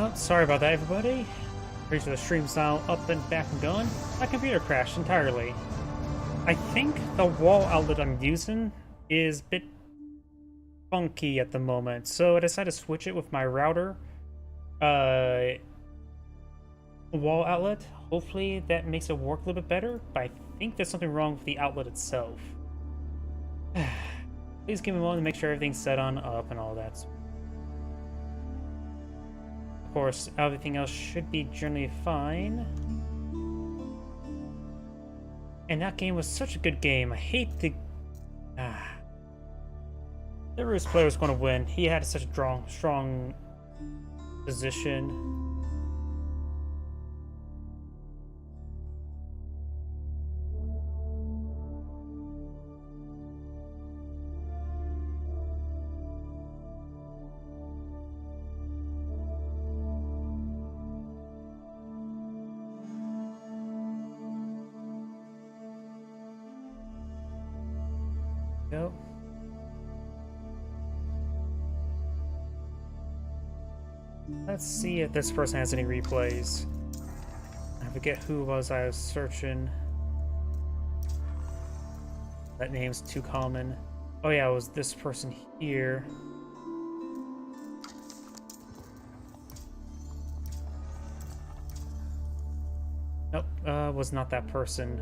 Oh, sorry about that, everybody. Pretty sure the stream's now up and back and going. My computer crashed entirely. I think the wall outlet I'm using is a bit funky at the moment, so I decided to switch it with my router wall outlet. Hopefully that makes it work a little bit better, but I think there's something wrong with the outlet itself. Please give me a moment to make sure everything's set on up and all that. Of course, everything else should be generally fine. And that game was such a good game. I hate the... The Roost player was going to win. He had such a strong position. Go. Let's see if this person has any replays. I forget who I was searching. That name's too common. Oh yeah, it was this person here. Nope, was not that person.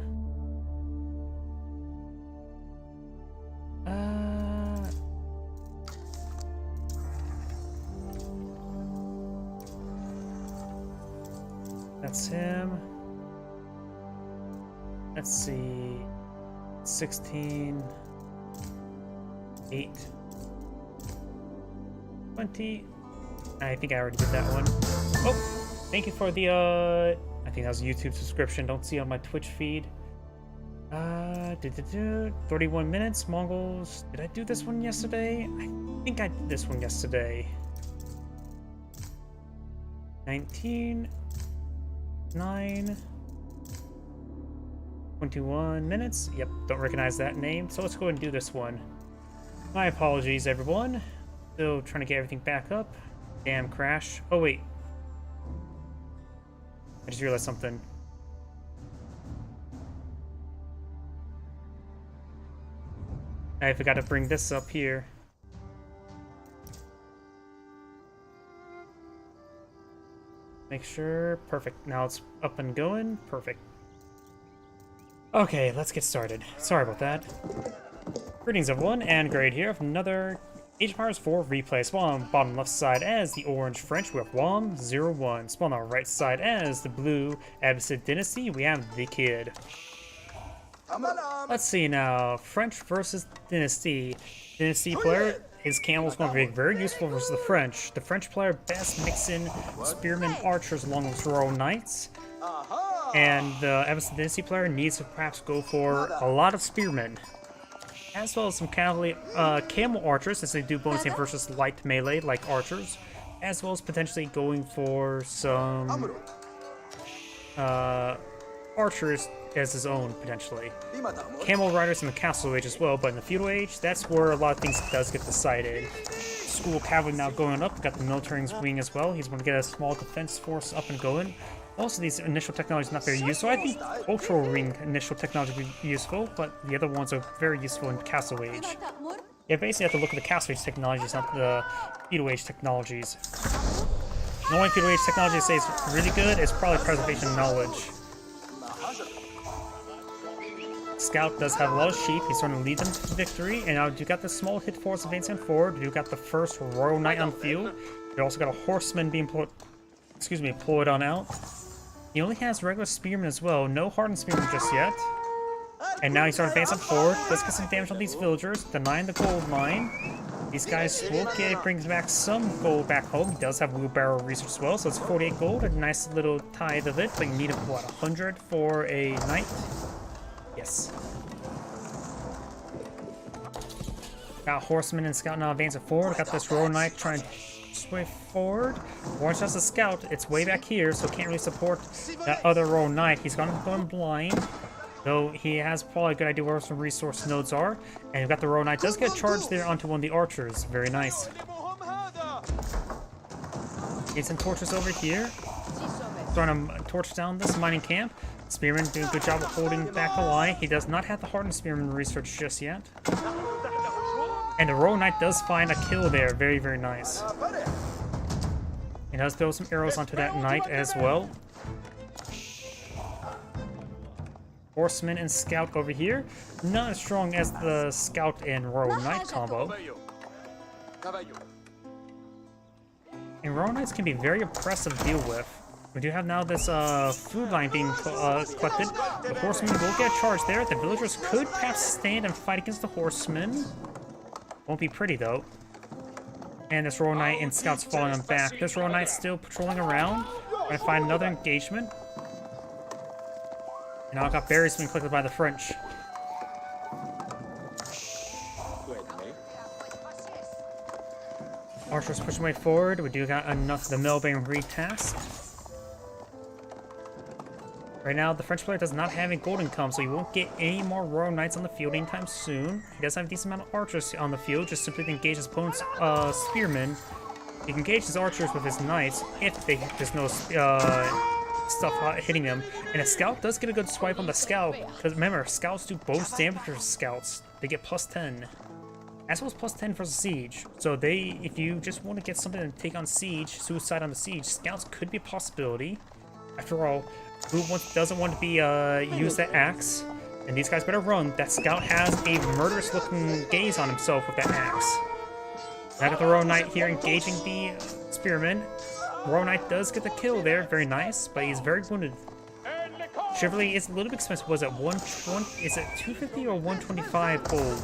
That's him. Let's see. 16, 8, 20. I think I already did that one. Oh, thank you for the I think that was a YouTube subscription. Don't see on my Twitch feed. 31 minutes. Mongols. Did I do this one yesterday? I think I did this one yesterday. 19. 9, 21 minutes. Yep, don't recognize that name. So let's go ahead and do this one. My apologies, everyone. Still trying to get everything back up. Damn crash. Oh, wait. I just realized something. I forgot to bring this up here. Make sure. Perfect. Now it's up and going. Perfect. Okay, let's get started. Sorry about that. Greetings, everyone, and Grade here with another Age of Empires 4 replay. Spawn on the bottom left side as the orange French, we have WOM01. Spawn on the right side as the blue Abbasid Dynasty, we have the Kid. Let's see now. French versus Dynasty. Dynasty player. His camel's going to be very useful versus the French. The French player best mixing spearmen archers along with royal knights. And the Abbasid Dynasty player needs to perhaps go for a lot of spearmen. As well as some camel archers, since they do bonus aim versus light melee like archers. As well as potentially going for some archers as his own, potentially. Camel riders in the Castle Age as well, but in the Feudal Age, that's where a lot of things does get decided. School Cavalry now going up, got the military wing as well. He's going to get a small defense force up and going. Also, these initial technologies not very useful. I think Cultural Ring initial technology would be useful, but the other ones are very useful in Castle Age. Yeah, basically have to look at the Castle Age technologies, not the Feudal Age technologies. The only Feudal Age technology I say is really good is probably Preservation Knowledge. Scout does have a lot of sheep. He's starting to lead them to victory. And now you got the small hit force advancing forward. You got the first Royal Knight on field. You also got a horseman being pulled on out. He only has regular spearmen as well. No hardened spearmen just yet. And now he starts advancing forward. Does get some damage on these villagers, denying the gold mine. These guys will brings back some gold back home. He does have wheelbarrow research as well, so it's 48 gold. A nice little tithe of it. But you need what, 100 for a knight? Yes. Got horsemen and scout now advancing forward. Got this royal knight trying to sway forward. Orange has a scout. It's way back here, so can't really support that other royal knight. He's going blind. Though he has probably a good idea where some resource nodes are. And you've got the royal knight. Does get charged there onto one of the archers. Very nice. Get some torches over here. Throwing a torch down this mining camp. Spearman doing a good job of holding back the line. He does not have the hardened Spearman research just yet. And the Royal Knight does find a kill there. Very, very nice. He does throw some arrows onto that Knight as well. Horseman and Scout over here. Not as strong as the Scout and Royal Knight combo. And Royal Knights can be very oppressive to deal with. We do have now this food line being collected. The Horsemen will get charged there. The villagers could perhaps stand and fight against the Horsemen. Won't be pretty though. And this Royal Knight and Scout's falling on back. This Royal Knight's still patrolling around. Trying to find another engagement. And now I've got berries being collected by the French. Archers pushing way forward. We do got enough of the mill being retasked. Right now, the French player does not have a golden come, so he won't get any more Royal Knights on the field anytime soon. He does have a decent amount of archers on the field, just simply to engage his opponent's spearmen. He can engage his archers with his knights if there's no stuff hitting them. And a scout does get a good swipe on the scout, because remember, scouts do bonus damage for scouts. They get plus 10. As well as plus 10 for siege. So if you just want to get something to take on siege, suicide on the siege, scouts could be a possibility. After all, who doesn't want to be use that axe? And these guys better run. That scout has a murderous looking gaze on himself with that axe. Now got the Royal Knight here engaging the spearman. Royal Knight does get the kill there, very nice, but he's very wounded. Chivalry is a little bit expensive. Was it 120? Is it 250 or 125 gold?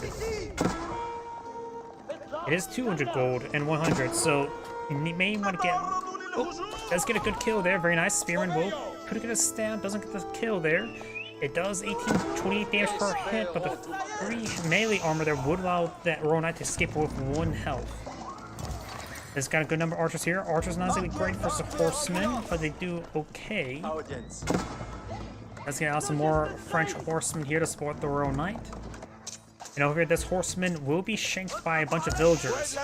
It is 200 gold and 100, so you may want to get... Oh, does get a good kill there, very nice. Spearman will could get a stab, doesn't get the kill there. It does 28 damage per hit, but the free melee armor there would allow that Royal Knight to escape with 1 health. It's got a good number of archers here. Archers not exactly great versus horsemen, but they do okay. Let's get out some more French horsemen here to support the Royal Knight. And over here, this horseman will be shanked by a bunch of villagers.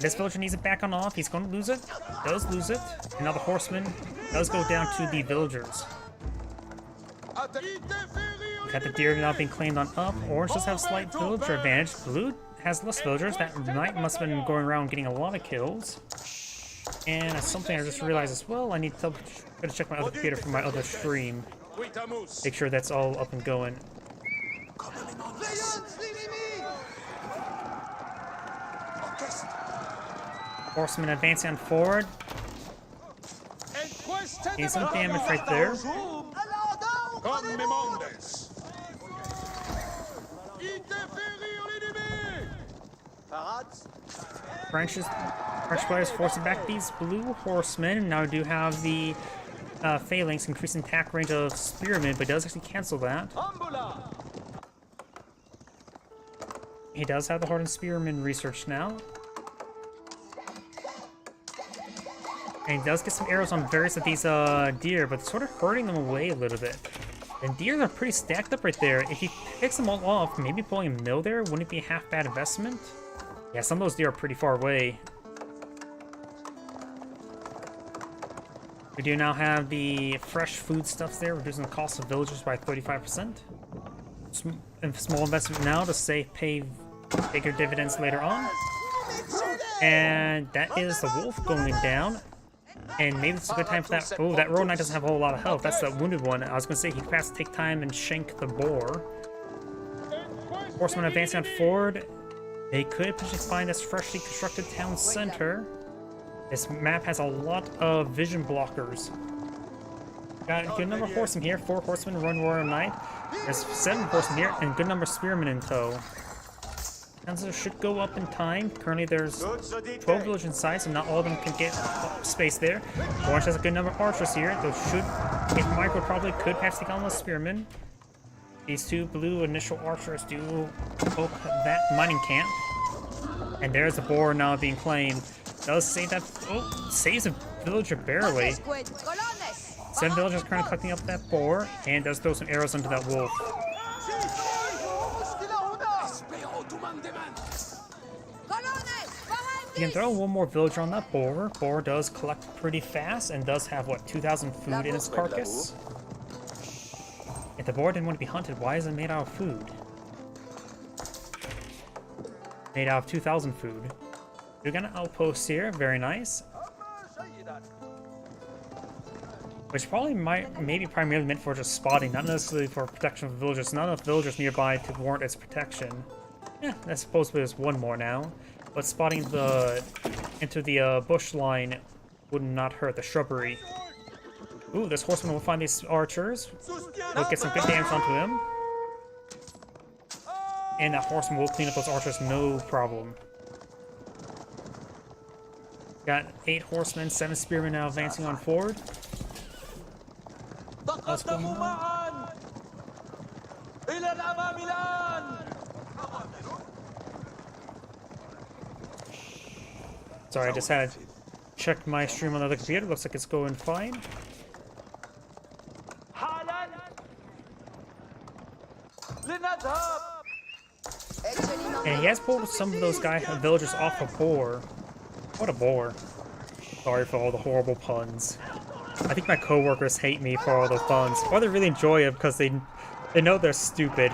This villager needs it back on off. He's going to lose it. Does lose it. And now the horseman does go down to the villagers. We got the deer now being claimed on up. Orange does have slight villager advantage. Blue has less villagers. That knight must have been going around getting a lot of kills. And that's something I just realized as well. I need to check my other computer for my other stream. Make sure that's all up and going. Horseman advancing on forward. Getting some damage right there. French players forcing back these blue horsemen. Now we do have the phalanx increasing attack range of spearmen, but does actually cancel that. He does have the hardened spearman research now. And he does get some arrows on various of these deer, but it's sort of hurting them away a little bit. And deer are pretty stacked up right there. If he picks them all off, maybe pulling a mill there wouldn't be a half bad investment. Yeah, some of those deer are pretty far away. We do now have the fresh foodstuffs there, reducing the cost of villagers by 35%. Small investment now to pay bigger dividends later on. And that is the wolf going down. And maybe it's a good time for that. Oh, that Royal Knight doesn't have a whole lot of health. That's the wounded one. I was going to say he could perhaps take time and shank the boar. Horsemen advancing on forward. They could potentially find this freshly constructed town center. This map has a lot of vision blockers. Got a good number of horsemen here. 4 horsemen, 1 Royal Knight. There's 7 horsemen here, and a good number of spearmen in tow. Council should go up in time. Currently there's 12 villagers inside, so not all of them can get space there. Orange has a good number of archers here. Those should, if Michael probably could perhaps take on the spearmen. These 2 blue initial archers do poke that mining camp. And there's a boar now being claimed. Does save that, saves a villager barely. 7 villagers currently collecting up that boar, and does throw some arrows into that wolf. You can throw one more villager on that boar. Boar does collect pretty fast and does have, what, 2,000 food in its carcass? If the boar didn't want to be hunted, why is it made out of food? Made out of 2,000 food. We got an outpost here, very nice. Which probably maybe primarily meant for just spotting, not necessarily for protection of villagers. Not enough villagers nearby to warrant its protection. Yeah, I suppose there's one more now. But spotting into the bush line would not hurt the shrubbery. Ooh, this horseman will find these archers. We'll get some good damage onto him. And that horseman will clean up those archers, no problem. Got 8 horsemen, 7 spearmen now advancing on forward. What's going on? Sorry, I just had to check my stream on the other computer. Looks like it's going fine. And he has pulled some of those villagers off a boar. What a bore. Sorry for all the horrible puns. I think my coworkers hate me for all the puns. Or they really enjoy it because they know they're stupid.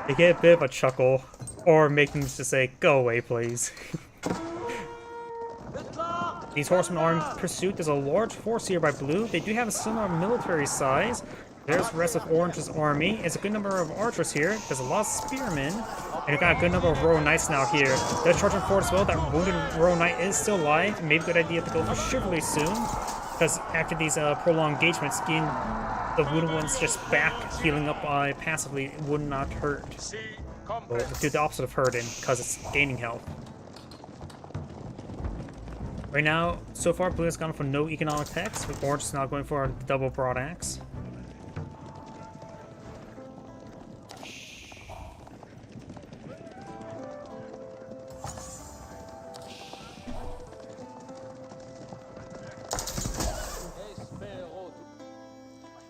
They get a bit of a chuckle. Or make them just say, go away please. These horsemen are in pursuit. There's a large force here by blue. They do have a similar military size. There's the rest of Orange's army. It's a good number of archers here. There's a lot of spearmen. And you've got a good number of Royal Knights now here. They're charging forward as well. That wounded Royal Knight is still alive. Maybe a good idea to go for chivalry soon. Because after these prolonged engagements, getting the wounded ones just back, healing up passively would not hurt. Well, do the opposite of hurting, because it's gaining health. Right now, so far, blue has gone for no economic tax, with orange is now going for a double broad axe.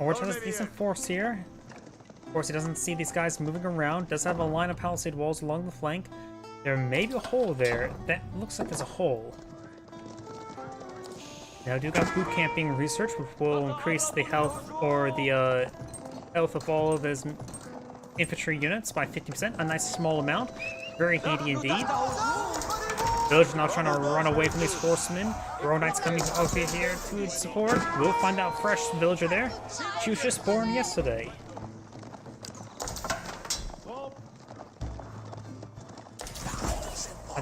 Orange has a decent force here. Of course, he doesn't see these guys moving around. Does have a line of palisade walls along the flank. There may be a hole there. That looks like there's a hole. Now, I do got boot camping research, which will increase the health or the health of all of his infantry units by 50%. A nice small amount. Very handy indeed. Villagers now trying to run away from these horsemen. Royal Knights coming over here to support. We'll find out fresh villager there. She was just born yesterday.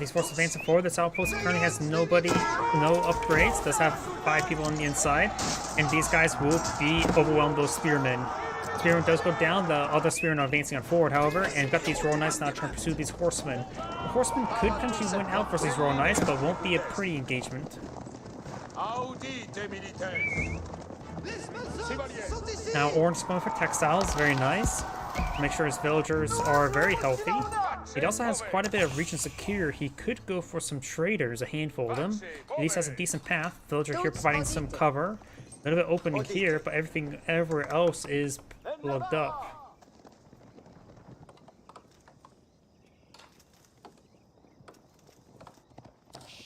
These forces advancing forward. This outpost currently has no upgrades. Does have 5 people on the inside. And these guys will be overwhelmed those spearmen. Spearman does go down, the other spearmen are advancing on forward, however, and we've got these Royal Knights now trying to pursue these horsemen. The horsemen could potentially win out versus these Royal Knights, but won't be a pretty engagement. Now Orange is going for textiles, very nice. Make sure his villagers are very healthy. He also has quite a bit of reach and secure. He could go for some traders, a handful of them. At least has a decent path. Villager here providing some cover. A little bit opening here, but everything everywhere else is plugged up.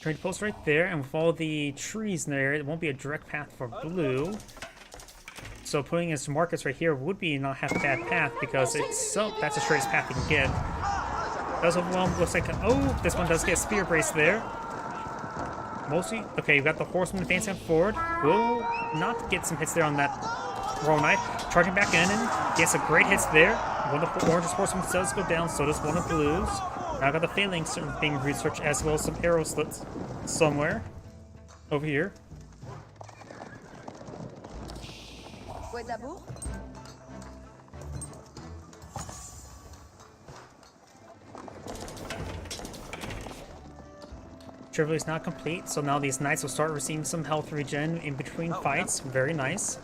Trade post right there, and with all the trees there, it won't be a direct path for blue. So putting his markets right here would be not have a bad path because that's the straightest path you can get. Does overwhelm, looks like this one does get a spear brace there. Mostly, okay, you've got the horseman advancing forward. Will not get some hits there on that Royal Knight. Charging back in and gets some great hits there. One of the orange's horsemen does go down, so does one of blue's. Now I got the phalanx being researched as well as some arrow slits somewhere over here. Chivalry is not complete, so now these knights will start receiving some health regen in between fights. Very nice.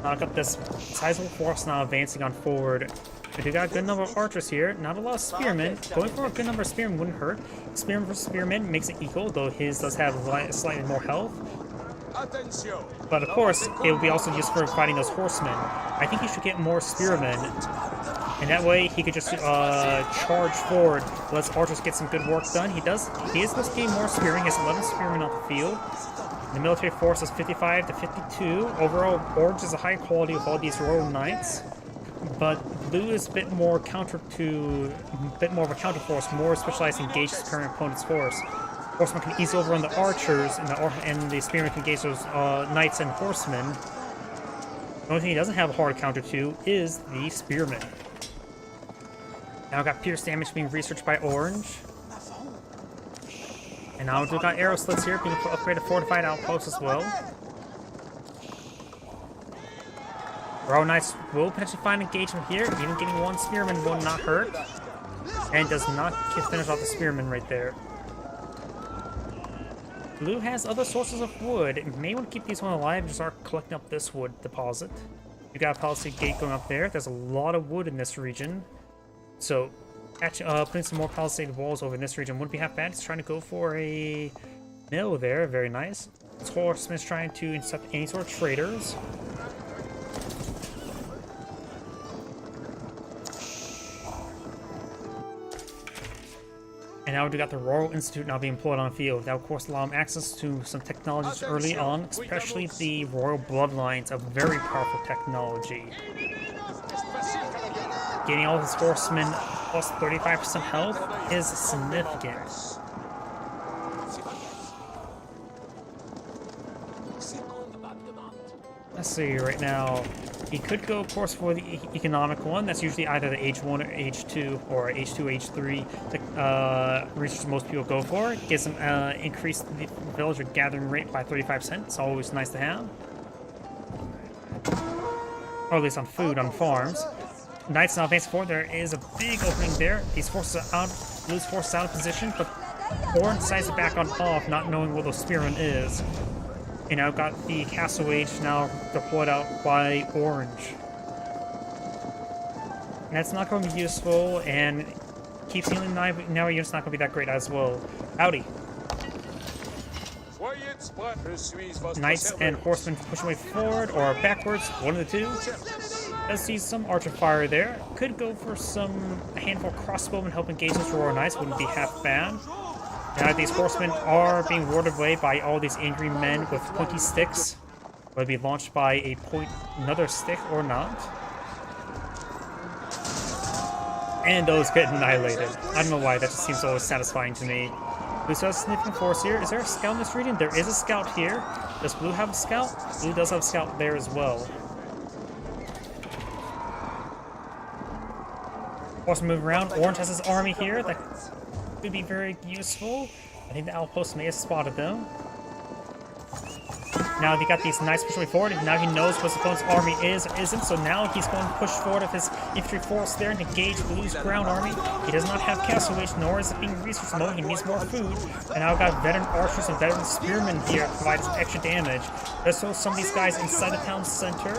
Now I got this sizable force now advancing on forward. We do got a good number of archers here, not a lot of spearmen. Going for a good number of spearmen wouldn't hurt. Spearman versus spearman makes it equal, though his does have slightly more health. But of course, it will be also used for fighting those horsemen. I think you should get more spearmen And that way he could just charge forward, lets archers get some good work done. He is this game more spearing. He has 11 spearmen on the field. The military force is 55 to 52. Overall, orange is a high quality with all these royal knights. But blue is a bit more of a counter force, more specialized to engage his current opponent's force. Horsemen can ease over on the archers, and the spearmen can engage those knights and horsemen. The only thing he doesn't have a hard counter to is the spearmen. Now I've got pierce damage being researched by orange. And now we've got arrow slits here being upgraded fortified outposts as well. Royal Knights will potentially find engagement here. Even getting one spearman will not hurt. And does not finish off the spearman right there. Blue has other sources of wood. It may want to keep these one alive and just start collecting up this wood deposit. You got a palisade gate going up there. There's a lot of wood in this region. So, putting some more palisade walls over in this region wouldn't be half bad. He's trying to go for a mill there. Very nice. This horseman's trying to intercept any sort of traders. And now we've got the Royal Institute now being employed on the field. That will, of course, allow him access to some technologies early on, especially the Royal Bloodlines, a very powerful technology. Getting all his horsemen plus 35% health is significant. Let's see, right now, he could go, of course, for the economic one. That's usually either the H1 or H2, or H2, H3 research most people go for. It gives them increase the villager gathering rate by 35%. It's always nice to have. Or at least on food, on farms. Knights now advancing forward. There is a big opening there. These forces are out, Blue's forces out of position, but Orange decides to back on off, not knowing where the spearman is. And now got the Castle Age now deployed out by Orange. And that's not going to be useful, and keeps healing now unit's not going to be that great as well. Howdy. Knights and horsemen push away forward or backwards, one of the two. Does see some archer fire there. Could go for a handful of crossbowmen help engage those Royal Knights, wouldn't be half bad. Now these horsemen are being warded away by all these angry men with pointy sticks. Will it be launched by another stick or not? And those get annihilated. I don't know why, that just seems always satisfying to me. Blue still has a significant force here. Is there a scout in this region? There is a scout here. Does Blue have a scout? Blue does have a scout there as well. Horsemen move around. Orange has his army here. That could be very useful. I think the outpost may have spotted them. Now they got these knights pushing forward, and now he knows what his opponent's army is or isn't, so now he's going to push forward with his infantry force there and engage Blue's ground army. He does not have Castle Age, nor is it being researched mode. He needs more food. And now I've got veteran archers and veteran spearmen here to provide some extra damage. There's also some of these guys inside the town center.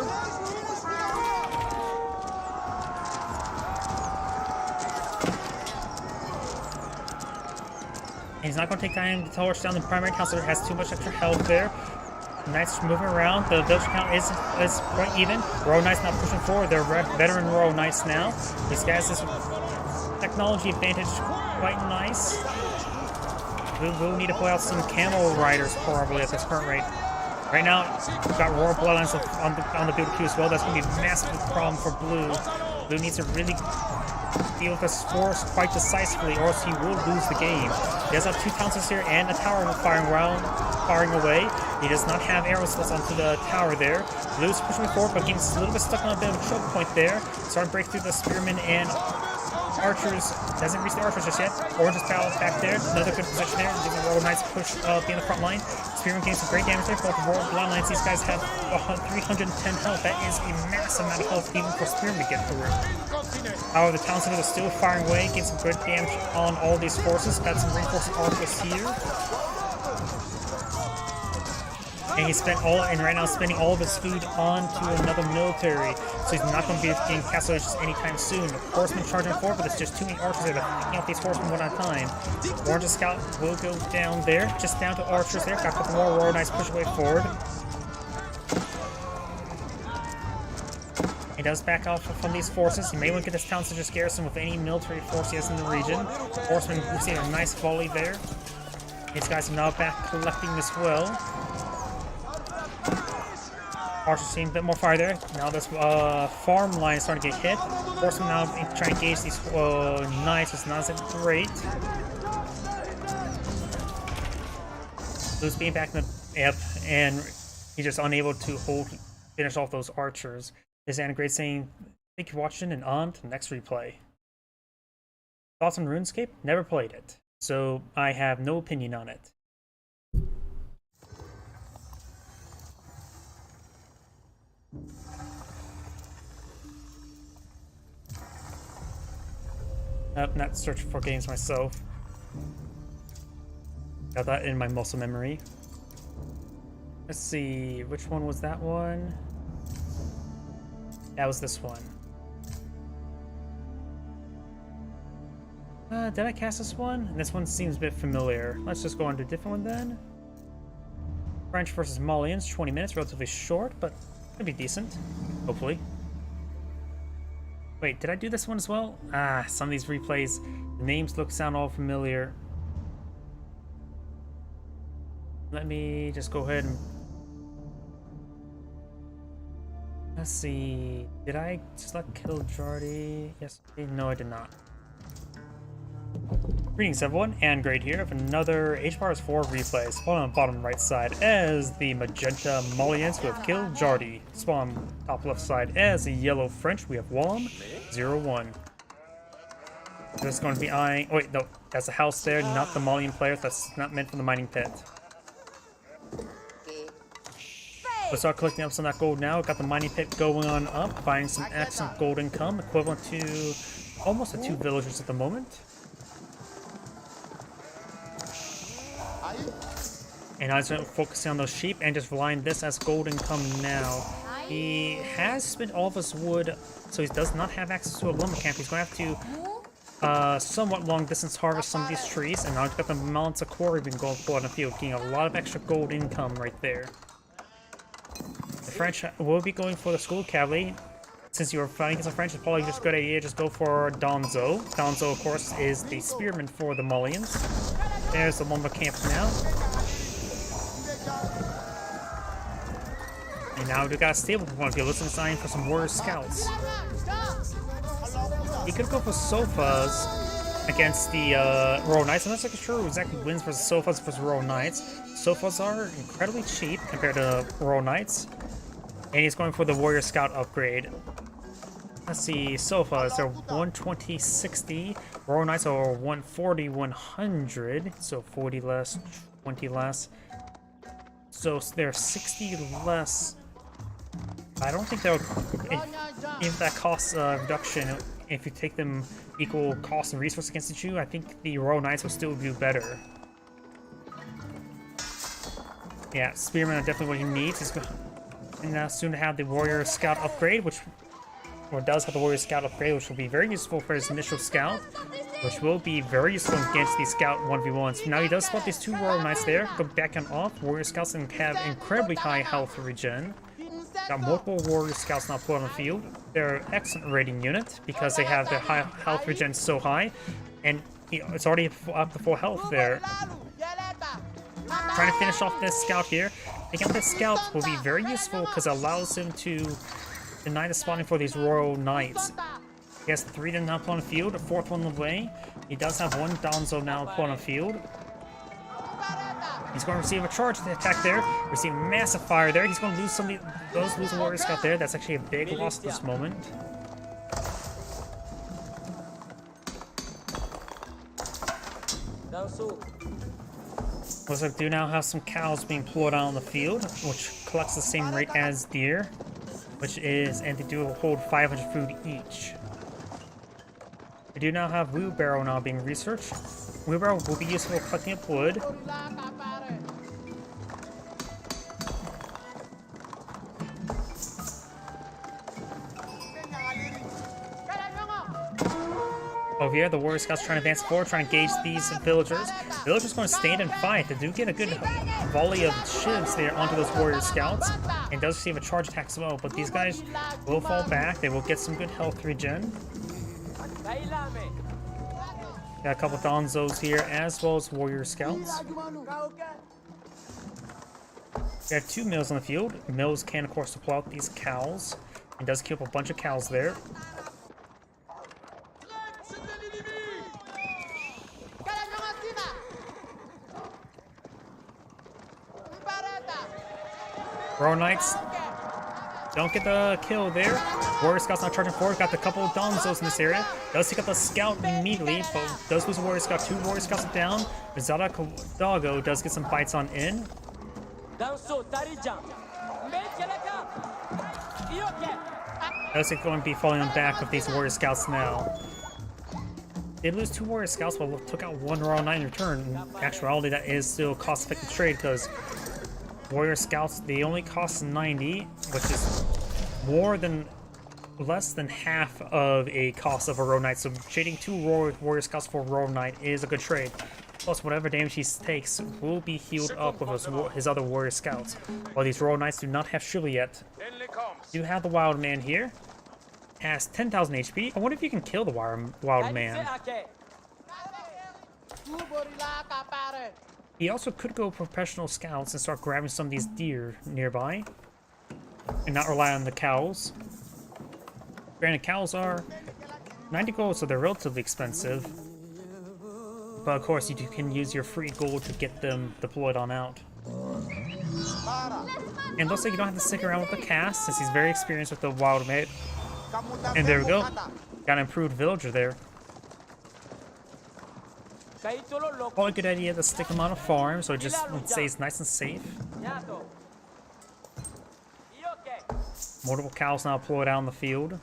He's not going to take time to torch down the primary councilor. Has too much extra health there. Knights moving around. The village count is quite even. Royal Knights not pushing forward. They're veteran Royal Knights now. These guys, this technology advantage, quite nice. We'll need to pull out some camel riders probably at this current rate. Right now, we've got Royal Bloodlines on the build queue as well. That's going to be a massive problem for Blue. Blue needs to really deal with this force quite decisively, or else he will lose the game. He does have two councils here and a tower firing away. He does not have arrow slits onto the tower there. Blue's pushing forward, but getting a little bit stuck on a bit of a choke point there. Starting to break through the spearmen and archers. Doesn't reach the archers just yet. Orange is back there. Another good position there. Gives the Royal Knights push be in the front line. Spearmen getting some great damage there. Both the Royal Bloodlines, these guys have 310 health. That is a massive amount of health even for spearmen to get through. However, the town center is still firing away, getting some good damage on all these forces. Got some reinforcing archers here. And right now spending all of his food onto another military. So he's not going to be getting Castle Ages anytime soon. The horsemen charging forward, but there's just too many archers there. They're picking out these horsemen one at a time. Orange Scout will go down there, just down to archers there. Got a couple more Royal Knights push away forward. He does back off from these forces. He may want to get his town just garrison with any military force he has in the region. Horsemen receiving a nice volley there. These guys are now back collecting as well. Archers seeing a bit more fire there. Now this farm line is starting to get hit. Horsemen now trying to engage these knights, which is not that great. Lose being back in the and he's just unable to finish off those archers. This is Anna Great saying, thank you for watching and on to the next replay. Thoughts on RuneScape? Never played it, so I have no opinion on it. Not searching for games myself. Got that in my muscle memory. Let's see, which one was that one? That was this one. Did I cast this one? This one seems a bit familiar. Let's just go on to a different one then. French versus Malians, 20 minutes, relatively short, but gonna be decent, hopefully. Wait, did I do this one as well? Some of these replays, the names sound all familiar. Let me just go ahead and... Let's see, did I select Kiljardy? Yes, no I did not. Greetings everyone, and Great here of another HBARS 4 replay. Spawn on the bottom right side as the magenta Malians with Kiljardy. Spawn top left side as the yellow French, we have Wom 01. Just going to be eyeing... Oh wait, no, that's a house there, not the Malian players, that's not meant for the mining pit. We'll start collecting up some of that gold now. Got the mining pit going on up, buying some excellent gold income, equivalent to almost the 2 villagers at the moment. And I was focusing on those sheep and just relying this as gold income now. He has spent all of his wood, so he does not have access to a lumber camp. He's going to have to somewhat long distance harvest some of these trees, and now he's got the mountains of quarry we can go pull out in the field, getting a lot of extra gold income right there. The French will be going for the school cavalry. Since you are fighting against the French, it's probably just a good idea just go for Donzo. Donzo, of course, is the spearman for the Malians. There's the lumber camp now. And now we got a stable point of view. Listen to sign for some warrior scouts. He could go for Sofas against the Royal Knights. I'm not sure who exactly wins versus Sofas versus Royal Knights. Sofas are incredibly cheap compared to Royal Knights. And he's going for the warrior scout upgrade. Let's see, Sofas are 120-60. Royal Knights are 140-100. So 40 less, 20 less. So they're 60 less. I don't think they'll... If that costs reduction, if you take them equal cost and resource against you, I think the Royal Knights will still do better. Yeah, Spearmen are definitely what he needs. He's going soon to have the Warrior Scout upgrade, which does have the Warrior Scout upgrade, which will be very useful for his initial scout, which will be very useful against the Scout 1v1s. Now he does spot these 2 Royal Knights there, go back and off. Warrior Scouts and have incredibly high health regen. Got multiple Warrior Scouts now put on the field. They're an excellent raiding unit because they have their high health regen so high, and it's already up to full health there. Trying to finish off this scout here. Again, this scout will be very useful because it allows him to deny the spawning for these Royal Knights. He has 3 to now put on the field, a 4th one on the way. He does have 1 Donzo now put on the field. He's going to receive a charge attack there. Receive massive fire there. He's going to lose somebody. Those lose a warrior scout there. That's actually a big loss at this moment. Looks like we do now have some cows being pulled out on the field, which collects the same rate as deer, which is, and they do hold 500 food each. We do now have wheelbarrow now being researched. Wheelbarrow will be useful for collecting up wood. Over here, the warrior scouts trying to advance forward, trying to engage these villagers. The villagers going to stand and fight. They do get a good volley of shivs there onto those warrior scouts. and does receive a charge attack as well, but these guys will fall back. They will get some good health regen. Got a couple Donzos here, as well as Warrior Scouts. We have 2 Mills on the field. Mills can, of course, supply out these cows, and does kill up a bunch of cows there. Royal Knights don't get the kill there. Warrior Scouts not charging forward. Got the couple of Donzos in this area. Does take up the scout immediately, but does lose a Warrior Scout. 2 Warrior Scouts are down. Zara Dago does get some bites on in. Does it going to be falling on back of these Warrior Scouts now? They lose 2 Warrior Scouts, but took out 1 Royal Knight in return. In actuality, that is still a cost-effective trade because Warrior Scouts, they only cost 90, which is less than half of a cost of a Royal Knight. So trading 2 Warrior Scouts for a Royal Knight is a good trade. Plus, whatever damage he takes will be healed up with his other Warrior Scouts. While these Royal Knights do not have Shield yet. You have the Wild Man here. Has 10,000 HP. I wonder if you can kill the Wild Man. He also could go professional scouts and start grabbing some of these deer nearby. And not rely on the cows. Granted, cows are 90 gold, so they're relatively expensive. But of course, you can use your free gold to get them deployed on out. And looks like you don't have to stick around with the cast, since he's very experienced with the wild mate. And there we go. Got an improved villager there. Probably a good idea to stick him on a farm, so it just stays nice and safe. Multiple cows now deployed out in the field.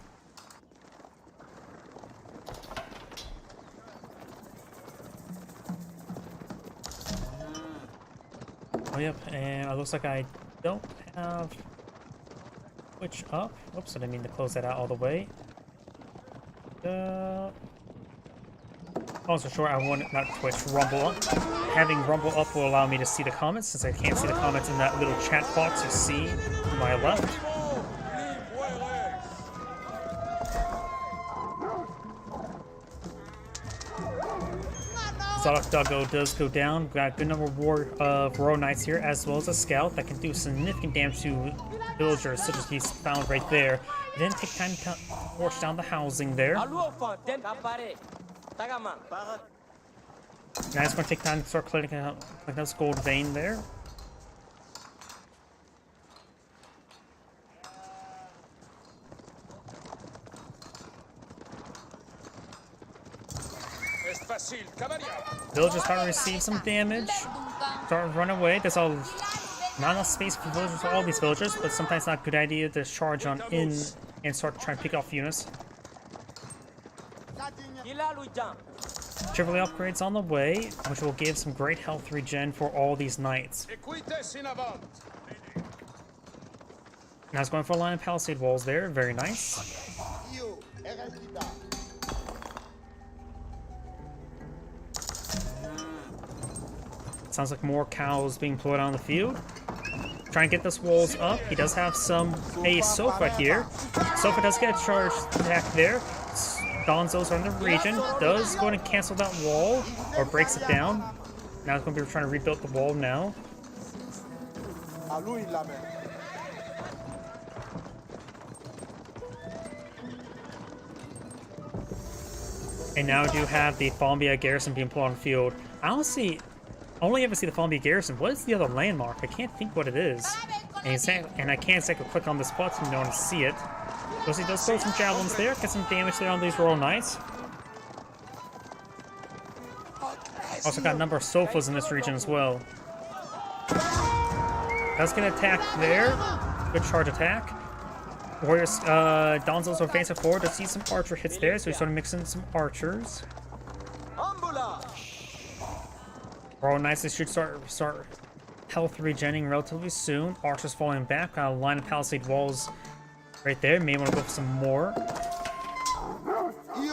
Oh, yep, and it looks like I don't have Twitch up. Oops, I didn't mean to close that out all the way. Also, sure, I want not Twitch, Rumble up. Having Rumble up will allow me to see the comments, since I can't see the comments in that little chat box you see to my left. Zadok Duggo does go down. We've got a good number of Royal Knights here, as well as a scout that can do significant damage to villagers, such as he's found right there. It didn't take time to torch down the housing there. Now it's going to take time to start clearing out this gold vein there. Villagers starting to receive some damage. Start to run away. There's not enough space for villagers for all these villagers, but sometimes not a good idea to charge on in and start trying to pick off units. Chivalry upgrades on the way, which will give some great health regen for all these knights. Now it's going for a line of palisade walls there. Very nice. Sounds like more cows being pulled out on the field. Trying to get those walls up. He does have a Sofa here. Sofa does get a charge attack there. Donzos are in the region. Does go and cancel that wall or breaks it down. Now it's going to be trying to rebuild the wall now. And now we do have the Falmbia garrison being pulled on the field. I only ever see the Falmbia garrison. What is the other landmark? I can't think what it is. And I can't exactly click on this button in order to see it. So he does throw some javelins there, get some damage there on these Royal Knights. Also got a number of Sofas in this region as well. Does get an attack there. Good charge attack. Warriors, Donzos are advancing forward to see some archer hits there, so he's sort of mixing some archers. Royal Knights, they should start health regenerating relatively soon. Archers falling back. Got a line of palisade walls right there. May want to go for some more.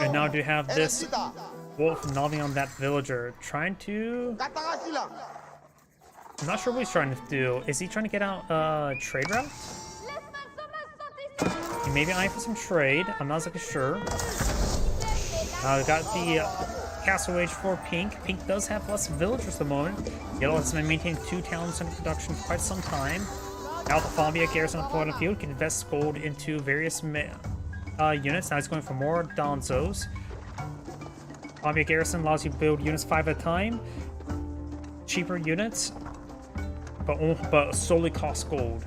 And now do have this wolf gnawing on that villager, trying to I'm not sure what he's trying to do. Is he trying to get out trade route? He may be eyeing for some trade. I'm not exactly sure. We got the Castle Age for Pink. Pink does have less villagers at the moment. Yellow has been maintaining 2 towns under production for quite some time. Now the Falmbia Garrison on the field can invest gold into various units. Now he's going for more Donzos. Falmbia Garrison allows you to build units 5 at a time. Cheaper units, but solely cost gold.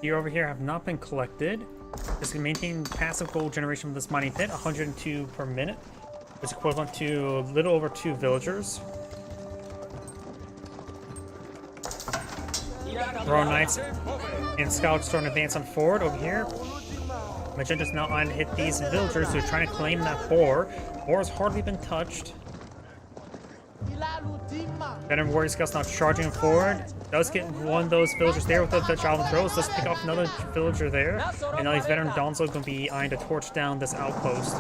Here over here have not been collected. Just gonna maintain passive gold generation from this mining pit, 102 per minute. It's equivalent to a little over 2 villagers. Royal Knights and Scouts starting to advance on forward over here. Magenta's now on to hit these villagers who are trying to claim that boar. Boar has hardly been touched. Veteran Warrior Scouts now charging forward. Does get one of those villagers there with the javelin throws. Does pick off another villager there. And now these veteran Donzo are going to be eyeing to torch down this outpost.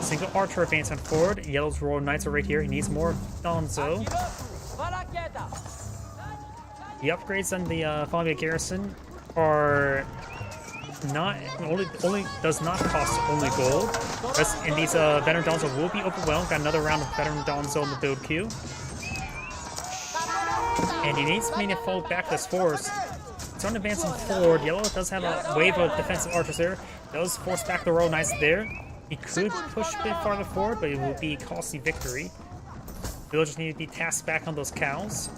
Single archer advancing forward. Yellow's Royal Knights are right here. He needs more Donzo. The upgrades on the Falmbia Garrison are not only does not cost only gold. And these veteran Donzo will be overwhelmed. Got another round of veteran Donzo in the build queue. And he needs me to fall back this force. It's on advancing forward. Yellow does have a wave of defensive archers there. Does force back the Royal Knights there. He could push a bit farther forward, but it will be costly victory. Villagers need to be tasked back on those cows.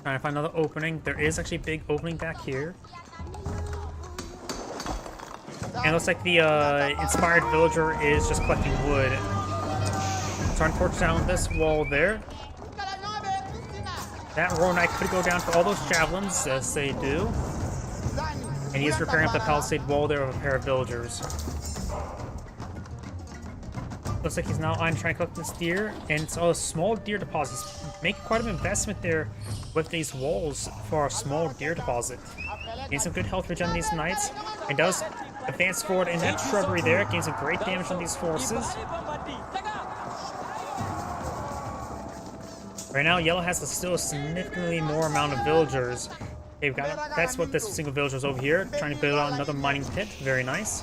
Trying to find another opening. There is actually a big opening back here. And it looks like the inspired villager is just collecting wood. Trying to torch down this wall there. That Royal Knight could go down for all those javelins, as they do. And he is repairing up the palisade wall there with a pair of villagers. Looks like he's now on trying to collect this deer, and it's a small deer deposit. He's making quite an investment there with these walls for a small deer deposit. Gains some good health regen on these knights, and does advance forward in that shrubbery there. Gains some great damage on these forces. Right now, Yellow has still a significantly more amount of villagers. They've got that's what this single villager is over here, trying to build out another mining pit. Very nice.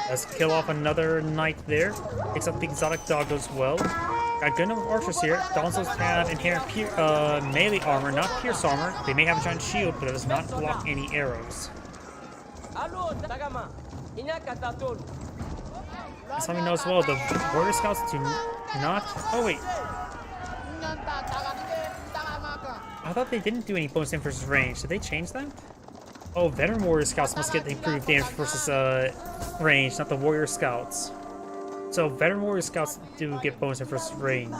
Let's kill off another knight there. Picks up the exotic dog as well. Got good number of archers here. Donzos have inherent melee armor, not pierce armor. They may have a giant shield, but it does not block any arrows. As let me know as well, the Warrior Scouts do not... Oh, wait. I thought they didn't do any bonus damage versus range. Did they change that? Oh, Veteran Warrior Scouts must get improved damage versus range, not the Warrior Scouts. So, Veteran Warrior Scouts do get bonus versus range.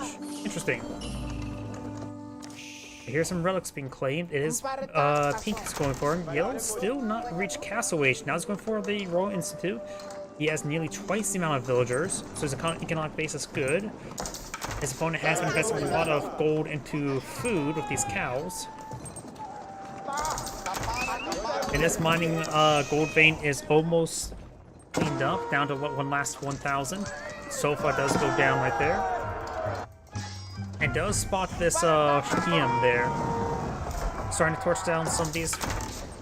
Interesting. Here's some relics being claimed. It is Pink is going for him. Yellow still not reached Castle Age. Now he's going for the Royal Institute. He has nearly twice the amount of villagers, so his economic base is good. His opponent has been investing a lot of gold into food with these cows. And this mining gold vein is almost cleaned up, down to one last 1,000. Sofa does go down right there. And does spot this Shikium there. Starting to torch down some of these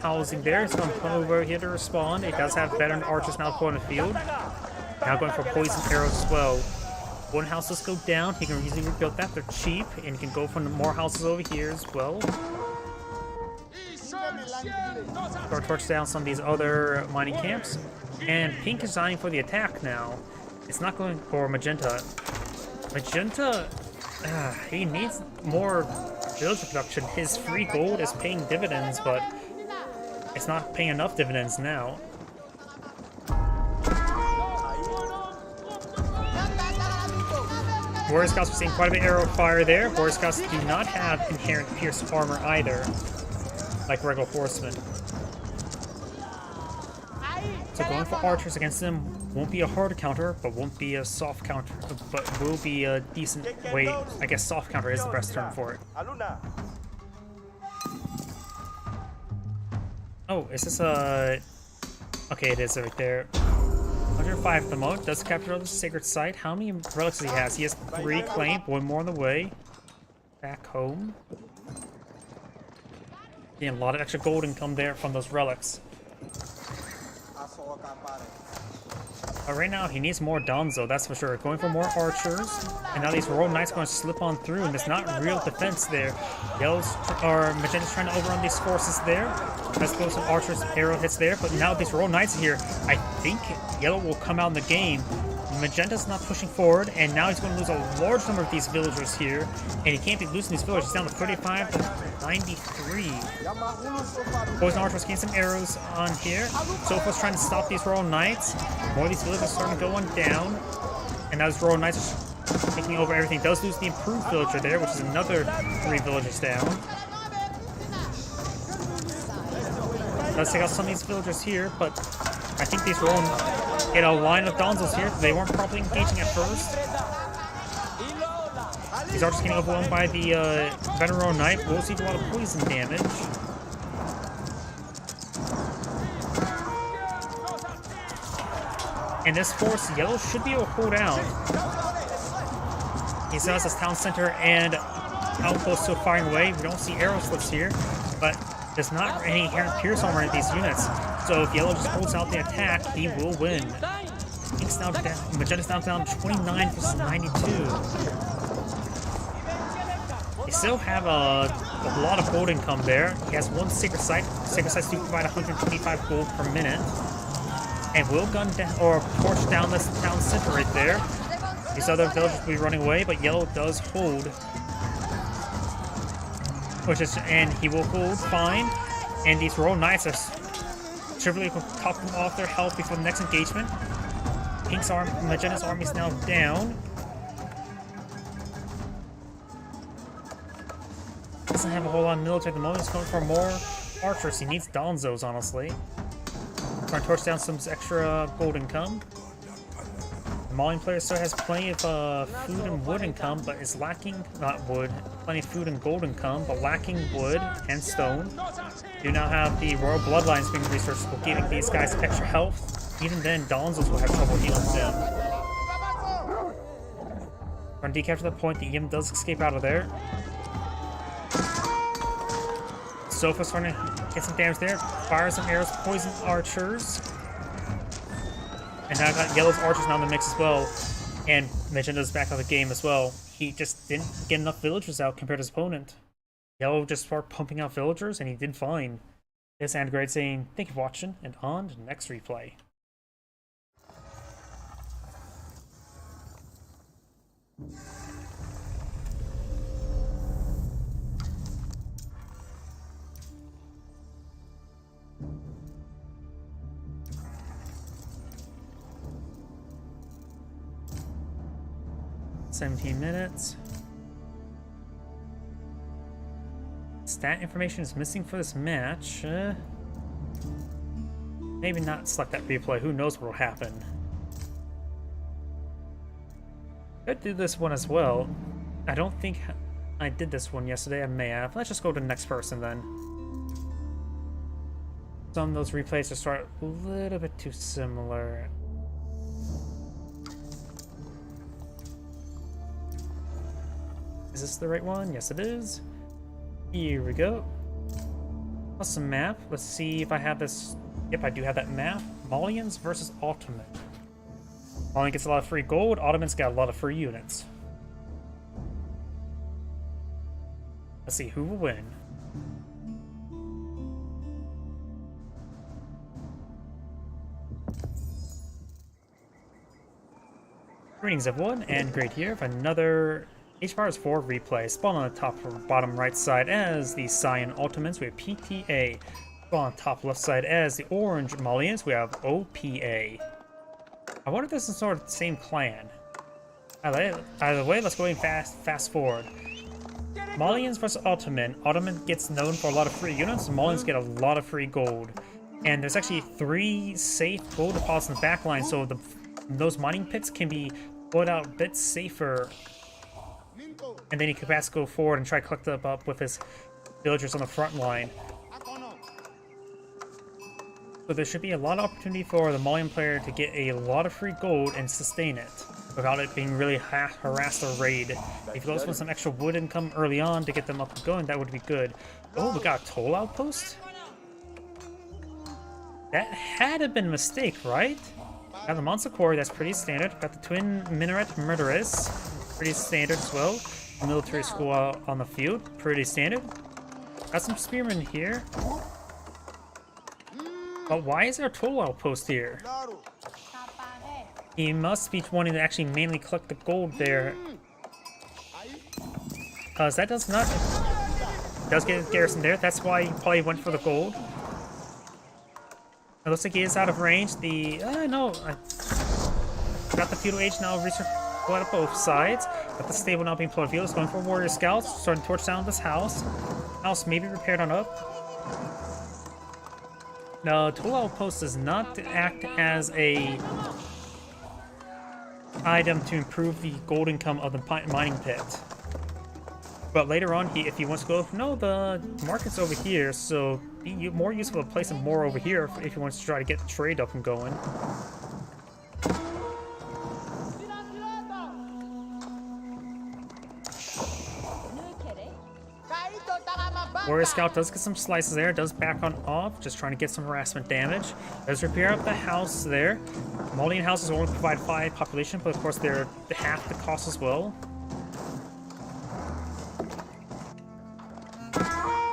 housing there. It's going to come over here to respawn. It does have veteran archers now put in the field. Now going for poison arrows as well. One house does go down. He can easily rebuild that. They're cheap. And he can go for more houses over here as well. Start torch down some of these other mining camps. And Pink is eyeing for the attack now. It's not going for Magenta. Magenta, he needs more villager production. His free gold is paying dividends, but it's not paying enough dividends now. Warrior Scouts are seeing quite a bit of arrow fire there. Warrior Scouts do not have inherent pierce armor either, like regular horsemen. So going for archers against them won't be a hard counter, but won't be a soft counter, but will be a decent way. I guess soft counter is the best term for it. Oh, is this a... Okay, it is right there. 105 at the moment. Does capture the sacred site. How many relics does he has? He has 3 claimed, 1 more on the way. Back home. Getting a lot of extra gold income there from those relics. Right now, he needs more Donzo, that's for sure. Going for more archers, and now these Royal Knights going to slip on through, and there's not real defense there. Yellow's or Magenta's trying to overrun these forces there. Let's go some archers, arrow hits there, but now these Royal Knights here, I think Yellow will come out in the game. Magenta's not pushing forward, and now he's going to lose a large number of these villagers here, and he can't be losing these villagers. He's down to 35 to 93. Poison Archers getting some arrows on here. Sofa's trying to stop these Royal Knights. More of these villagers starting to go on down, and now these Royal Knights are taking over everything. Does lose the improved villager there, which is another 3 villagers down. Does take out some of these villagers here, but I think these Royal get a line of Donzos here. They weren't properly engaging at first. These archers getting overwhelmed by the Veteran Knight. Will receive a lot of poison damage. And this force, Yellow should be able to hold out. He still has this town center and outpost still firing away. We don't see arrow slits here, but there's not any inherent pierce armor in these units. So if Yellow just holds out the attack, he will win. Pink's now down, Magenta's now down 29 versus 92. They still have a lot of gold income there. He has 1 Sacred Site. Sacred Sites do provide 125 gold per minute. And will gun down, or torch down this town center right there. These other villagers will be running away, but Yellow does hold. And he will hold fine. And these Royal Knights are trivially topping off their health before the next engagement. Pink's arm, Magenta's army is now down. Doesn't have a whole lot of military at the moment. He's going for more archers. He needs Donzos, honestly. Trying to torch down some extra gold income. The Mauling player still has plenty of food and wood income, but is lacking, not wood, plenty of food and gold income, but lacking wood and stone. Do now have the Royal Bloodlines being researched, giving these guys extra health. Even then, Donzos will have trouble healing them. Trying to decapture that point, the Yim does escape out of there. Sofa's trying to get some damage there. Fire some arrows, poison archers. And now I got Yellow's archers now in the mix as well. And Magenta's back out of the game as well. He just didn't get enough villagers out compared to his opponent. Yellow just started pumping out villagers, and he did fine. This and Grade saying, thank you for watching, and on to the next replay. $17 minutes. Stat information is missing for this match. Maybe not select that replay. Who knows what will happen. Could do this one as well. I don't think I did this one yesterday. I may have. Let's just go to the next person then. Some of those replays just start a little bit too similar. Is this the right one? Yes, it is. Here we go. Awesome map. Let's see if I have this. Yep, I do have that map. Maulians versus Ottoman. Maulian gets a lot of free gold. Ottoman's got a lot of free units. Let's see who will win. Greetings everyone, and great here for another HBars 4 replay. Spawn on the top or bottom right side as the Cyan Ottomans, we have PTA. Spawn on the top left side as the Orange Maulians, we have OPA. I wonder if this is sort of the same clan. Either way, let's go in fast forward. Malians versus Ottoman. Ottoman gets known for a lot of free units, and Malians get a lot of free gold. And there's actually 3 safe gold deposits in the back line, so those mining pits can be put out a bit safer. And then he can best go forward and try to collect them up with his villagers on the front line. So there should be a lot of opportunity for the Malian player to get a lot of free gold and sustain it without it being really harassed or raid. If you also want some extra wood income early on to get them up and going, that would be good. Oh, we got a toll outpost? That had to have been a mistake, right? Got the Monster Quarry, that's pretty standard. Got the Twin Minaret Murderess, pretty standard as well. Military school on the field, pretty standard. Got some spearmen here. But why is there a toll outpost here? He must be wanting to actually mainly collect the gold there. Because that does get his garrison there. That's why he probably went for the gold. It looks like he is out of range. Got the feudal age now research at both sides. Got the stable now being put on field. It's going for warrior scouts. Starting to torch down this house. House may be repaired on up. No, tool outpost does not act as a item to improve the gold income of the mining pit. But later on, if he wants to go, no, the market's over here, so be more useful to place him more over here if he wants to try to get the trade up and going. Warrior Scout does get some slices there, does back on off, just trying to get some harassment damage. Does repair up the house there. Malian houses only provide 5 population, but of course they're half the cost as well.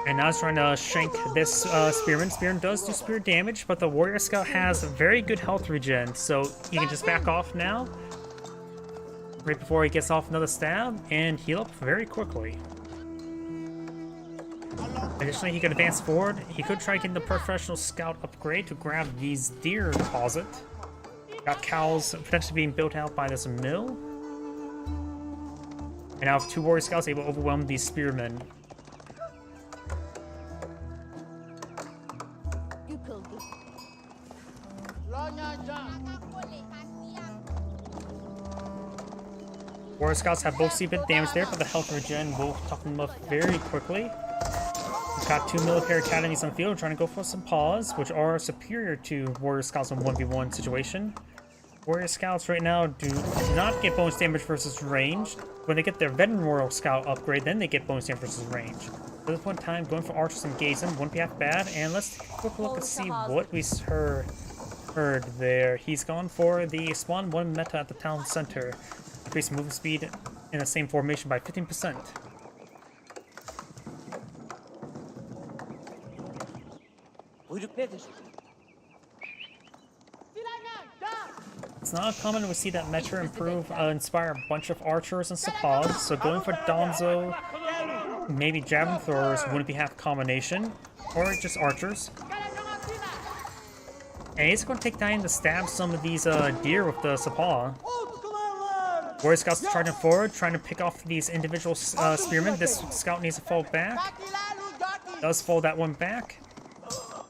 And now it's trying to shank this Spearman. Spearman does do spear damage, but the Warrior Scout has very good health regen, so he can just back off now. Right before he gets off another stab, and heal up very quickly. Additionally, he could advance forward. He could try getting the Professional Scout upgrade to grab these deer deposit. Got cows potentially being built out by this mill. And now 2 Warrior Scouts able to overwhelm these Spearmen. Warrior Scouts have both seen a bit damage there, but the health regen will toughen them up very quickly. We've got 2 military academies on the field trying to go for some paws, which are superior to Warrior Scouts in 1v1 situation. Warrior Scouts right now do not get bonus damage versus range. When they get their Veteran Royal Scout upgrade, then they get bonus damage versus range. At this point in time, going for archers and engage them wouldn't be half bad. And let's take a quick look and see what we heard there. He's gone for the Spawn 1 meta at the town center. Increase movement speed in the same formation by 15%. It's not common we see that Metra inspire a bunch of archers and Sepaws, so going for Donzo, maybe Javelin Throwers wouldn't be half combination, or just archers. And he's going to take time to stab some of these deer with the Sepaw. Warrior Scouts charging forward, trying to pick off these individual spearmen. This scout needs to fall back. Does fall that one back.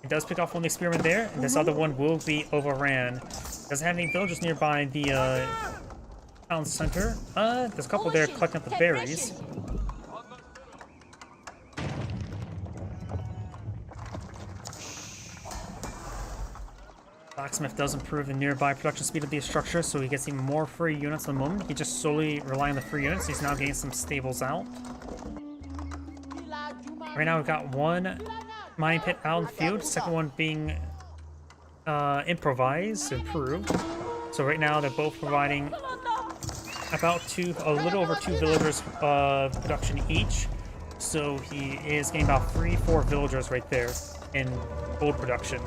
It does pick off only spearmen there, and this other one will be overran. Doesn't have any villagers nearby the town center. There's a couple there collecting up the berries. Blacksmith does improve the nearby production speed of these structures, so he gets even more free units at the moment. He just solely relying on the free units. He's now getting some stables out. Right now we've got 1 mining pit out in the field, second one being improvised, improved. So right now they're both providing about a little over 2 villagers production each. So he is getting about 3-4 villagers right there in gold production.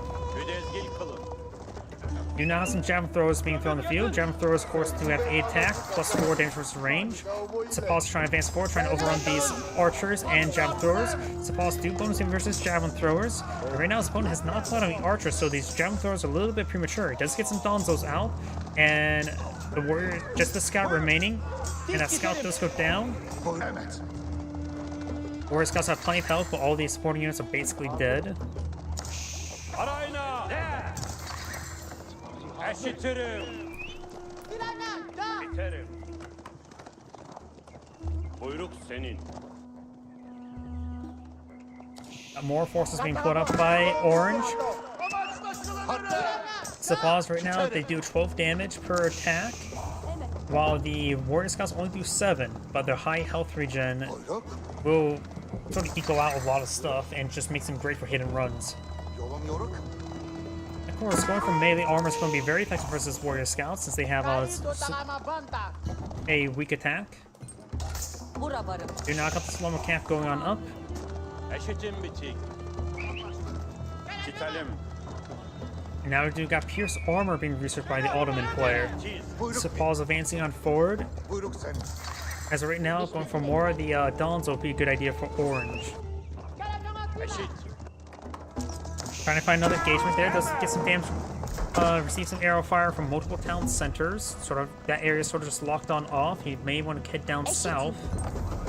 You now have some Javelin Throwers being thrown in the field. Javelin Throwers, of course, do have 8 attack, plus 4 damage versus range. Sepaws trying to advance forward, trying to overrun these archers and Javelin Throwers. Sepaws do bonus damage versus Javelin Throwers. But right now his opponent has not put on the archers, so these Javelin Throwers are a little bit premature. He does get some Donzos out, and The warrior, just the scout remaining, and that scout does go down. Warrior scouts have plenty of health, but all these supporting units are basically dead. More forces being put up by Orange. Sepoz right now, they do 12 damage per attack, while the Warrior Scouts only do 7, but their high health regen will sort of equal out a lot of stuff and just makes them great for hit and runs. Of course, going for melee armor is going to be very effective versus Warrior Scouts since they have a weak attack. Do knock up the Slow-mo camp going on up. And now we do got Pierce armor being researched by the Ottoman player. Sepoz advancing on forward. As of right now, going for more of the Dons will be a good idea for Orange. Trying to find another engagement there. Does get some damage. Receive some arrow fire from multiple town centers. Sort of that area sort of just locked on off. He may want to head down south.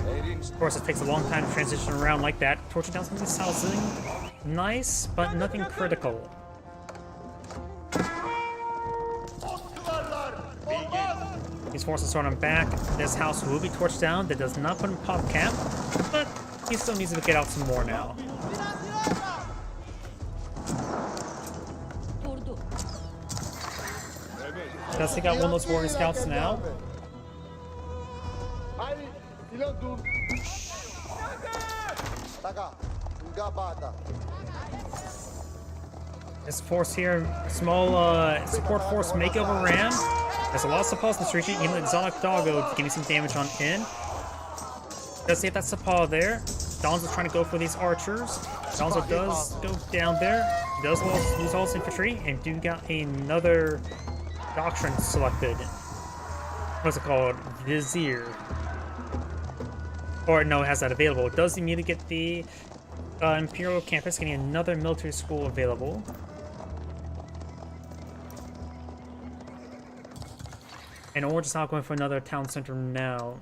Of course, it takes a long time to transition around like that. Torture down some of this housing. Nice, but nothing critical. These forces are on back. This house will be torched down. That does not put him pop cap, but he still needs to get out some more now. Does he got one of those warrior scouts now? This force here, small support force makeover ran. There's a lot of Sepoz in this region, even the Exotic Doggo to give me some damage on in. Does save that Sepoz there. Donzo trying to go for these archers. Donzo does go down there. Does lose all his infantry, and do got another doctrine selected. What's it called? Vizier. Or no, it has that available. It does immediately get the Imperial campus, getting another military school available. And Orange is not going for another town center now.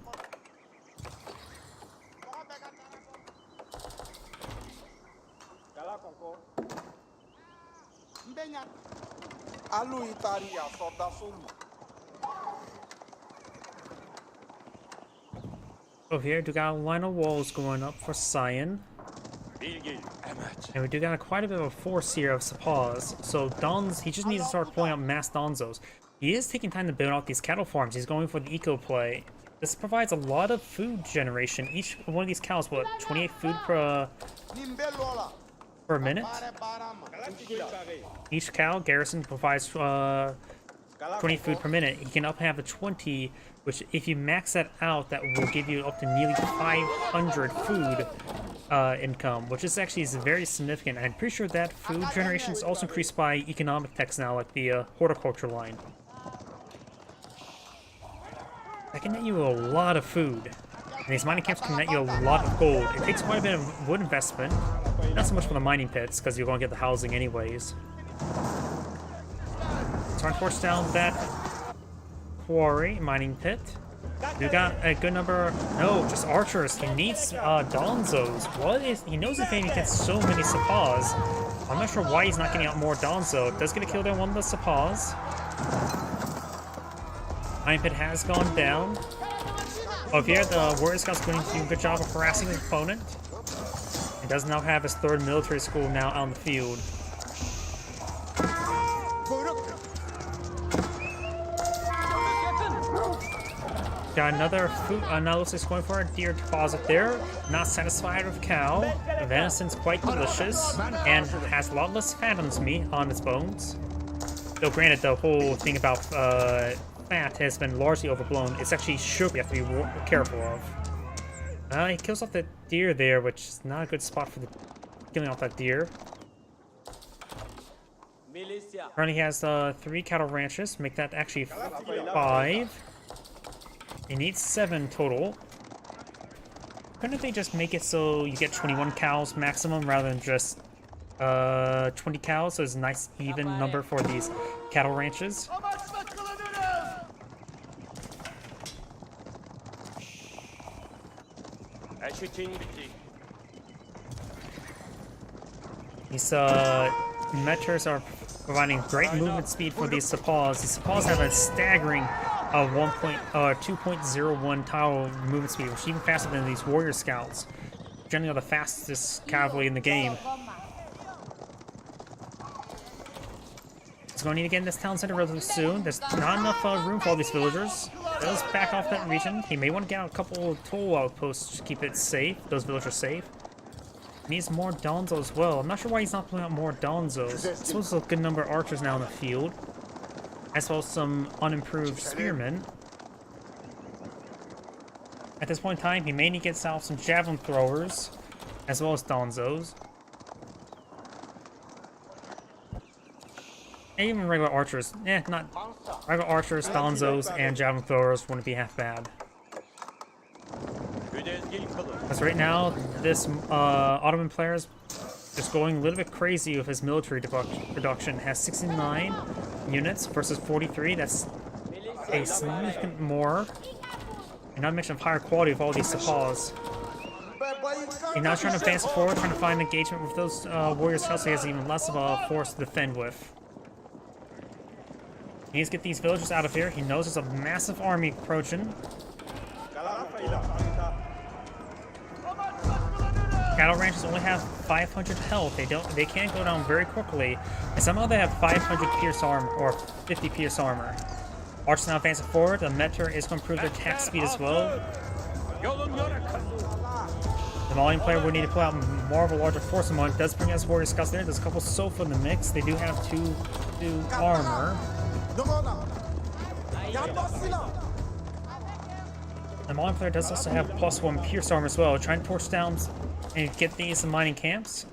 Over here, we got a line of walls going up for Cyan. And we do got quite a bit of a force here of Sepoz. So Dons, he just needs to start pulling out mass Donzos. He is taking time to build out these cattle farms. He's going for the eco play. This provides a lot of food generation. Each one of these cows, what, 28 food per minute? Each cow garrison provides 20 food per minute. He can up have a 20, which if you max that out, that will give you up to nearly 500 food income, which is actually very significant. I'm pretty sure that food generation is also increased by economic techs now, like the horticulture line. That can net you a lot of food. And these mining camps can net you a lot of gold. It takes quite a bit of wood investment. Not so much for the mining pits, because you're going to get the housing anyways. Trying to force down that quarry, mining pit. We got a good number. No, just archers. He needs Donzos. What is. He knows if he gets so many Sepoz. I'm not sure why he's not getting out more Donzo. Does get a kill down one of the Sepoz. Mining pit has gone down. Over here, the Warrior Scout's going to do a good job of harassing his opponent. He does now have his third military school now on the field. Got another food analysis going for a deer deposit there. Not satisfied with cow. Venison's quite delicious and has a lot less phantoms meat on its bones. Though granted, the whole thing about fat has been largely overblown. It's actually sugar you have to be careful of. He kills off the deer there, which is not a good spot for the killing off that deer. Currently has 3 cattle ranches. Make that actually 5. He needs 7 total. Couldn't they just make it so you get 21 cows maximum rather than just 20 cows? So it's a nice even number for these cattle ranches. These Meters are providing great movement speed for these Sepoys. These Sepoys have a staggering 2.01 tile movement speed, which is even faster than these Warrior Scouts. Generally are the fastest cavalry in the game. He's going to need to get in this town center relatively soon. There's not enough room for all these villagers. Does back off that region. He may want to get out a couple toll outposts to keep it safe, those villagers safe. Needs more Donzo as well. I'm not sure why he's not pulling out more Donzos. I suppose there's a good number of archers now in the field, as well as some unimproved spearmen. At this point in time, he may need to get south some javelin throwers, as well as Donzos. And even regular archers. Not regular archers, Donzos, and javelin throwers wouldn't be half bad. Because right now, this Ottoman player is just going a little bit crazy with his military production. Has 69 units versus 43. That's a significant more. And not to mention higher quality of all these Sepoys. He's now trying to advance forward, trying to find engagement with those warrior scouts, so he has even less of a force to defend with. He needs to get these villagers out of here. He knows there's a massive army approaching. Cattle ranchers only have 500 health. They can't go down very quickly. And somehow they have 500 pierce armor or 50 pierce armor. Archers now advancing forward. The Meter is going to improve their attack speed as well. The Malian player would need to pull out more of a larger force among. It does bring us warrior scouts there. There's a couple Sofa in the mix. They do have two armor. The Malian player does also have +1 pierce armor as well. Trying to torch down and get these mining camps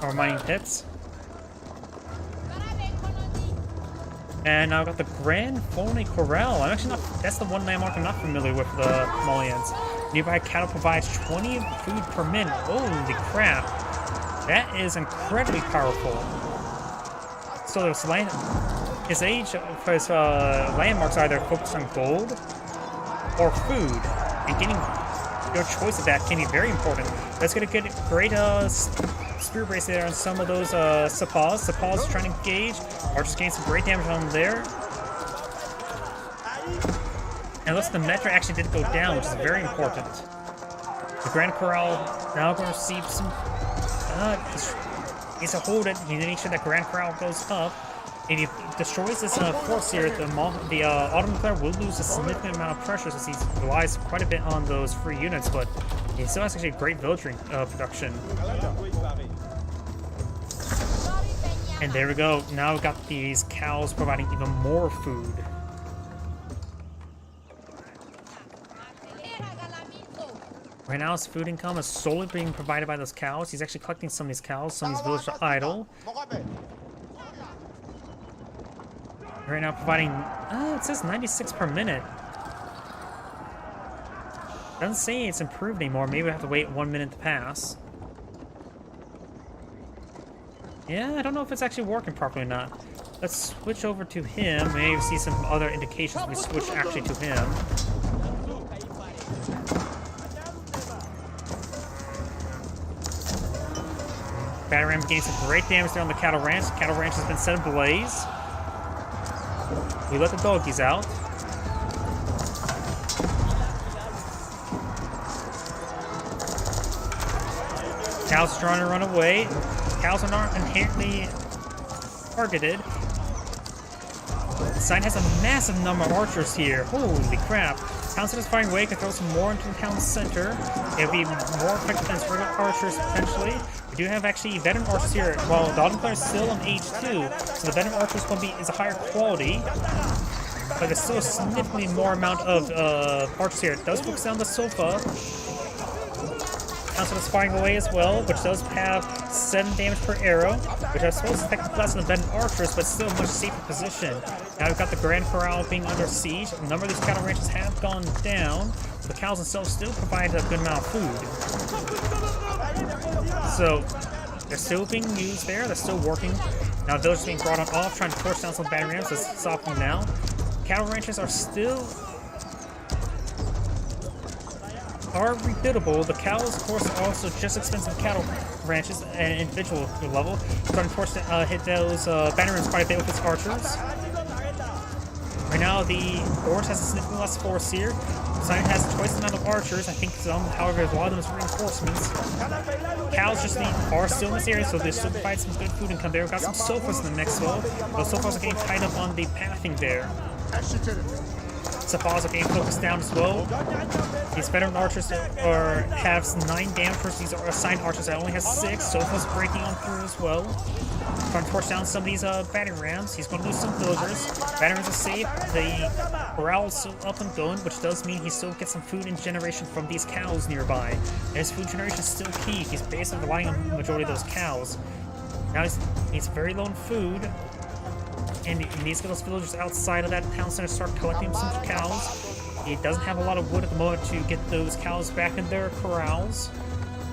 or mining pits. And now I've got the Grand Folny Corral. I'm actually not. That's the one landmark I'm not familiar with the Malians. Nearby cattle provides 20 food per minute. Holy crap! That is incredibly powerful. So his landmarks either focus on gold or food, and getting your choice of that can be very important. That's going to get great spear brace there on some of those Sepoys. Sepoys trying to engage. Archers getting some great damage on them there. And looks the Metra actually did go down, which is very important. The Grand Corral now going to receive some. Needs to hold it. You need to make sure that Grand Corral goes up. If he destroys this force here, the Ottoman player will lose a significant amount of pressure since he relies quite a bit on those free units, but he still has actually a great villager production. And there we go. Now we've got these cows providing even more food. Right now, his food income is solely being provided by those cows. He's actually collecting some of these cows. Some of these villagers are idle. Right now providing, it says 96 per minute. Doesn't say it's improved anymore. Maybe we have to wait 1 minute to pass. Yeah, I don't know if it's actually working properly or not. Let's switch over to him. Maybe see some other indications we switch actually to him. Batter Ram gains some great damage there on the cattle ranch. The cattle ranch has been set ablaze. We let the doggies out. Cows are trying to run away. Cows are not inherently targeted. The side has a massive number of archers here. Holy crap. Town Center's firing away. Can throw some more into the town center. It'll be more effective than regular archers potentially. We do have actually veteran archers here. While the Ottoman player is still on age 2, so the veteran archers is a higher quality. But there's still a significantly more amount of archers here. It does focus on the Sofa. Town Center's firing away as well, which does have 7 damage per arrow, which I suppose is technically less than the veteran archers, but still a much safer position. Now we've got the Grand Corral being under siege. A number of these cattle ranches have gone down. The cows themselves still provide a good amount of food. So they're still being used there. They're still working. Now villagers being brought on off, trying to torch down some battery rams. Let's stop them now. Cattle ranches are still are rebuildable. The cows, of course, are also just expensive cattle ranches at an individual level. So unfortunately, hit those bannermen quite a bit with its archers. Right now, the Orange has a significantly less force here. Cyan has twice the amount of archers. I think some, however, a lot of them is reinforcements. Cows just are still in this area, so they still provide some good food income there. We've got some sofas in the mix, though. Those sofas are getting tied up on the pathing there. Safas are getting focused down as well. These veteran archers have 9 damage versus these assigned archers that only has 6. Sofas breaking on through as well. Trying to force down some of these battering rams. He's going to lose some villagers. Batterings are safe. The corral is still up and going, which does mean he still gets some food and generation from these cows nearby. And his food generation is still key. He's basically relying on the majority of those cows. Now he's very low in food. And he needs to get those villagers outside of that town center to start collecting some cows. He doesn't have a lot of wood at the moment to get those cows back in their corrals,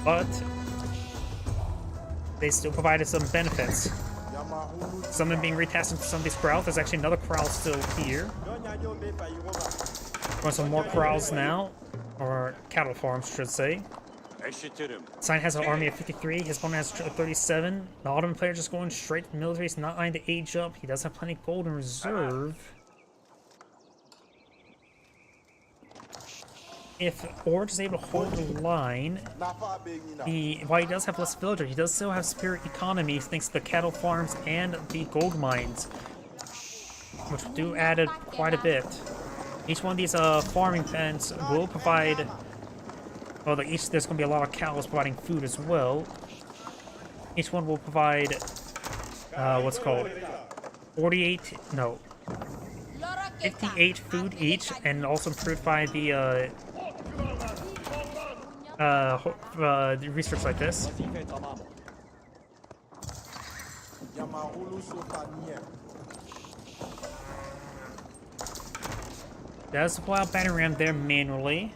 but they still provided some benefits. Some of them being retasked into some of these corrals. There's actually another corral still here. Want some more corrals now, or cattle farms, I should say. Cyan has an army of 53, his opponent has 37. The Ottoman player just going straight to the military. He's not eyeing to age up. He does have plenty of gold in reserve. If Orange is able to hold the line, while he does have less villagers, he does still have superior economy thanks to the cattle farms and the gold mines, which do add quite a bit. Each one of these farming pens will provide. Well, there's going to be a lot of cows providing food as well. Each one will provide, what's called, 58 food each, and also improved by the research like this. Does supply out battering ram there manually.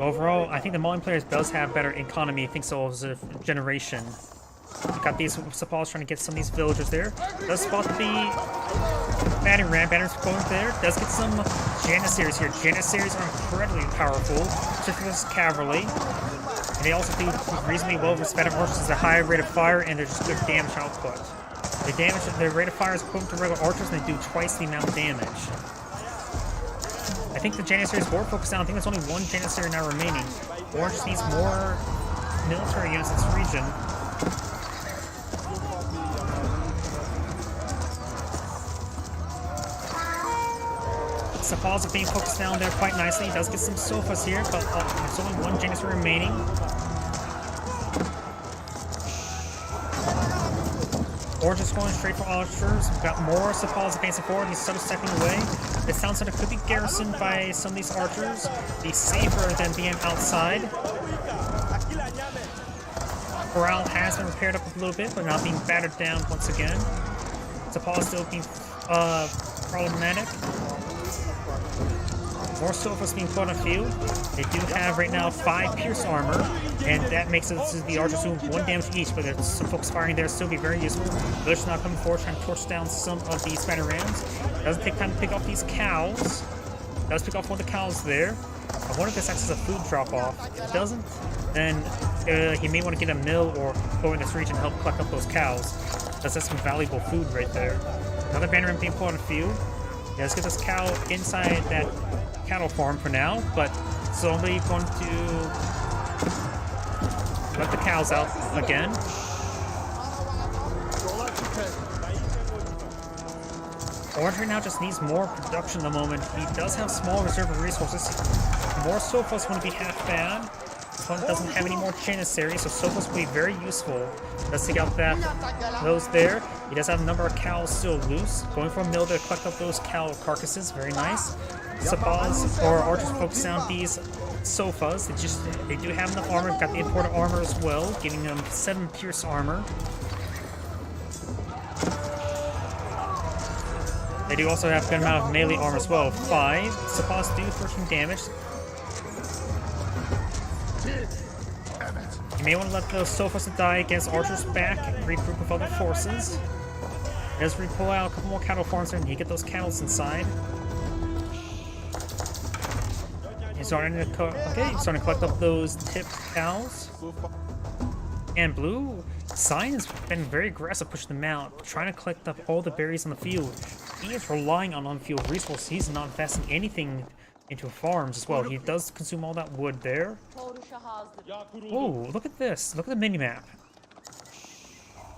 Overall, I think the Mullen players does have better economy, thanks to all the generation. Got these supplies trying to get some of these villagers there. Does spot the battering ram. Battering's going there. Does get some Janissaries here. Janissaries are incredibly powerful, especially with cavalry. And they also do reasonably well with veteran archers. There's a high rate of fire, and they're just good damage output. Their rate of fire is equivalent to regular archers, and they do twice the amount of damage. I think the Janissaries were focused on. I think there's only one Janissary now remaining. Orange just needs more military units in this region. Safals are being focused down there quite nicely. He does get some sofas here, but there's only one Janissary remaining. Orange is going straight for archers. We've got more Safals advancing forward. He's sub-stepping away. This town center could be garrisoned by some of these archers. Be safer than being outside. Corral has been repaired up a little bit, but not being battered down once again. Safals still being problematic. More sofas being put on field. They do have right now 5 pierce armor, and that makes it so the archers doing 1 damage each, but there's some folks firing there still be very useful. Villagers now coming forward trying to torch down some of these batter rams. Doesn't take time to pick off these cows. Does pick off one of the cows there. I wonder if this acts as a food drop-off. If it doesn't, then he may want to get a mill or go in this region and help collect up those cows. That's some valuable food right there. Another banner ram being put on the field. Yeah, let's get this cow inside that cattle farm for now, but it's only going to let the cows out again. Orange right now just needs more production at the moment. He does have small reserve of resources. More sofas wouldn't be half bad. This one doesn't have any more Janissaries, so sofas will be very useful. Let's take out those there. He does have a number of cows still loose. Going for a mill to collect up those cow carcasses. Very nice. Safals or archers focus on these sofas. They do have enough armor. Got the imported armor as well, giving them 7 pierce armor. They do also have a good amount of melee armor as well. 5. Safals do 13 damage. You may want to let those sofas die against archers back and regroup with other forces. As we pull out a couple more cattle farms there, and you get those cattle inside. He's starting to he's starting to collect up those tipped cows. And blue, Sign has been very aggressive pushing them out, trying to collect up all the berries on the field. He is relying on on-field resources. He's not investing anything into farms as well. He does consume all that wood there. Oh, look at this. Look at the mini-map.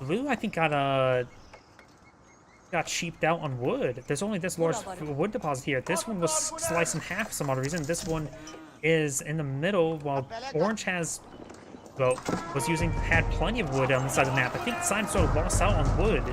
Blue, I think, got sheeped out on wood. There's only this large wood deposit here. This one was sliced in half for some odd reason. This one is in the middle, while orange has, well, had plenty of wood on the side of the map. I think Sign sort of lost out on wood.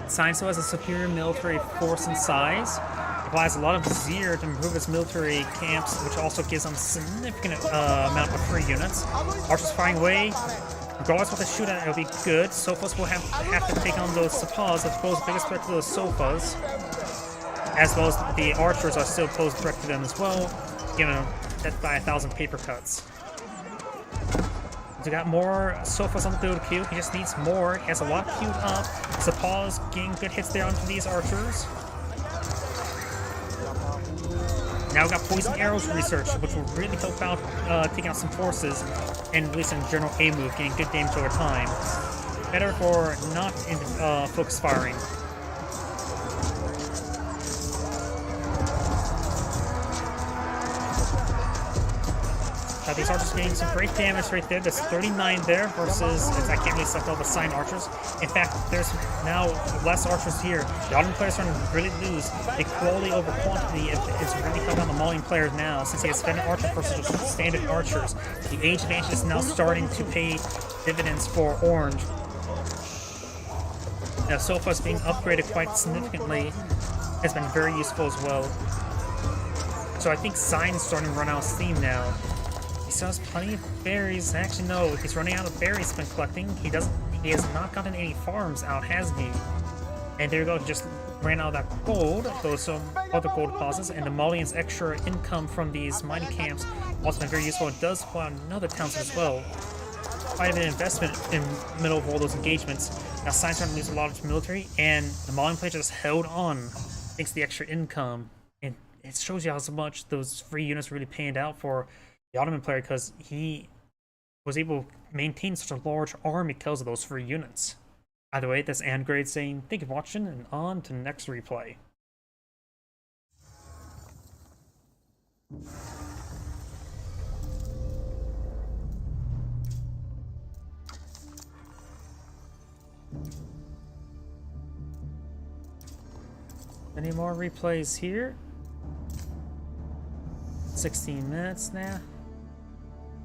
Sign still has a superior military force and size. Applies a lot of Zir to improve its military camps, which also gives them a significant amount of free units. Archers firing away. Regardless of what they shoot at, it'll be good. Sofas will have to take on those Sapas. I suppose the biggest threat to those Sofas, as well as the archers, are still posed a threat to them as well. You know, death by 1,000 paper cuts. We got more Sofas on the field queue. He just needs more. He has a lot queued up. Sapas getting good hits there onto these archers. Now we got poison arrows research, which will really help out taking out some forces, and at least in general A move, getting good damage over time. Better for not in focus firing. These archers getting some great damage right there. There's 39 there versus, I can't really select all the Sign archers. In fact, there's now less archers here. The Ottoman players are starting to really lose. The quality over quantity is really helping on the Malian players now, since he has Fennec archers versus standard archers. The age advantage is now starting to pay dividends for orange. Now, Sofas being upgraded quite significantly has been very useful as well. So I think Sign's starting to run out of steam now. He still has plenty of berries. Actually, no, he's running out of berries he's been collecting. He has not gotten any farms out, has he? And there you go, he just ran out of that gold, those other gold deposits, and the Malians' extra income from these mining camps also been very useful. It does pull out another township as well. Quite a bit of investment in the middle of all those engagements. Now, Sign's starting to lose a lot of his military, and the Malian players just held on thanks to the extra income. And it shows you how much those free units really panned out for the Ottoman player, because he was able to maintain such a large army because of those free units. Either way, that's Andgrade saying thank you for watching, and on to the next replay. Any more replays here? 16 minutes now.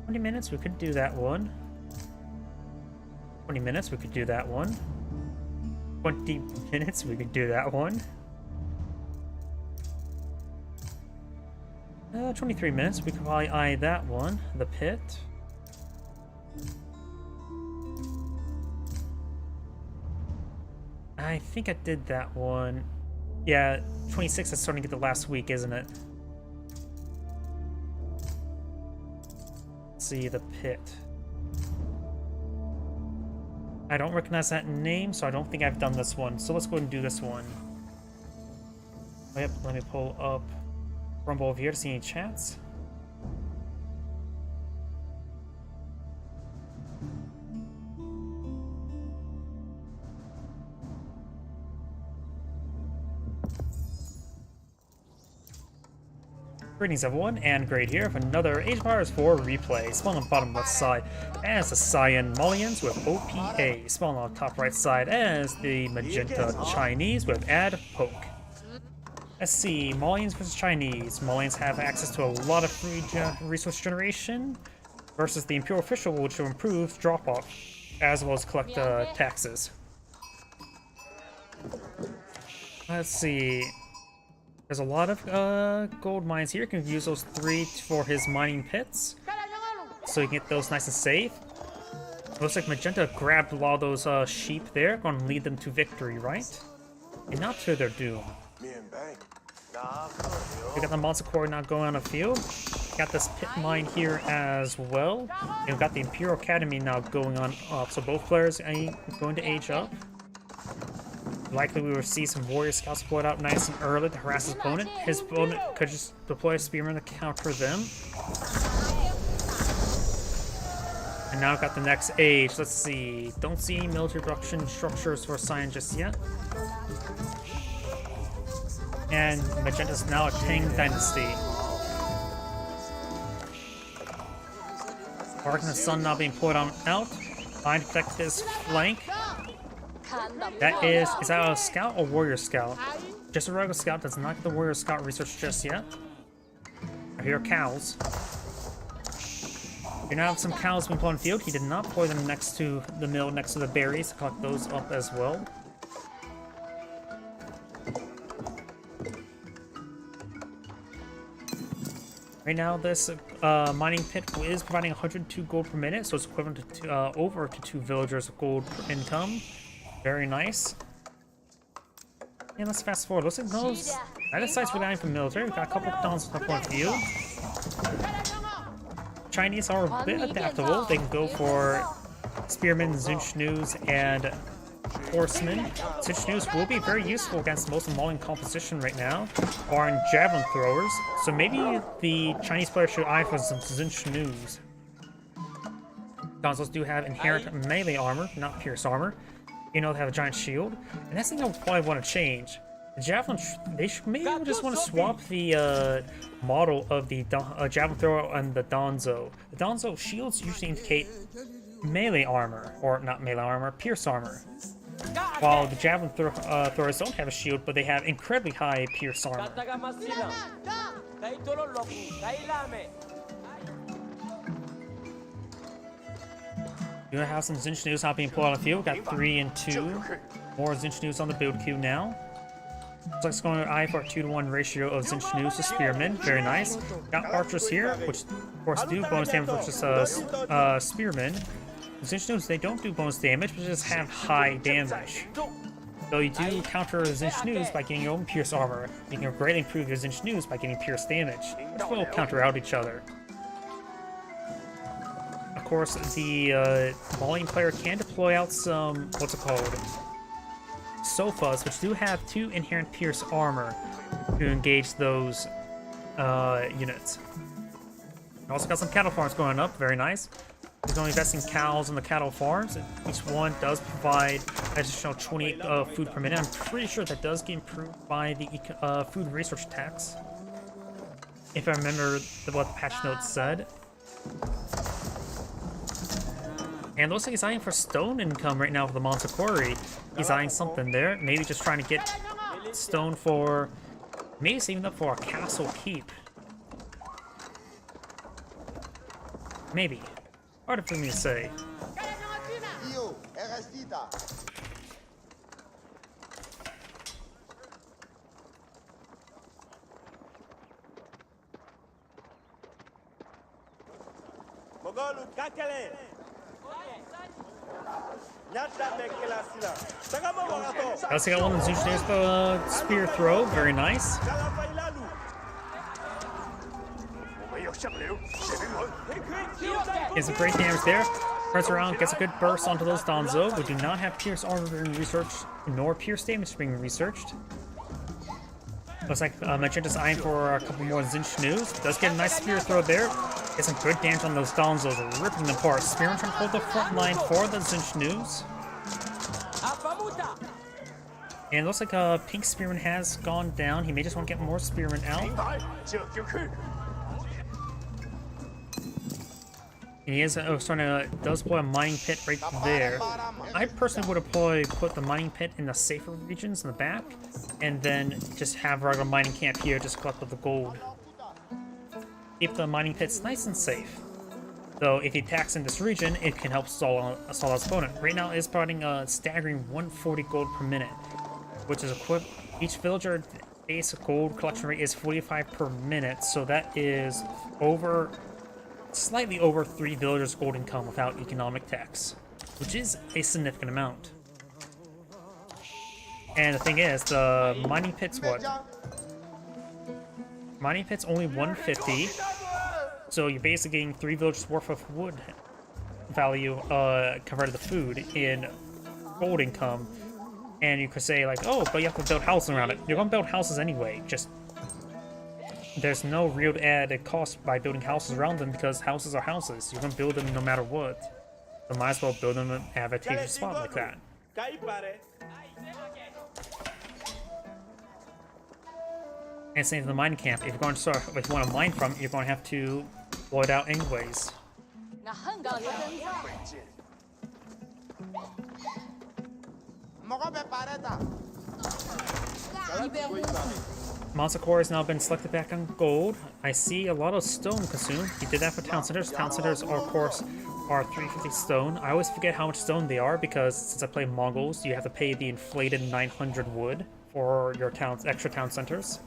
20 minutes, we could do that one. 20 minutes, we could do that one. 20 minutes, we could do that one. 23 minutes, we could probably eye that one. The pit. I think I did that one. Yeah, 26 is starting to get the last week, isn't it? See the pit. I don't recognize that name, so I don't think I've done this one. So let's go ahead and do this one. Yep, let me pull up Rumble over here to see any chats. Greetings everyone, and Great here for another Age of Empires 4 replay. Spawn on the bottom left side as the Cyan Malians with OPA. Spawn on the top right side as the Magenta Chinese with Ad Poke. Let's see, Malians versus Chinese. Malians have access to a lot of free resource generation versus the Imperial Official, which will improve drop-off as well as collect taxes. Let's see. There's a lot of gold mines here. You can use those 3 for his mining pits, so you can get those nice and safe. Looks like Magenta grabbed a lot of those sheep there. Going to lead them to victory, right? And not to their doom. We got the Monster Quarry now going on a field. Got this pit mine here as well. And we've got the Imperial Academy now going on up. So both players are going to age up. Likely we will see some Warrior Scouts deployed out nice and early to harass his opponent. His opponent could just deploy a Spearman to counter them. And now I've got the next age. Let's see. Don't see any military production structures for Cyan just yet. And Magenta's now a Tang Dynasty. Arc and the Sun now being pulled on out. Trying to protect this flank. That is that a Scout or Warrior Scout? Just a regular Scout. Does not get the Warrior Scout research just yet. I hear cows. You now have some cows being put on the field. He did not deploy them next to the mill, next to the berries, to collect those up as well. Right now, this mining pit is providing 102 gold per minute, so it's equivalent to over to 2 villagers of gold per income. Very nice. And let's fast forward. Looks like those either side's relying for military. We've got a couple of dons up on the field. Chinese are a bit adaptable. They can go for Spearmen, Zinchnoos, and Horsemen. Zinchnoos will be very useful against most of Mauling composition right now, or in Javelin throwers. So maybe the Chinese player should eye for some Zinchnoos. Gonzos do have inherent melee armor, not pierce armor. You know, they have a giant shield. And that's the thing I would probably want to change. The Javelin, they should maybe just want to swap the model of the Javelin thrower and the Donzo. The Donzo shields usually indicate melee armor, or not melee armor, pierce armor. While the Javelin throwers don't have a shield, but they have incredibly high pierce armor. We're gonna have some Zinchnoos not being pulled on the field. Got 3 and 2. More Zinchnoos on the build queue now. Looks like it's going to eye for a 2-to-1 ratio of Zinchnoos to Spearmen. Very nice. Got archers here, which of course do bonus damage versus Spearmen. Zinchnoos, they don't do bonus damage, but just have high damage. So you do counter Zinchnoos by getting your own pierce armor. You can greatly improve your Zinchnoos by getting pierce damage, which will counter out each other. Of course, the Mauling player can deploy out some, what's it called? Sofas, which do have 2 inherent pierce armor to engage those units. Also got some cattle farms going up, very nice. He's going to invest in cows on the cattle farms. Each one does provide additional 28 food per minute. I'm pretty sure that does get improved by the food research tax, if I remember what the patch notes said. And looks like he's eyeing for stone income right now with the Monster Quarry. He's eyeing something there. Maybe just trying to get stone for... Maybe saving up for a castle keep. Maybe. Hard for me to say. Let's see, got one of the Zinchnoos, the spear throw, very nice. Gets some great damage there. Turns around, gets a good burst onto those Donzo. We do not have pierce armor being researched, nor pierce damage being researched. Looks like Magenta's eyeing for a couple more Zinchnoos. Does get a nice spear throw there. Get some good damage on those Donzos, ripping them apart. Spearman trying to hold the front line for the Zinchnoos. And it looks like Pink Spearman has gone down. He may just want to get more Spearmen out. And he is does deploy a mining pit right there. I personally would put the mining pit in the safer regions in the back, and then just have a regular mining camp here, just collect up the gold. Keep the mining pits nice and safe. Though if he attacks in this region, it can help stall his opponent. Right now, it's providing a staggering 140 gold per minute, which is equivalent. Each villager base gold collection rate is 45 per minute, so that is slightly over 3 villagers' gold income without economic tax, which is a significant amount. And the thing is, the mining pits, what? Mining pit's only 150, so you're basically getting 3 villages worth of wood value converted to food in gold income. And you could say like, oh, but you have to build houses around it. You're gonna build houses anyway. Just there's no real added cost by building houses around them because houses are houses. You're gonna build them no matter what. So might as well build them in an advantageous spot like that. And same to the mining camp. If you're going to start, if you want to mine from, you're going to have to blow it out anyways. Monster Core has now been selected back on gold. I see a lot of stone consumed. You did that for town centers. Town centers, are, of course, are 350 stone. I always forget how much stone they are because since I play Mongols, you have to pay the inflated 900 wood for your town's extra town centers.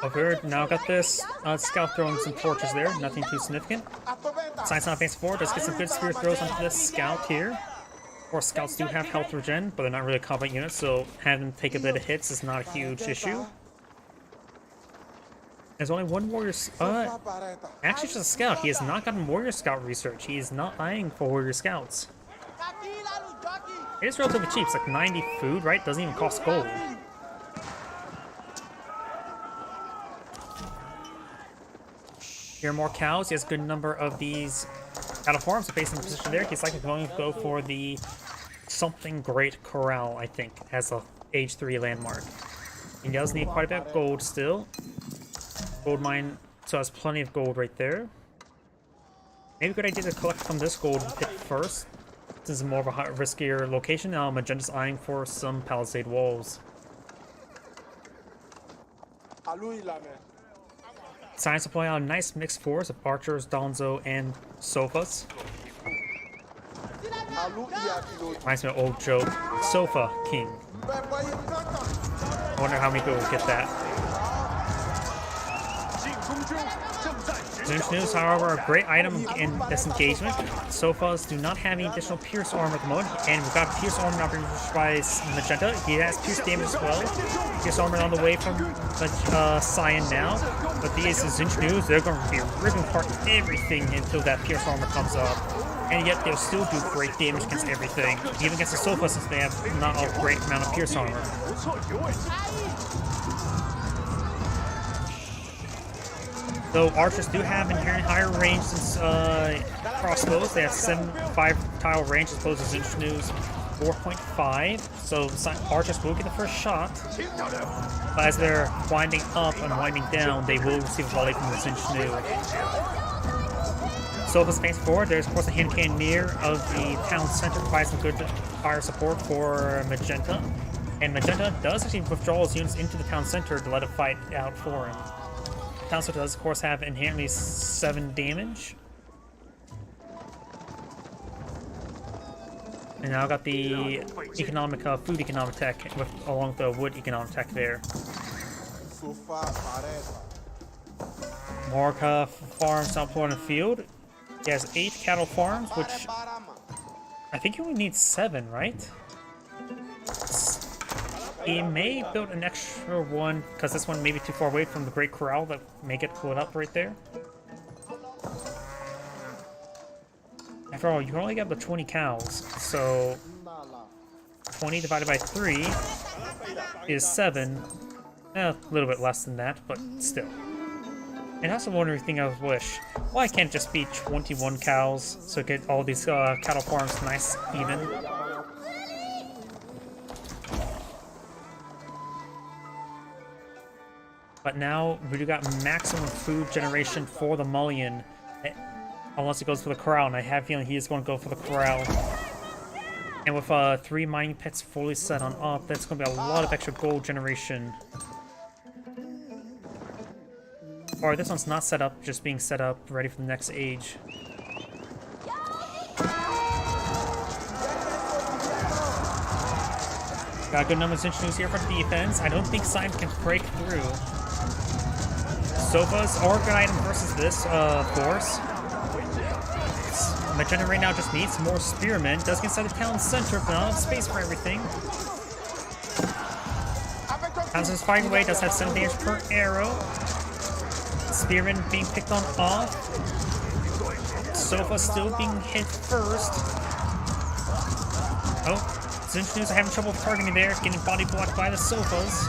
Over here, now got this scout throwing some torches there, nothing too significant. Science not advancing forward, let's get some good spear throws onto this scout here. Of course, scouts do have health regen, but they're not really a combat unit, so having them take a bit of hits is not a huge issue. There's only one warrior. Actually, just a scout. He has not gotten warrior scout research. He is not eyeing for warrior scouts. It is relatively cheap. It's like 90 food, right? Doesn't even cost gold. Here are more cows. He has a good number of these cattle farms. So based on the position there, he's likely going to go for the something great corral, I think, as a age 3 landmark. He does need quite a bit of gold still. Gold mine, so has plenty of gold right there. Maybe a good idea to collect from this gold pit first. This is more of a riskier location. Now Magenta's eyeing for some palisade walls. Science supply out a nice mixed force of archers, Donzo, and sofas. Reminds me of old joke, Sofa King. I wonder how many people will get that. Zinch News, however, a great item in this engagement. Sofas do not have any additional Pierce armor at the moment, and we've got Pierce armor now being used by Magenta. He has Pierce damage as well. Pierce armor on the way from Cyan now. But these Zinch News, they're going to be ripping apart everything until that Pierce armor comes up. And yet they'll still do great damage against everything, even against the Sofas since they have not a great amount of Pierce armor. Though archers do have inherent higher range than crossbows. They have 5 tile range as opposed to Zinch News 4.5. So archers will get the first shot. But as they're winding up and winding down, they will receive a volley from the Zinch News. Sofas face forward. There's of course a hand cannoneer of the town center, provides some good fire support for Magenta. And Magenta does actually withdraw his units into the town center to let it fight out for him. Town center does, of course, have inherently 7 damage. And now I got the economic, food economic tech, along with the wood economic tech there. More farms out in the field. He has 8 cattle farms, which I think you only need 7, right? He may build an extra one, because this one may be too far away from the Great Corral that may get pulled up right there. After all, you can only get up to 20 cows, so 20 divided by 3 is 7. A little bit less than that, but still. And that's one thing I wish. Why can't it just be 21 cows, so get all these cattle farms nice, even? But now we do got maximum food generation for the Mullion, unless he goes for the corral, and I have a feeling he is going to go for the corral. And with 3 mining pits fully set on up, that's going to be a lot of extra gold generation. Or this one's not set up, just being set up, ready for the next age. Got a good number of Zinchus here for defense. I don't think Simon can break through. Sofas are a good item versus this force. Magenta right now just needs more spearmen. Does get inside the town center, but not enough space for everything. Townsend's fighting away, does have 7 damage per arrow. Spearman being picked on off. Sofa still being hit first. Oh, Zinchus are having trouble targeting there, getting body blocked by the Sofas.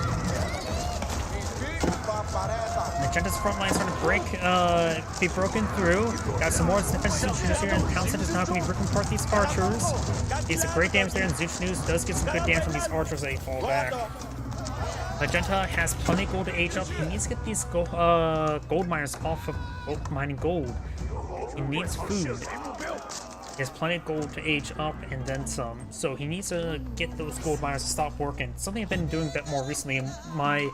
Magenta's front line is going to be broken through. Got some more defensive Zinchus here, and Townsend is now going to be ripping apart these archers. Gets some great damage there, and Zinchus does get some good damage from these archers as they fall back. Magenta has plenty of gold to age up. He needs to get these gold miners off of mining gold. He needs food. He has plenty of gold to age up and then some. So he needs to get those gold miners to stop working. Something I've been doing a bit more recently in my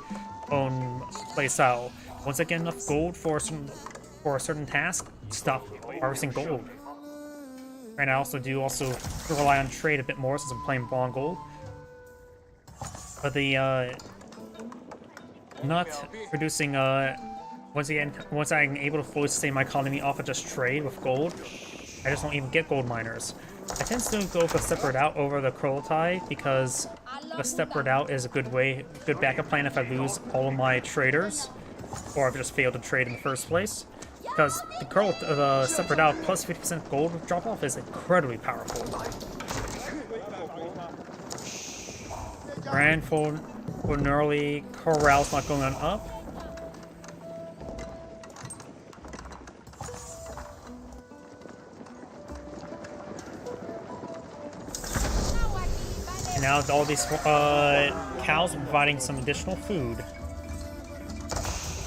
own playstyle. Once I get enough gold for a certain task, stop harvesting gold. And I also rely on trade a bit more since I'm playing Bond Gold. But the not producing once I'm able to fully sustain my economy off of just trade with gold, I just don't even get gold miners. I tend to go with a separate out over the Kurultai because the separate out is a good backup plan if I lose all of my traders, or if I just fail to trade in the first place. Because the separate out plus 50% gold drop off is incredibly powerful. Grand for gnarly corral's not going on up. And now all these cows are providing some additional food.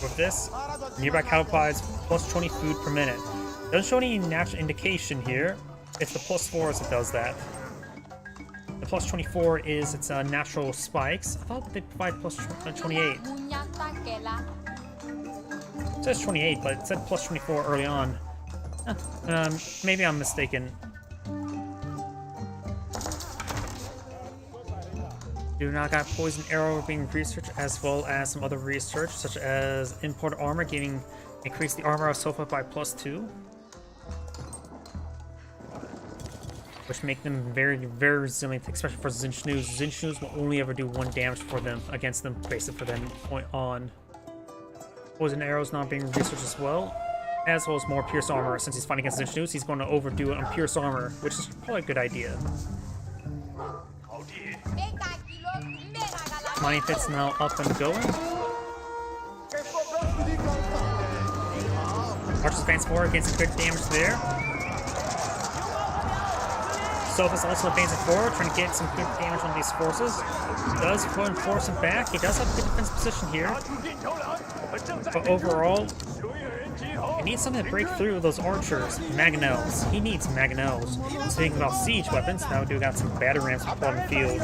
With this, nearby cow provides plus 20 food per minute. Doesn't show any natural indication here. It's the plus 4s that does that. The plus 24 is its natural spikes. I thought they provide plus 28. It says 28, but it said plus 24 early on. Maybe I'm mistaken. Do not got poison arrow being researched, as well as some other research, such as imported armor, increase the armor of Sofa by plus 2. Which make them very, very resilient, especially for Zinchus. Zinchus will only ever do 1 damage for them against them, basically, for them point on. Poison arrows not being researched as well as more pierce armor. Since he's fighting against Zinchus, he's going to overdo it on pierce armor, which is probably a good idea. Mining pit's now up and going. Archers advance forward, getting some good damage there. Sofa's also advancing forward, trying to get some good damage on these forces. He does go and force him back. He does have a good defense position here. But overall, he needs something to break through those archers. Mangonels. He needs mangonels. Speaking about siege weapons, now we do got some batter rams on the field.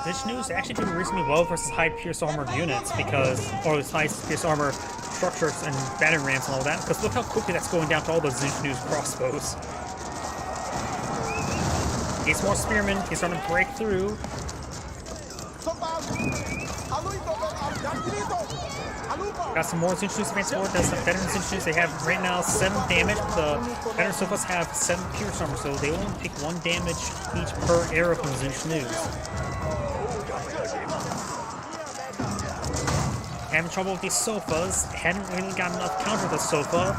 Zinchus actually doing reasonably well versus high pierce armored units or high pierce armor structures and battering rams and all that, because look how quickly that's going down to all those Zinchus crossbows. He's more spearmen, he's starting to break through. Got some more Zinchus advance forward. That's the veteran Zinchus. They have right now 7 damage. The veteran Sofas have 7 pierce armor, so they only take 1 damage each per arrow from Zinchus. Having trouble with these Sofas. Hadn't really got enough counter the Sofa.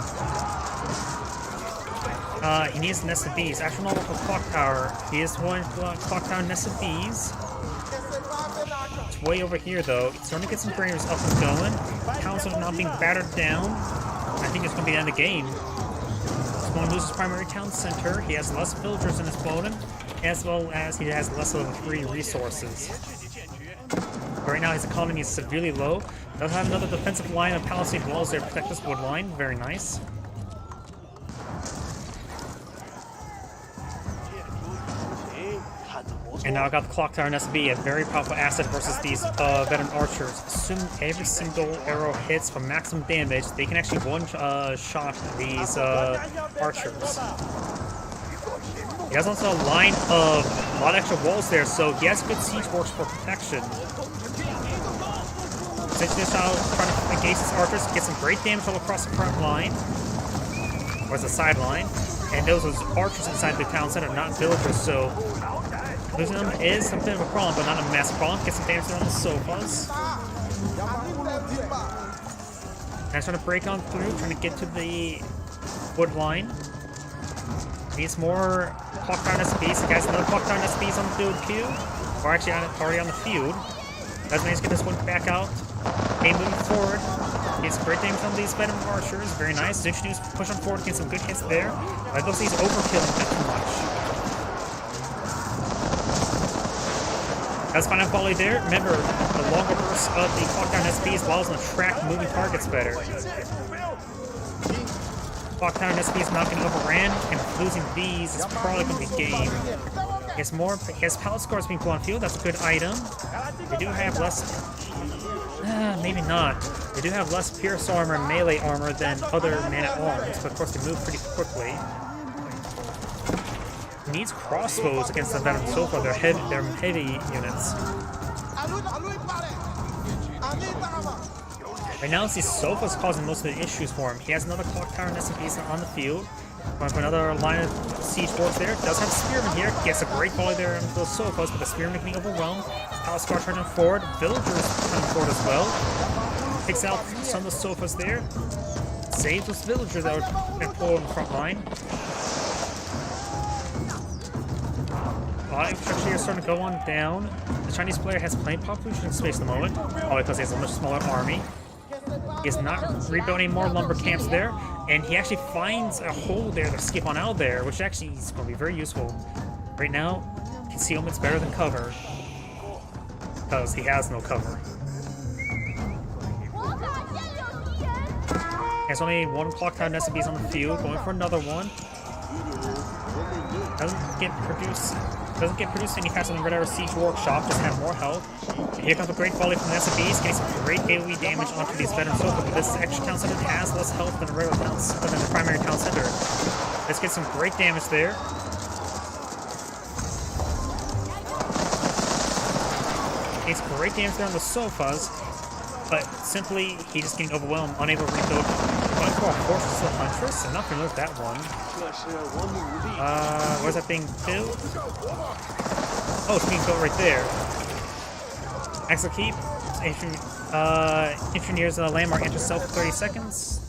He needs a nest of bees. Astronomical for clock tower. He is one clock tower nest of bees. It's way over here though. It's starting to get some graners up and going. Council now being battered down. I think it's going to be the end of the game. He's going to lose his primary town center. He has less villagers in his opponent, as well as he has less of the free resources. Right now his economy is severely low. Does have another defensive line of palisade walls there to protect this wood line. Very nice. And now I got the Clock Tower and SB, a very powerful asset versus these veteran archers. Assuming every single arrow hits for maximum damage, they can actually one-shot these archers. He has also a line of a lot of extra walls there, so he has good siege works for protection. Essentially, this style trying to engage these archers, get some great damage all across the front line, or the sideline. And those archers inside the town center, not villagers, so losing them is a bit of a problem, but not a massive problem. Get some damage there on the sofas. And trying to break on through, trying to get to the wood line. Needs more Clock Tower SPs. The guy's another Clock Tower SPs on the field queue. Or actually already on the field. Does manage to get this one back out. Okay, moving forward. Gets great damage on these veteran archers. Very nice. Zinchnews push on forward, get some good hits there. I those he's overkilling that too much. That's final volley there. Remember, the longer burst of the Clock Tower SPs allows them to track moving targets better. Clock Tower SPs not getting overran, and losing these is probably going to be game. He has pallet scars being put on field. That's a good item. They do have less. Maybe not. They do have less pierce armor and melee armor than other man-at-arms, but of course they move pretty quickly. Needs crossbows against the veteran Sofa. They're heavy units. Right now, it's these Sofas causing most of the issues for him. He has another Clock Tower and SCPs on the field. Going for another line of siege works there. Does have Spearman here. Gets a great volley there into those Sofas, but the Spearman getting overwhelmed. Palace Guard turning forward. Villagers turning forward as well. Takes out some of the Sofas there. Saves those villagers that are pulled in the front line. A lot of infrastructure here starting to go on down. The Chinese player has plenty of population space at the moment, probably because he has a much smaller army. He is not rebuilding more lumber camps there, and he actually finds a hole there to skip on out there, which actually is going to be very useful. Right now, concealment's better than cover, because he has no cover. There's only one Clock Tower SCPs on the field, going for another one. Doesn't get produced any faster than Red Arrow Siege Workshop, just have more health. And here comes a great volley from the SCPs, getting some great AoE damage onto these veteran Sofa, but this extra town center has less health than the regular than the primary town center. Let's get some great damage there. It's great damage there on the Sofas, but simply he just getting overwhelmed, unable to rebuild. Going for a Fortress of the Huntress, I'm not familiar with that one. Where's that being built? Oh, it's being built right there. Axel Keep. Engineers a landmark, enter stealth for 30 seconds.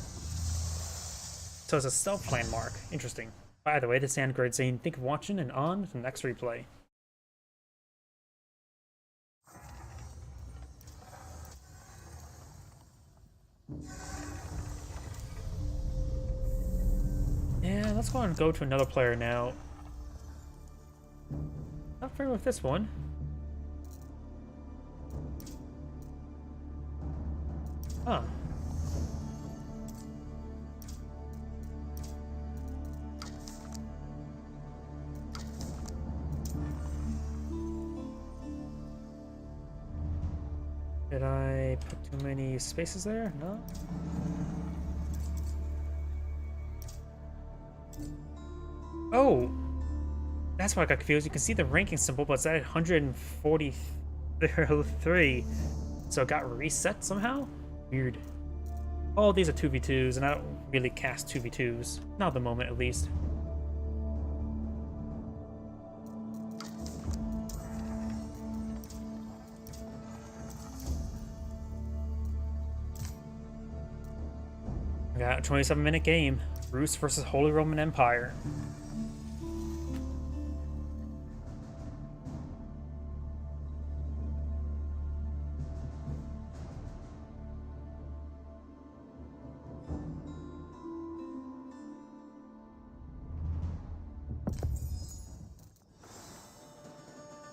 So it's a stealth landmark. Interesting. By the way, this is Android saying, think of watching and on to the next replay. Yeah, let's go and go to another player now. Not familiar with this one. Huh. Did I put too many spaces there? No? Oh! That's why I got confused. You can see the ranking symbol, but it's at 143. So it got reset somehow? Weird. All these are 2v2s, and I don't really cast 2v2s. Not at the moment, at least. I got a 27-minute game. Rus versus Holy Roman Empire.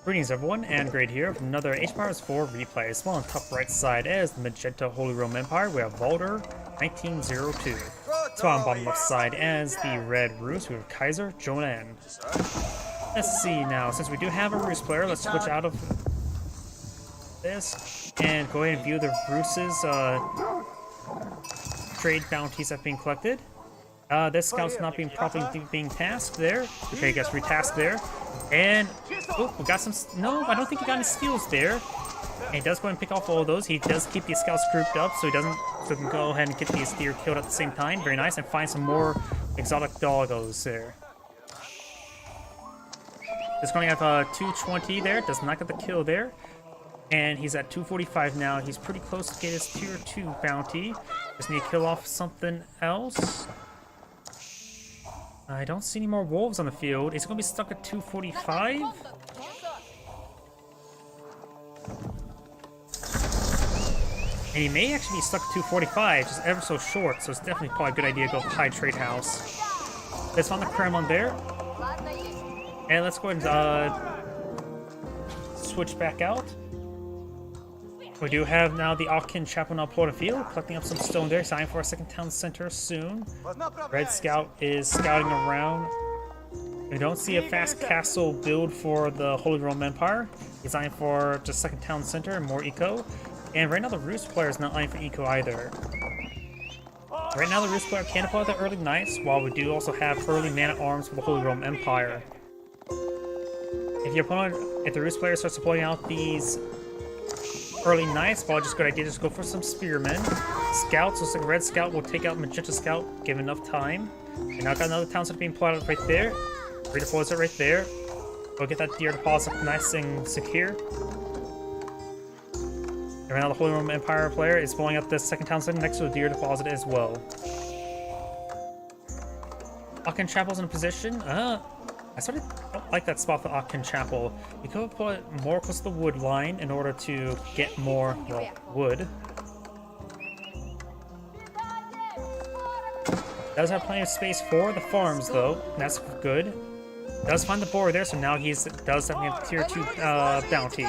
Greetings everyone, and Great here with another H-Powers 4 replay. Small on top right side as the Magenta Holy Roman Empire, we have Valder 1902. Small on bottom left side as the Red Rus, we have Kaiser Jonan. Let's see now. Since we do have a Roost player, let's switch out of this and go ahead and view the Roost's trade bounties that have been collected. This scout's not being properly being tasked there. Okay, I guess retasked there. And oh, we got some. No, I don't think he got any steals there. And he does go and pick off all of those. He does keep these scouts grouped up so he can go ahead and get these deer killed at the same time. Very nice, and find some more exotic doggos there. Just going to have 220 there. Does not get the kill there. And he's at 245 now. He's pretty close to get his tier 2 bounty. Just need to kill off something else. I don't see any more wolves on the field. Is he going to be stuck at 245? And he may actually be stuck at 245, just ever so short, so it's definitely probably a good idea to go high trade house. Let's find the Kremlin there. And let's go ahead and switch back out. We do have now the Akin Chapel now pulled a field, collecting up some stone there, signing for a second town center soon. Red Scout is scouting around. We don't see a fast castle build for the Holy Roman Empire. He's eyeing for just second town center and more eco. And right now the Roost player is not eyeing for eco either. Right now the Roost player can apply the early knights, while we do also have early man-at-arms for the Holy Roman Empire. If the Roost player starts deploying out these early knights, well, just a good idea, just go for some spearmen. Scouts, looks like Red Scout will take out Magenta Scout, give enough time. And now got another town center being plotted right there. Redeploys it right there. Go get that deer deposit nice and secure. And right now the Holy Roman Empire player is blowing up this second town center next to a deer deposit as well. Akin Chapel's in position. I sort of don't like that spot for Akin Chapel. You could put more close to the wood line in order to get more, well, wood. Does have plenty of space for the farms though. That's good. Does find the boar there, so now does definitely have tier 2 bounty.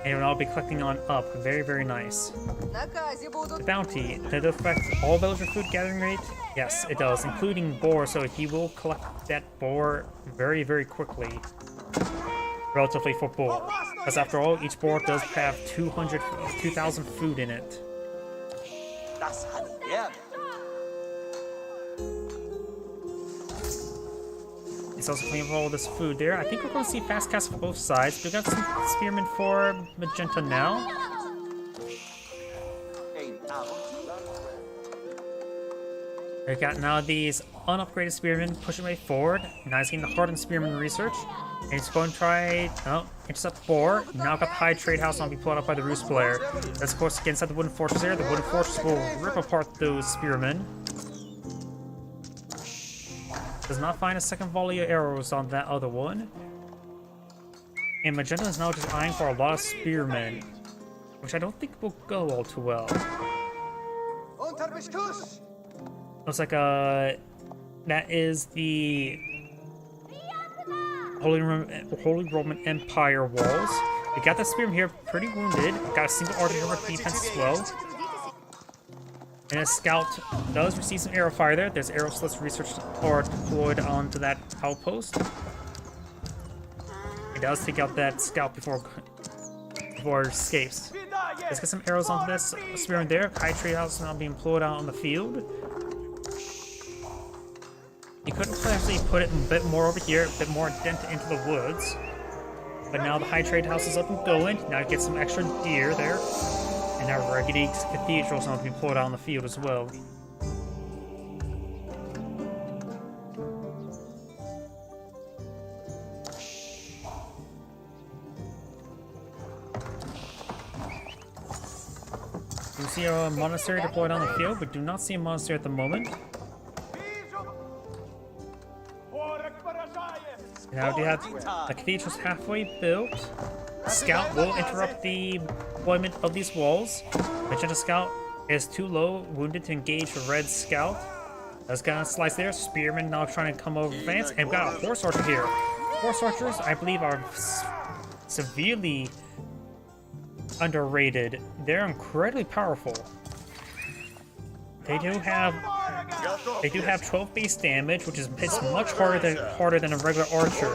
And I'll be collecting on up. Very, very nice. The bounty. Did it affect all villager food gathering rate? Yes, it does, including boar, so he will collect that boar very, very quickly. Relatively for boar. Because after all, each boar does have 2,000 food in it. It's also cleaning up all this food there. I think we're going to see fast cast for both sides. We got some spearmen for Magenta now. We got now these unupgraded spearmen pushing way forward. Now he's getting the hardened spearman research. And he's going to try, intercept boar. Now got the high trade house on be pulled up by the Roost player. That's of course against the wooden fortress there. The wooden fortress will rip apart those spearmen. Does not find a second volley of arrows on that other one. And Magenta is now just eyeing for a lot of spearmen, which I don't think will go all too well. Looks like that is the Holy Roman Empire walls. We got the spearman here pretty wounded. Got a single artillery defense as well. And a scout does receive some arrow fire there. There's arrow slits researched or deployed onto that outpost. He does take out that scout before it escapes. Let's get some arrows onto this spearman there. High tree house now being employed out on the field. You could actually put it a bit more over here, a bit more dented into the woods. But now the high trade house is up and going. Now you get some extra deer there. And now Raggedy Cathedral is now to be pulled out on the field as well. We see a monastery deployed on the field, but do not see a monastery at the moment. Now we have the cathedral's halfway built. Scout will interrupt the deployment of these walls. Magenta Scout is too low, wounded to engage the Red Scout. That's gonna slice there. Spearman now trying to come over advance. And we've got a horse archer here. Horse archers, I believe, are severely underrated. They're incredibly powerful. They do have They do have 12 base damage, which hits much harder than a regular archer.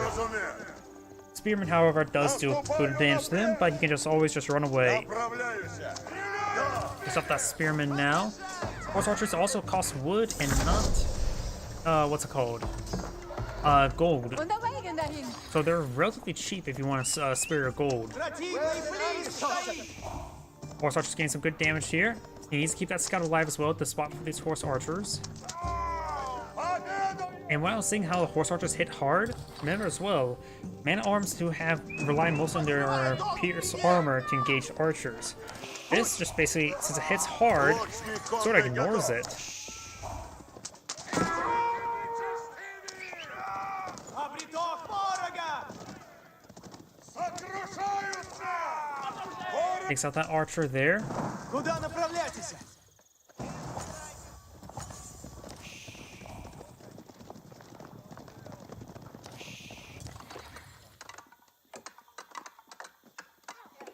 Spearman, however, does do good damage to them, but he can always just run away. Picks up that Spearman now. Horse archers also cost wood and not, what's it called? Gold. So they're relatively cheap if you want to spear your gold. Horse archers gain some good damage here. He needs to keep that scout alive as well to spot for these horse archers. And while seeing how the horse archers hit hard, remember as well, man-at-arms do rely most on their pierce armor to engage archers. This just basically, since it hits hard, sort of ignores it. Takes out that archer there.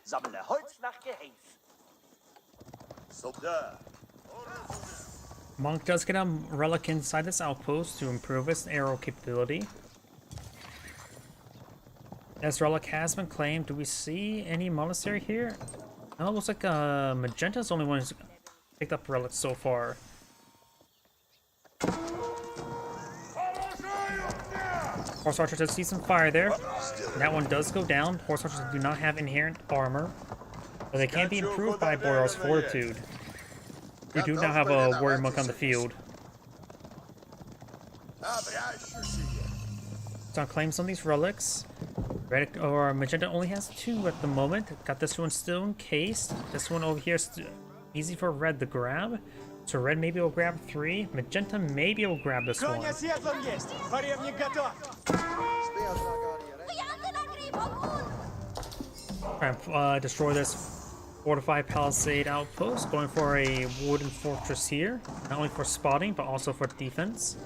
Sammle Holz nach Gehäß. Monk does get a relic inside this outpost to improve his arrow capability. This relic has been claimed. Do we see any monastery here? It looks like Magenta's the only one who's picked up relics so far. Horse archers does see some fire there. That one does go down. Horse archers do not have inherent armor, but they can be improved by Boyar's Fortitude. We do now have a warrior monk on the field. So claim some of these relics. Red or Magenta only has 2 at the moment. Got this one still encased. This one over here is easy for Red to grab. So Red maybe will grab 3. Magenta maybe will grab this one. Try and destroy this fortified palisade outpost. Going for a wooden fortress here. Not only for spotting, but also for defense.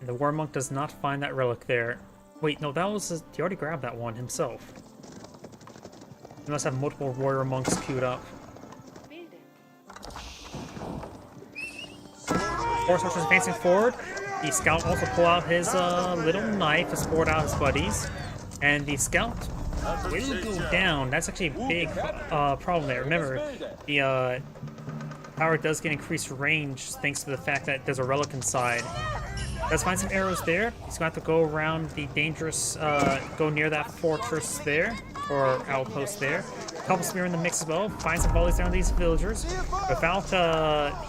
And the War Monk does not find that relic there. Wait, no, that was he already grabbed that one himself. He must have multiple warrior monks queued up. Horse archers advancing forward. The scout also pull out his little knife to support out his buddies. And the scout will go down. That's actually a big problem there. Remember, the power does get increased range thanks to the fact that there's a relic inside. Let's find some arrows there. He's going to have to go around the dangerous, go near that fortress there, or outpost there. A couple spear in the mix as well. Find some volleys down these villagers. Without,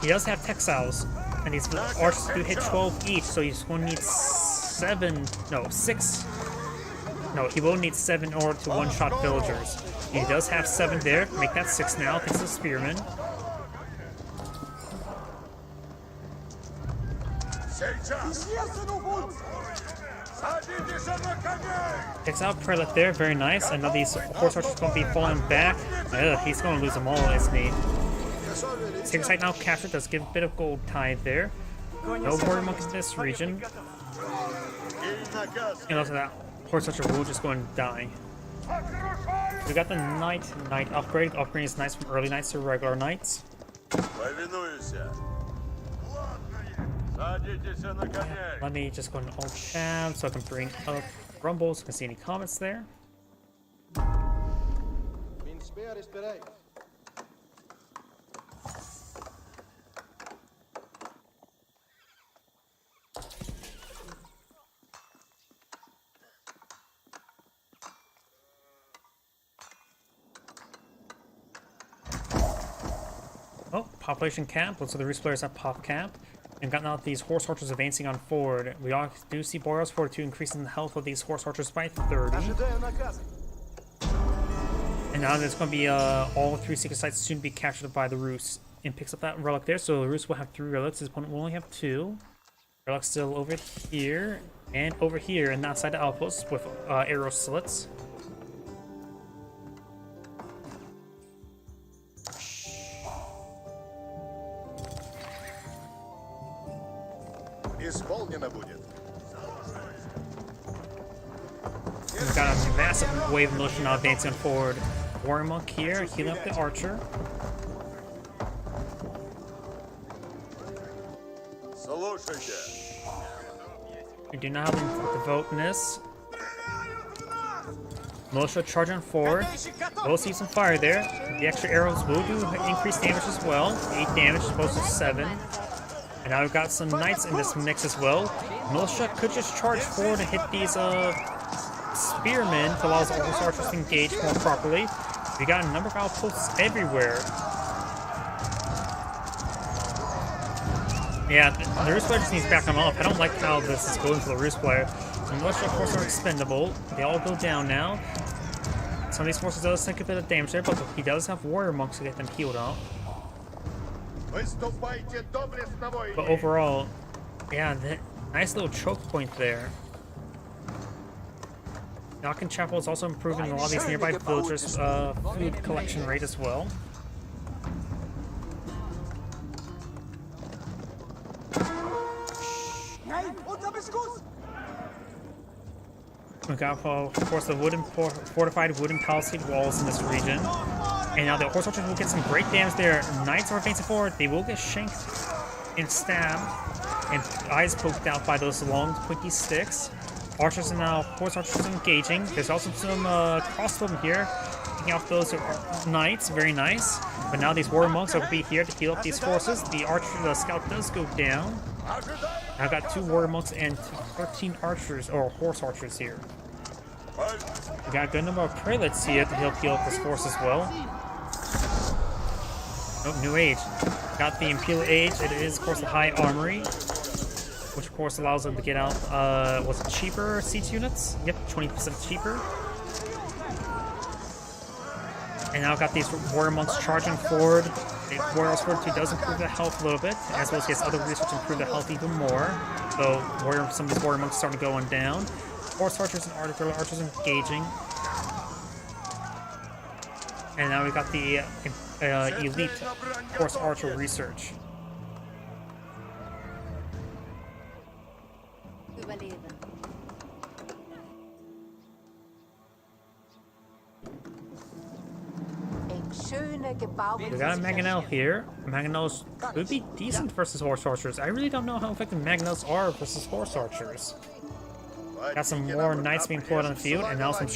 he does have textiles, and these archers do hit 12 each, so he's going to need 6. No, he will need 7 in order to one-shot villagers. He does have 7 there. Make that 6 now, thanks to the spearmen. Takes out Prelate there, very nice. And now these horse archers going to be falling back. He's going to lose them all in his need. Sacred Site now captured, does give a bit of gold tithe there. No warrior monk in this region. And also that horse archer will just go and die. We got the knight upgrade. Upgrade is nice from early knights to regular knights. Let me just go into alt tab so I can bring up Rumble so I can see any comments there. Oh, population cap. Looks like the Roost players have pop cap. And got now these horse archers advancing on forward. We do see Boyar's Fortitude increasing the health of these horse archers by 30. And now there's going to be all 3 secret sites soon to be captured by the Roost. And picks up that relic there, so the Roost will have 3 relics. His opponent will only have 2. Relic's still over here and over here, and outside the outpost with arrow slits. We've got a massive wave of militia now advancing forward. Warrior Monk here, healing up the archer. We do not have the devoteness. Militia charging forward. We'll see some fire there. The extra arrows will do increased damage as well. 8 damage as opposed to 7. And now we've got some knights in this mix as well. Militia could just charge forward and hit these spearmen to allow the horse archers to engage more properly. We got a number of outposts everywhere. Yeah, the Roost player just needs backing off. I don't like how this is going for the Roost player. The militia, of course, are expendable. They all go down now. Some of these forces does take a bit of damage there, but he does have warrior monks to get them healed up. But overall, yeah, nice little choke point there. Knockin' Chapel is also improving a lot of these nearby villagers' food collection rate as well. We got, of course, the fortified wooden palisade walls in this region. And now the horse archers will get some great damage there. Knights are advancing forward. They will get shanked and stabbed and eyes poked out by those long, pointy sticks. Archers and now horse archers engaging. There's also some crossbowmen here, picking off those knights. Very nice. But now these warrior monks will be here to heal up these forces. The scout does go down. I've got 2 warrior monks and 13 archers, or horse archers here. We got a good number of prelates here to help heal up this force as well. Oh, new age. Got the Imperial Age. It is, of course, the High Armory, which, of course, allows them to get out, was it cheaper siege units? Yep, 20% cheaper. And now I've got these warrior monks charging forward. The warrior fortitude does improve the health a little bit, as well as yes, other research improve the health even more. So some of these warrior monks starting going down. Horse archers and archers engaging. And now we've got the elite horse archer research. We got a Mangonel here. Mangonels could be decent versus horse archers. I really don't know how effective Mangonels are versus horse archers. Got some more knights being pulled on the field, and now some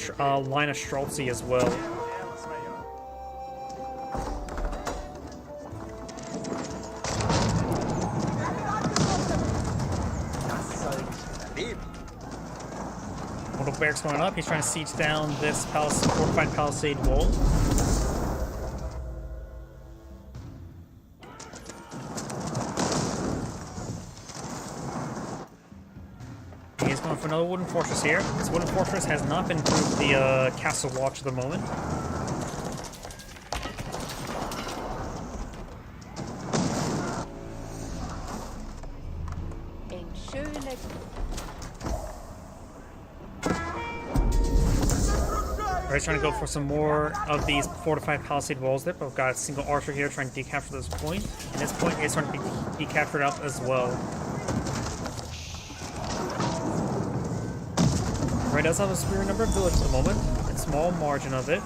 line of Streltsy as well. Little Barracks going up. He's trying to siege down this fortified palisade wall. He's going for another wooden fortress here. This wooden fortress has not been improved the castle watch at the moment. We're trying to go for some more of these fortified palisade walls there, but we've got a single archer here trying to decapture this point. And this point is trying to be decaptured up as well. Right does have a superior number of villages at the moment, a small margin of it.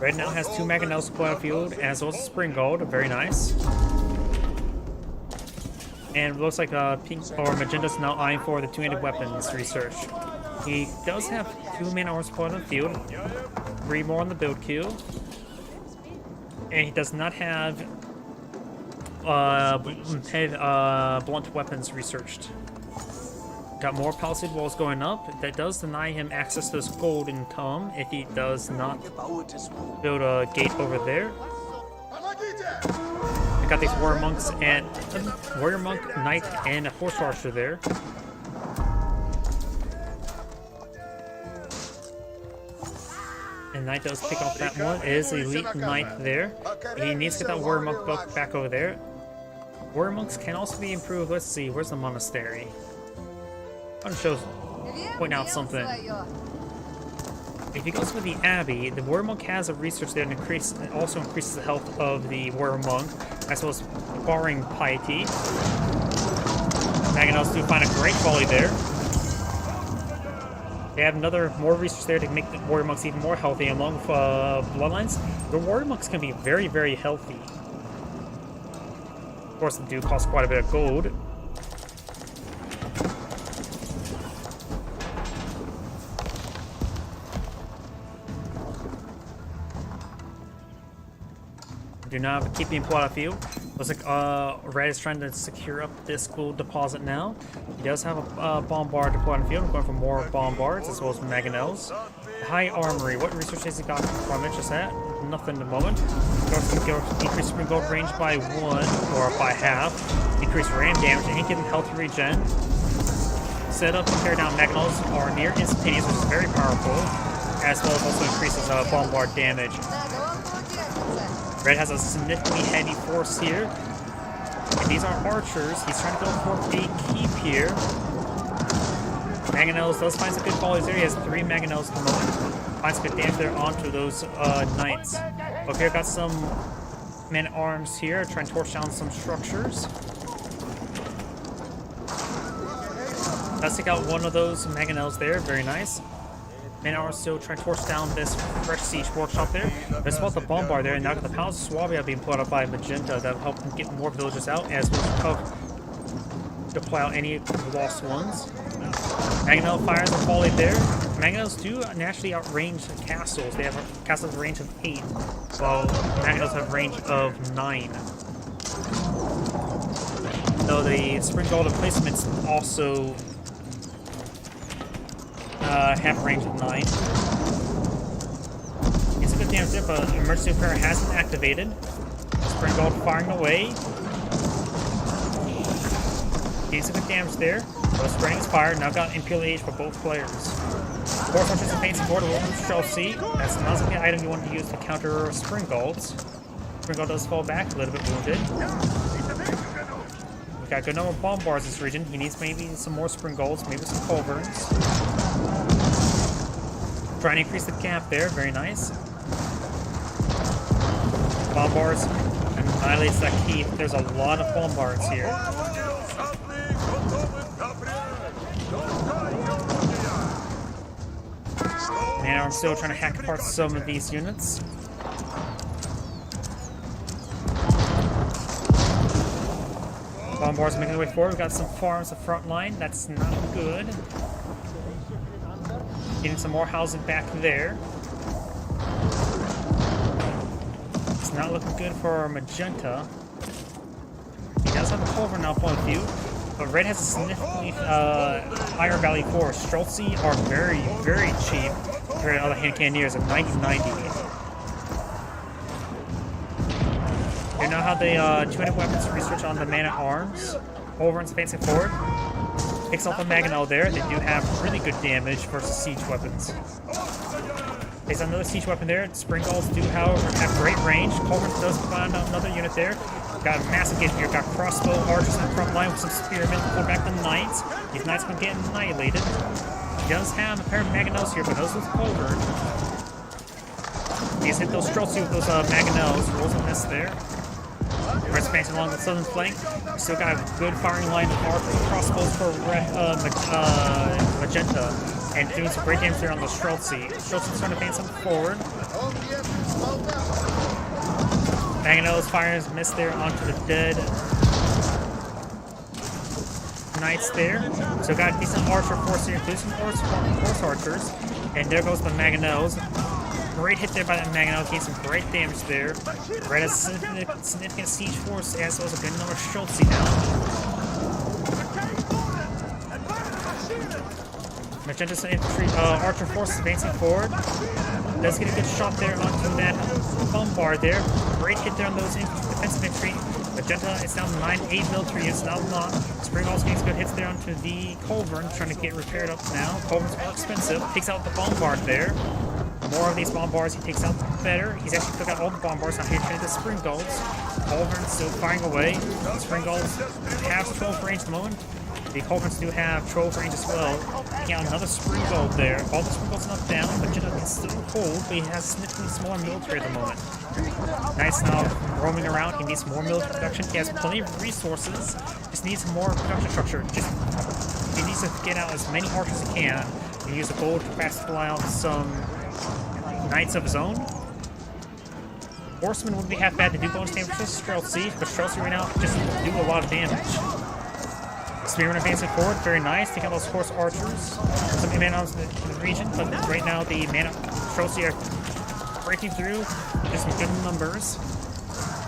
Red now has 2 Mangonels to the field, as well as a Springald, very nice. And it looks like Pink or Magenda's now eyeing for the 2-handed weapons research. He does have 2 man-armors on the field, 3 more on the build queue. And he does not have blunt weapons researched. Got more palisade walls going up. That does deny him access to this gold income if he does not build a gate over there. I got these warrior monks and warrior monk, knight, and a horse archer there. And knight does pick off that one. It is elite knight there. He needs to get that warrior monk book back over there. Warrior monks can also be improved. Let's see, where's the monastery? I'm gonna point out something. If he goes with the Abbey, the warrior monk has a research there and also increases the health of the warrior monk, as well as barring piety. Mangonels do find a great volley there. They have more research there to make the Warrior Monks even more healthy. Along with Bloodlines, the Warrior Monks can be very, very healthy. Of course, they do cost quite a bit of gold. Do not have a keep being pulled out of field. Looks like Red is trying to secure up this gold deposit now. He does have a bombard deployed on the field. I'm going for more bombards as well as mangonels. High armory. What research has he got from it? Just that? Nothing at the moment. Increase spring gold range by 1 or by half. Decrease ram damage and give him health regen. Set up and tear down mangonels are near instantaneous, which is very powerful. As well as also increases bombard damage. Red has a significantly heavy force here. And these are archers. He's trying to go for a keep here. Mangonels does find some good volleys there. He has 3 mangonels at the moment. Finds good damage there onto those knights. Okay, I've got some men-at-arms here. Trying to torch down some structures. Let's take out one of those mangonels there. Very nice. Men-at-arms still trying to torch down this fresh siege workshop there. Let's spot the bombard there, and now got the Palace of Swabia being put up by Magenta. That'll help them get more villagers out, as well as deploy out any lost ones. Mangonel fires are volleyed there. Mangonels do naturally outrange castles. They have a castle with a range of 8, while Mangonels have a range of 9. Though the Spring Gold emplacements also have a range of 9. It's a good damage there, but Emergency Repair has been activated. Spring Gold firing away. Gains some good damage there. Both spraying is fired. Now got Imperial Age for both players. 4 punches and paints aboard a Woman's Chelsea. That's not the item you want to use to counter Spring Golds. Spring Gold does fall back, a little bit wounded. We got a good number of bombards in this region. He needs maybe some more Spring Golds, maybe some Culverins. Trying to increase the gap there, very nice. Bombards annihilates that keep. There's a lot of bombards here. And I'm still trying to hack apart some of these units. Bombards making their way forward. We've got some farms at the front line. That's not good. Getting some more housing back there. It's not looking good for Magenta. He does have a Culver now point of view, but Red has a significantly higher value for. Streltsy are very, very cheap compared to other hand cannoneers at 90-90. You now have the 200 weapons research on the man-at-arms. Culverins facing forward. Picks off a Mangonel there. They do have really good damage versus siege weapons. Takes on another siege weapon there. Spring Golds do, however, have great range. Culverins does find out another unit there. Got a massive get here. Got crossbow archers in the front line with some spearmen. Pull back the knights. These knights have been getting annihilated. He does have a pair of Mangonels here, but those with Culvern. He's hit those Streltsy with those Mangonels. Rolls a miss there. Red expansion along the southern flank. We still got a good firing line of archers and crossbows for Magenta. And doing some great damage there on the Streltsy. Streltsy's trying to advance them forward. Mangonel's fires miss there onto the dead knights there. So got a decent archer force here, including some horse archers. And there goes the Mangonels. Great hit there by that Mangonel, gained some great damage there. Red has significant siege force, as well as a good number of Streltsy now. Magenta's infantry archer force is advancing forward. Does get a good shot there onto that bombard there. Great hit there on those defensive infantry. Magenta is down to 8 military units, now not. Spring also getting good hits there onto the Culverin, trying to get repaired up now. Culverin's more expensive. Takes out the bombard there. More of these bombards he takes out, the better. He's actually took out all the bombards. Now he's trying to Spring Golds. Culverin still firing away. Spring Golds has 12 range at the moment. The culprits do have Trove range as well. Taking out another Spring Gold there. All the Spring Gold's knocked down, but Jetta can still hold, but he has significantly smaller military at the moment. Nice now roaming around. He needs more military production. He has plenty of resources. Just needs more production structure. He needs to get out as many archers as he can. He can use the gold to fast fly out some knights of his own. Horsemen wouldn't be half bad to do bonus damage versus Streltsy, but Streltsy right now just do a lot of damage. Spearman advancing forward, very nice. Taking out those horse archers. Some mana in the region, but right now the mana Streltsy are breaking through. Just some good numbers.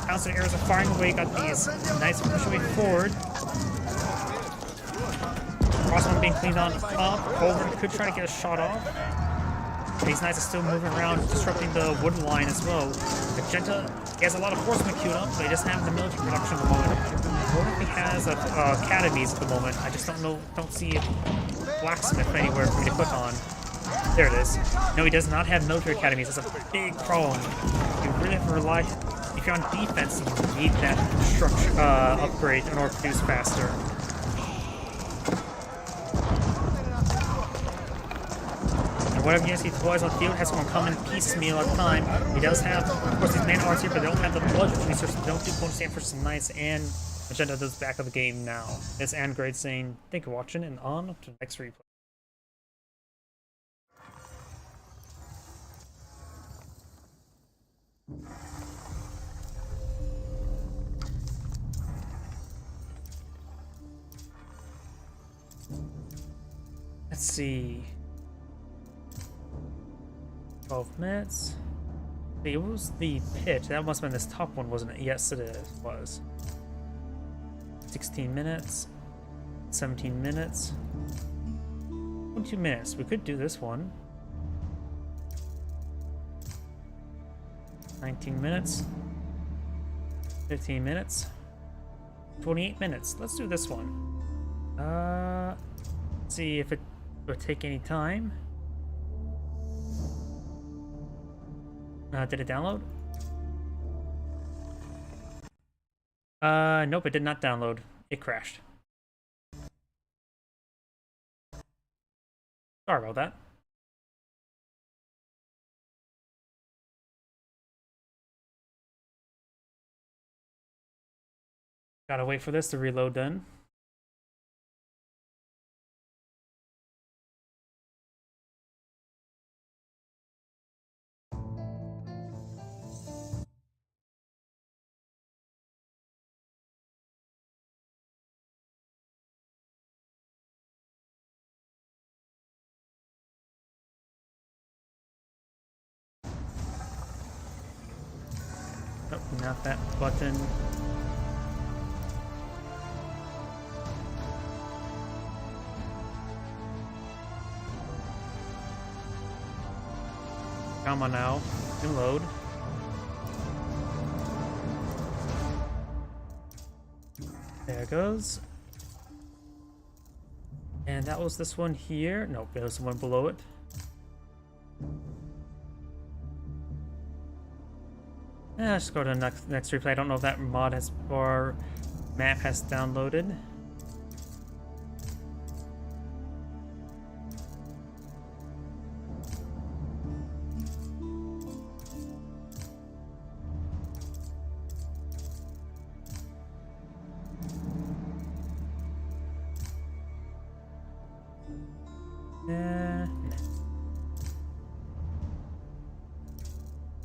Constant arrows are firing away. Got these knights pushing way forward. Crossbow being cleaned on up. Culverin could try to get a shot off. These knights are still moving around, disrupting the wood line as well. Magenta, he has a lot of horsemen queued up, but he doesn't have the military production at the moment. I wonder if he has academies at the moment. I just don't see a blacksmith anywhere for me to click on. There it is. No, he does not have military academies. That's a big problem. You really have to rely. If you're on defense, you need that structure upgrade in order to produce faster. Whatever units he deploys on the field has to come in piecemeal at a time. He does have, of course, these mana arts here, but they don't have the bludgeon resources. They don't do bonus damage for some knights, and Magenta does back of the game now. It's Angrade saying, thank you for watching, and on to the next replay. Let's see. 12 minutes. It was the pit. That must have been this top one, wasn't it? Yes, it was. 16 minutes. 17 minutes. 22 minutes. We could do this one. 19 minutes. 15 minutes. 28 minutes. Let's do this one. Let's see if it would take any time. Did it download? Nope, it did not download. It crashed. Sorry about that. Gotta wait for this to reload then. Nope, not that button. Come on now, and load. There it goes. And that was this one here. Nope, there's the one below it. Let's go to the next replay. I don't know if that mod has or map has downloaded.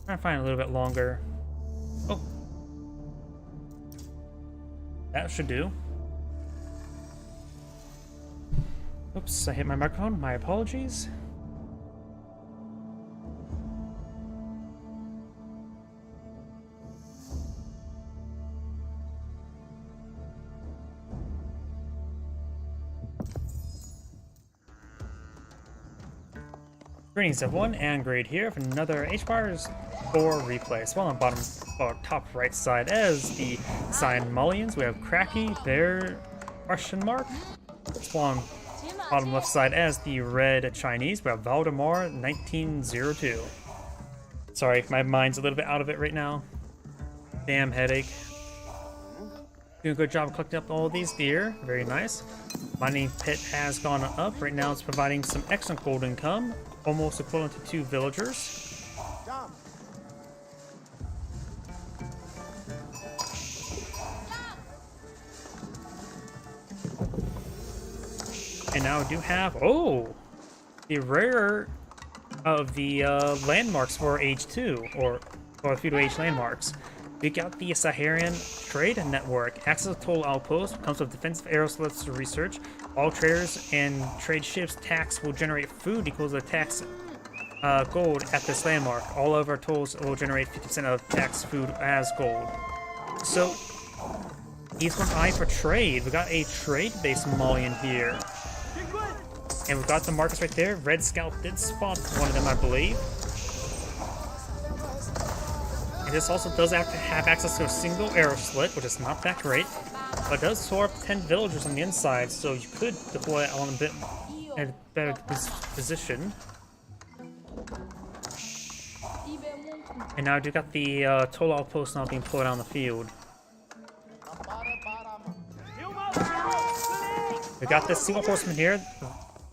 Trying to find a little bit longer. Oh, that should do. Oops, I hit my microphone. My apologies. Greetings everyone, Angrade here for another HBars 4 replay. As well on bottom or top right side as the Cyan Mullions, we have Cracky, their question mark. As well on bottom left side as the red Chinese, we have Valdemar 1902. Sorry, my mind's a little bit out of it right now. Damn headache. Doing a good job collecting up all these deer. Very nice. Mining pit has gone up. Right now it's providing some excellent gold income. Almost equivalent to 2 villagers. And now we do have, the rare of the landmarks for Age 2, or feudal age landmarks. We got the Saharian Trade Network. Access to total outpost comes with defensive arrow slits to research. All traders and trade ships tax will generate food equals the tax gold at this landmark. All of our tolls will generate 50% of tax food as gold. So, he's going to eye for trade. We got a trade-based Malian here. And we've got the markers right there. Red Scout did spot one of them, I believe. And this also does have to have access to a single arrow slit, which is not that great. But it does store up 10 villagers on the inside, so you could deploy it on a bit in a better position. And now I do got the toll outpost now being pulled on the field. We got this single horseman here.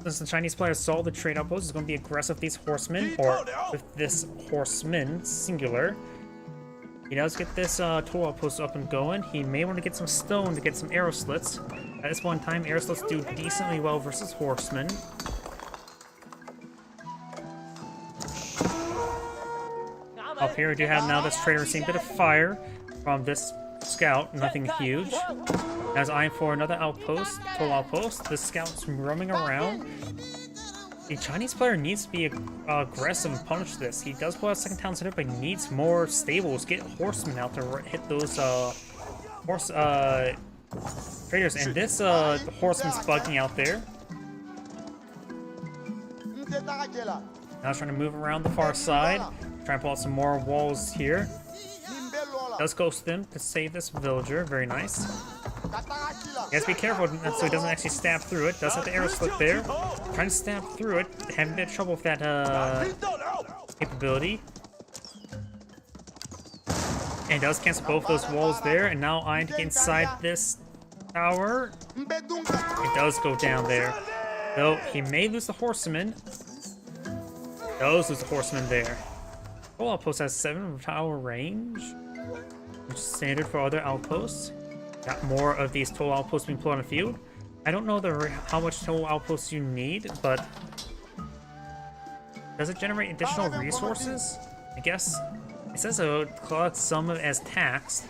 Since the Chinese players saw the trade outpost, is going to be aggressive with these horsemen, or with this horseman, singular. He does get this toll outpost up and going. He may want to get some stone to get some arrow slits. At this one time, arrow slits do decently well versus horsemen. Up here we do have now this trader receiving a bit of fire from this scout, nothing huge. As eyeing for another outpost, toll outpost. The scout's roaming around. The Chinese player needs to be aggressive and punish this. He does pull out second town center, but he needs more stables. Get horsemen out to hit those traders. And this horseman's bugging out there. Now trying to move around the far side. Trying to pull out some more walls here. Does ghost them to save this villager. Very nice. He has to be careful so he doesn't actually stab through it. Does have the arrow slit there. Trying to stab through it. Having a bit of trouble with that capability. And does cancel both those walls there. And now eyeing to get inside this tower. It does go down there. Though he may lose the horseman. Does lose the horseman there. Toll outpost has 7 tower range, which is standard for other outposts. Got more of these toll outposts being put on the field. I don't know how much toll outposts you need, but does it generate additional resources? I guess it says it would collect some of it as tax.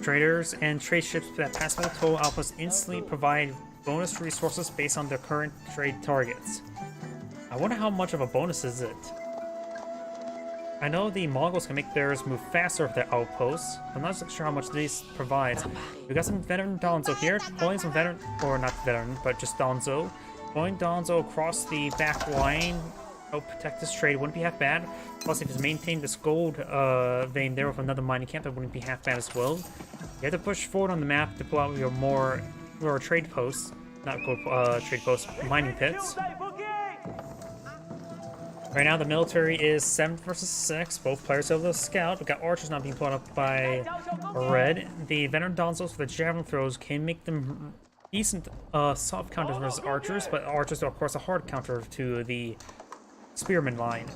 Traders and trade ships that pass by the toll outposts instantly provide bonus resources based on their current trade targets. I wonder how much of a bonus is it? I know the Mongols can make theirs move faster with their outposts. I'm not sure how much these provides. We got some veteran Donzo here, pulling some veteran, or not veteran, but just Donzo. Pulling Donzo across the back line, help protect this trade, wouldn't be half bad. Plus, if it's maintained this gold vein there with another mining camp, that wouldn't be half bad as well. You have to push forward on the map to pull out your more trade posts, not gold trade posts, mining pits. Right now, the military is 7 versus 6. Both players have the scout. We got archers not being pulled up by red. The veteran Donzos with the javelin throws can make them decent soft counters versus archers, but archers are, of course, a hard counter to the spearman line.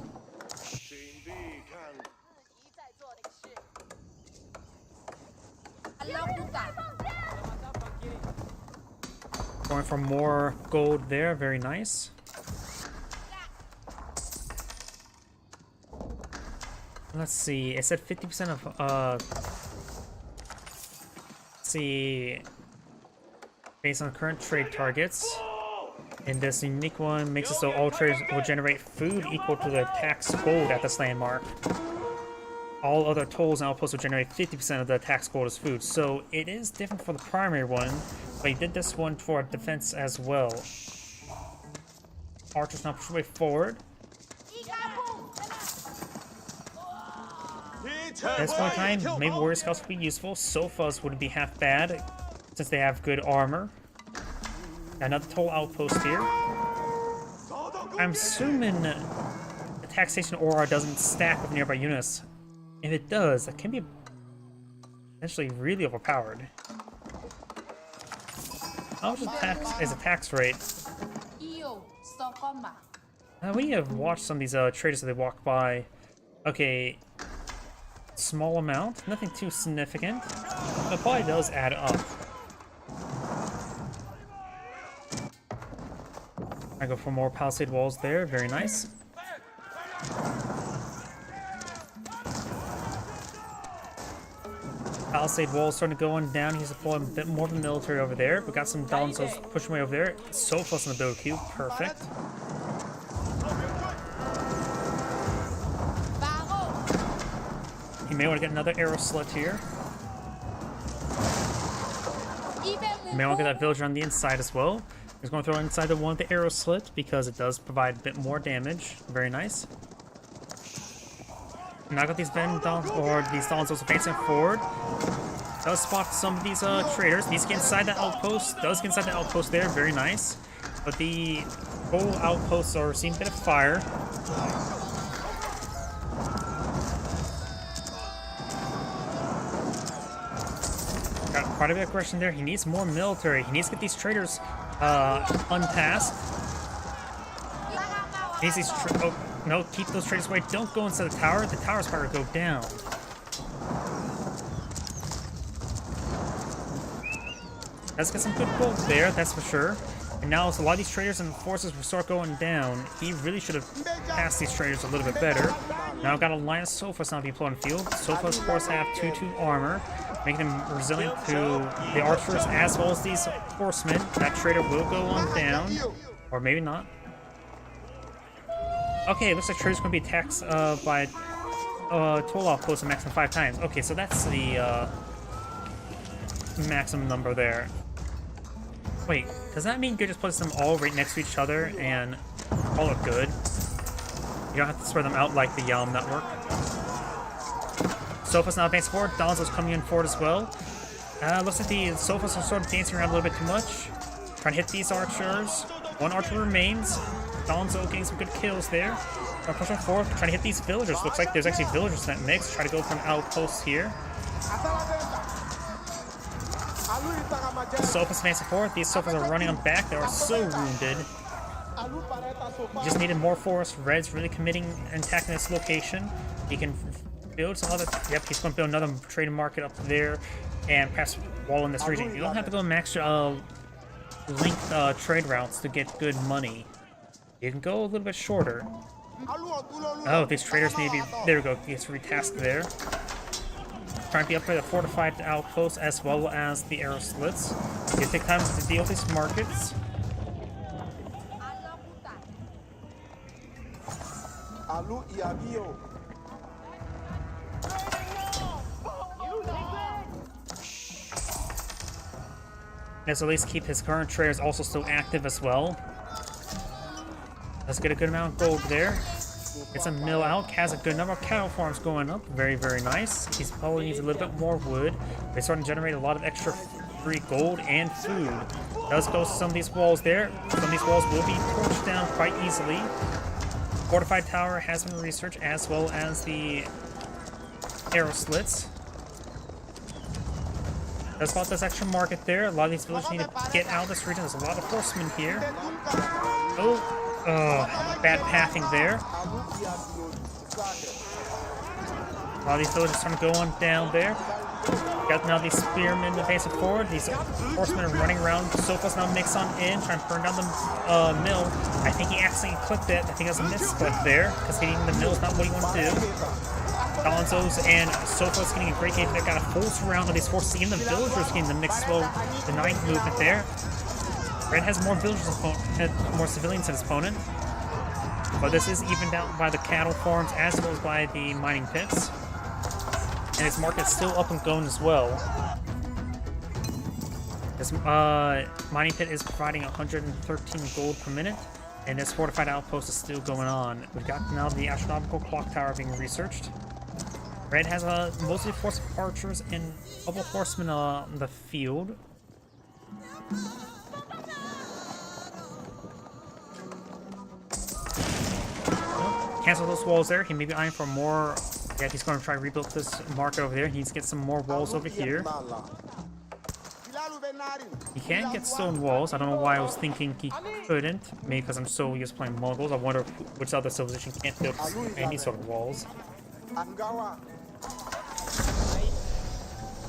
Going for more gold there, very nice. Let's see, it said 50% of, let's see, based on current trade targets. And this unique one makes it so all traders will generate food equal to the tax gold at this landmark. All other tolls and outposts will generate 50% of the tax gold as food. So it is different for the primary one, but he did this one for defense as well. Archers now push their way forward. At this point in time, maybe warrior scouts would be useful. Sofas wouldn't be half bad, since they have good armor. Another toll outpost here. I'm assuming the taxation aura doesn't stack with nearby units. If it does, that can be potentially really overpowered. How much is a tax rate? We have watched some of these traders that they walk by. Okay, small amount, nothing too significant, but it probably does add up. I go for more palisade walls there, very nice. Palisade wall starting to go on down. He's deploying a bit more of the military over there. We got some Dalinzos pushing way over there. So close on the build queue. Perfect. He may want to get another arrow slit here. He may want to get that villager on the inside as well. He's going to throw inside the one with the arrow slit because it does provide a bit more damage. Very nice. Now I got these Dalinzos advancing forward. Does spot some of these traders. Needs to get inside that outpost. Does get inside the outpost there. Very nice. But the whole outposts are seeing a bit of fire. Got quite a bit of aggression there. He needs more military. He needs to get these traders untasked. He needs these no, keep those traders away. Don't go inside the tower. The tower's power go down. Let's get some good gold there, that's for sure. And now as a lot of these traders and forces will start going down, he really should have passed these traders a little bit better. Now I've got a line of Sofas now deployed in the field. Sofas, of course, have 2-2 armor, making them resilient to the archers as well as these horsemen. That trader will go on down, or maybe not. Okay, it looks like trader's going to be attacked by toll outpost a maximum 5 times. Okay, so that's the maximum number there. Wait, does that mean you just place them all right next to each other and call it good? You don't have to spread them out like the Yalm network. Sofas now advancing forward. Dalinzos coming in forward as well. Looks like the Sofas are sort of dancing around a little bit too much. Trying to hit these archers. One archer remains. Dalinzo getting some good kills there. Pushing forward, trying to hit these villagers. Looks like there's actually villagers in that mix. Try to go for an outpost here. Sofas advancing forward. These Sofas are running on back. They are so wounded. Just needed more forest. Red's really committing and attacking this location. He can build some other. Yep, he's going to build another trading market up there and perhaps wall in this region. You don't have to go max linked trade routes to get good money. You can go a little bit shorter. Oh, these traders need to be. There we go. Gets retasked there. Trying to be up for the fortified outposts as well as the arrow slits. You take time to deal with these markets. Let's at least keep his current traders also still active as well. Let's get a good amount of gold there. It's a mill out. Has a good number of cattle farms going up. Very, very nice. He probably needs a little bit more wood. They're starting to generate a lot of extra free gold and food. Does go to some of these walls there. Some of these walls will be torched down quite easily. Fortified tower has been researched as well as the arrow slits. That's about this extra market there. A lot of these villages need to get out of this region. There's a lot of horsemen here. Oh. Bad pathing there. A lot of these villagers trying to go on down there. Got now these spearmen advancing forward. These horsemen are running around. Sofas now mix on in, trying to burn down the mill. I think he accidentally clicked it. I think it was a misclick there, because hitting the mill is not what he wanted to do. Dalinzos and Sofas getting a great game. They got a full surround of these forces. Even the villagers getting the mix as well. The night movement there. Red has more villagers, more civilians than his opponent, but this is evened out by the cattle farms as well as by the mining pits, and his market's still up and going as well. This mining pit is providing 113 gold per minute, and this fortified outpost is still going on. We've got now the astronomical clock tower being researched. Red has a mostly force of archers and a couple horsemen on the field. Cancel those walls there. He may be eyeing for more Yeah, he's going to try to rebuild this market over there. He needs to get some more walls over here. He can get stone walls. I don't know why I was thinking he couldn't. Maybe because I'm so used to playing Mongols. I wonder which other civilization can't build any sort of walls.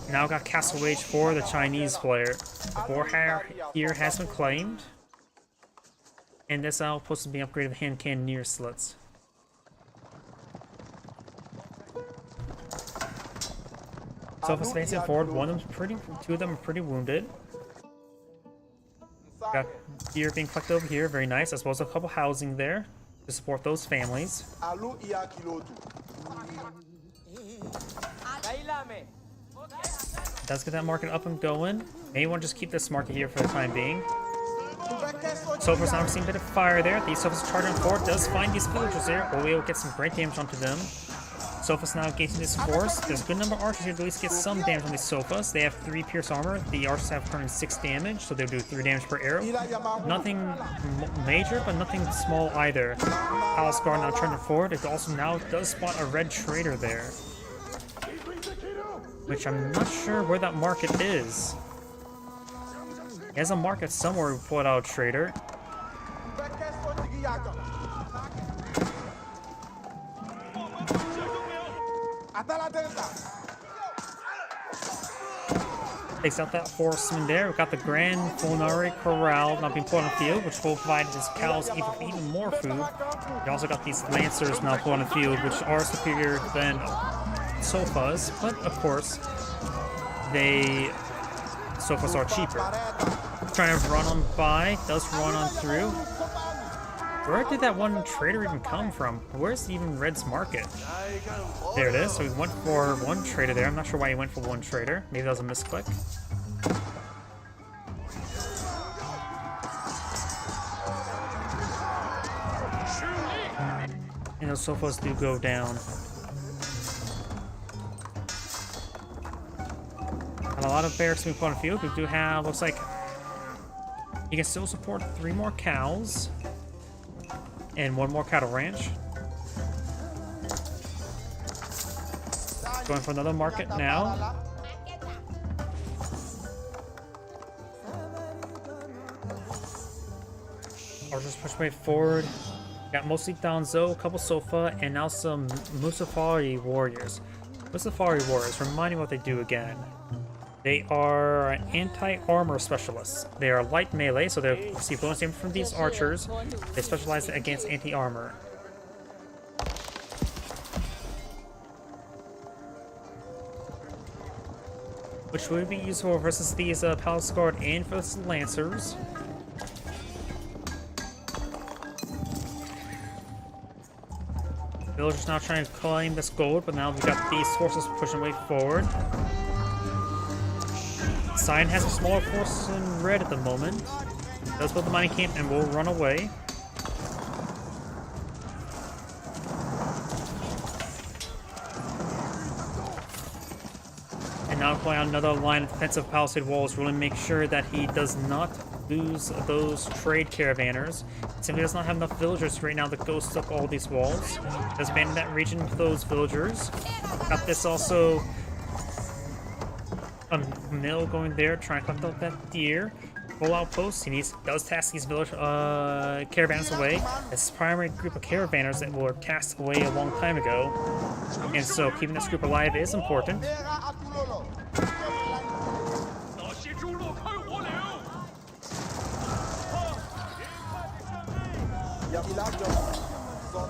Now got Castle Wage for the Chinese player. The war here has been claimed. And this outpost is being upgraded with hand cannoneer slits. So if it's advancing forward, two of them are pretty wounded. Got gear being collected over here, very nice, as well as a couple housing there to support those families. Does get that market up and going. May want to just keep this market here for the time being. Sofa's now seeing a bit of fire there. The Sofa's charging forward, does find these villagers there. Olio will get some great damage onto them. Sofa's now engaging this force. There's a good number of archers here to at least get some damage on these Sofas. They have 3 pierce armor. The archers have currently 6 damage, so they'll do 3 damage per arrow. Nothing major, but nothing small either. Palace Guard now turning forward. It also now does spot a red trader there, which I'm not sure where that market is. He has a market somewhere we pulled out a trader. Takes out that horseman there. We've got the Grand Fulnari Corral now being put on the field, which will provide his cows even more food. You also got these Lancers now put on the field, which are superior than Sofas, but of course, Sofas are cheaper. Trying to run on by, does run on through. Where did that one trader even come from? Where's even Red's market? There it is. So he went for one trader there. I'm not sure why he went for one trader. Maybe that was a misclick. And those Sofas do go down. And a lot of barracks being put on the field. We do have, looks like, you can still support 3 more cows and 1 more cattle ranch. Going for another market now. Archers push way forward. Got mostly Danzo, a couple Sofa, and now some Musafari warriors. Musafari warriors, remind me what they do again. They are anti-armor specialists. They are light melee, so they receive bonus damage from these archers. They specialize against anti-armor. Which would be useful versus these Palace Guard and for the Lancers. Villagers now trying to claim this gold, but now we've got these forces pushing way forward. Cyan has a smaller force in red at the moment. Does build the mining camp and will run away. And now playing on another line of defensive palisade walls, really make sure that he does not lose those trade caravanners. Simply does not have enough villagers right now to go stuck all these walls. Does abandon that region with those villagers. Got this also. A mill going there, trying to collect out that deer. Full outpost. He does task these village caravans away. It's a primary group of caravanners that were tasked away a long time ago, and so keeping this group alive is important.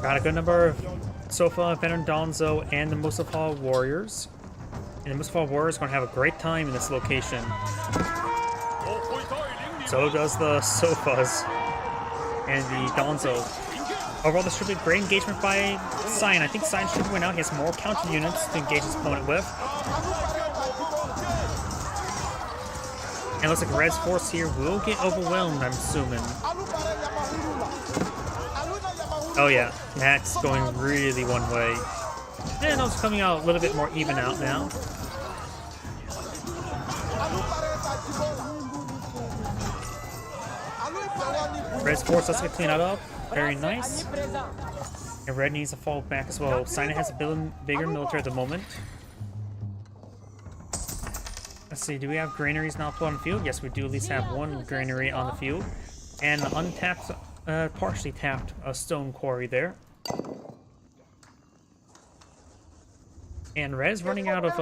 Got a good number of Sofa, Venom Donzo, and the Musafal warriors. And the Musafal warriors are going to have a great time in this location. So does the Sofas and the Donzo. Overall, this should be a great engagement by Cyan. I think Cyan should win out. He has more counter units to engage his opponent with. And it looks like Red's force here will get overwhelmed, I'm assuming. Oh yeah, that's going really one way. And it's coming out a little bit more even out now. Red's force has to get cleaned up. Very nice. And red needs to fall back as well. Sina has a bigger military at the moment. Let's see, do we have granaries now put on the field? Yes, we do at least have one granary on the field. And untapped, partially tapped a stone quarry there. And red is running out of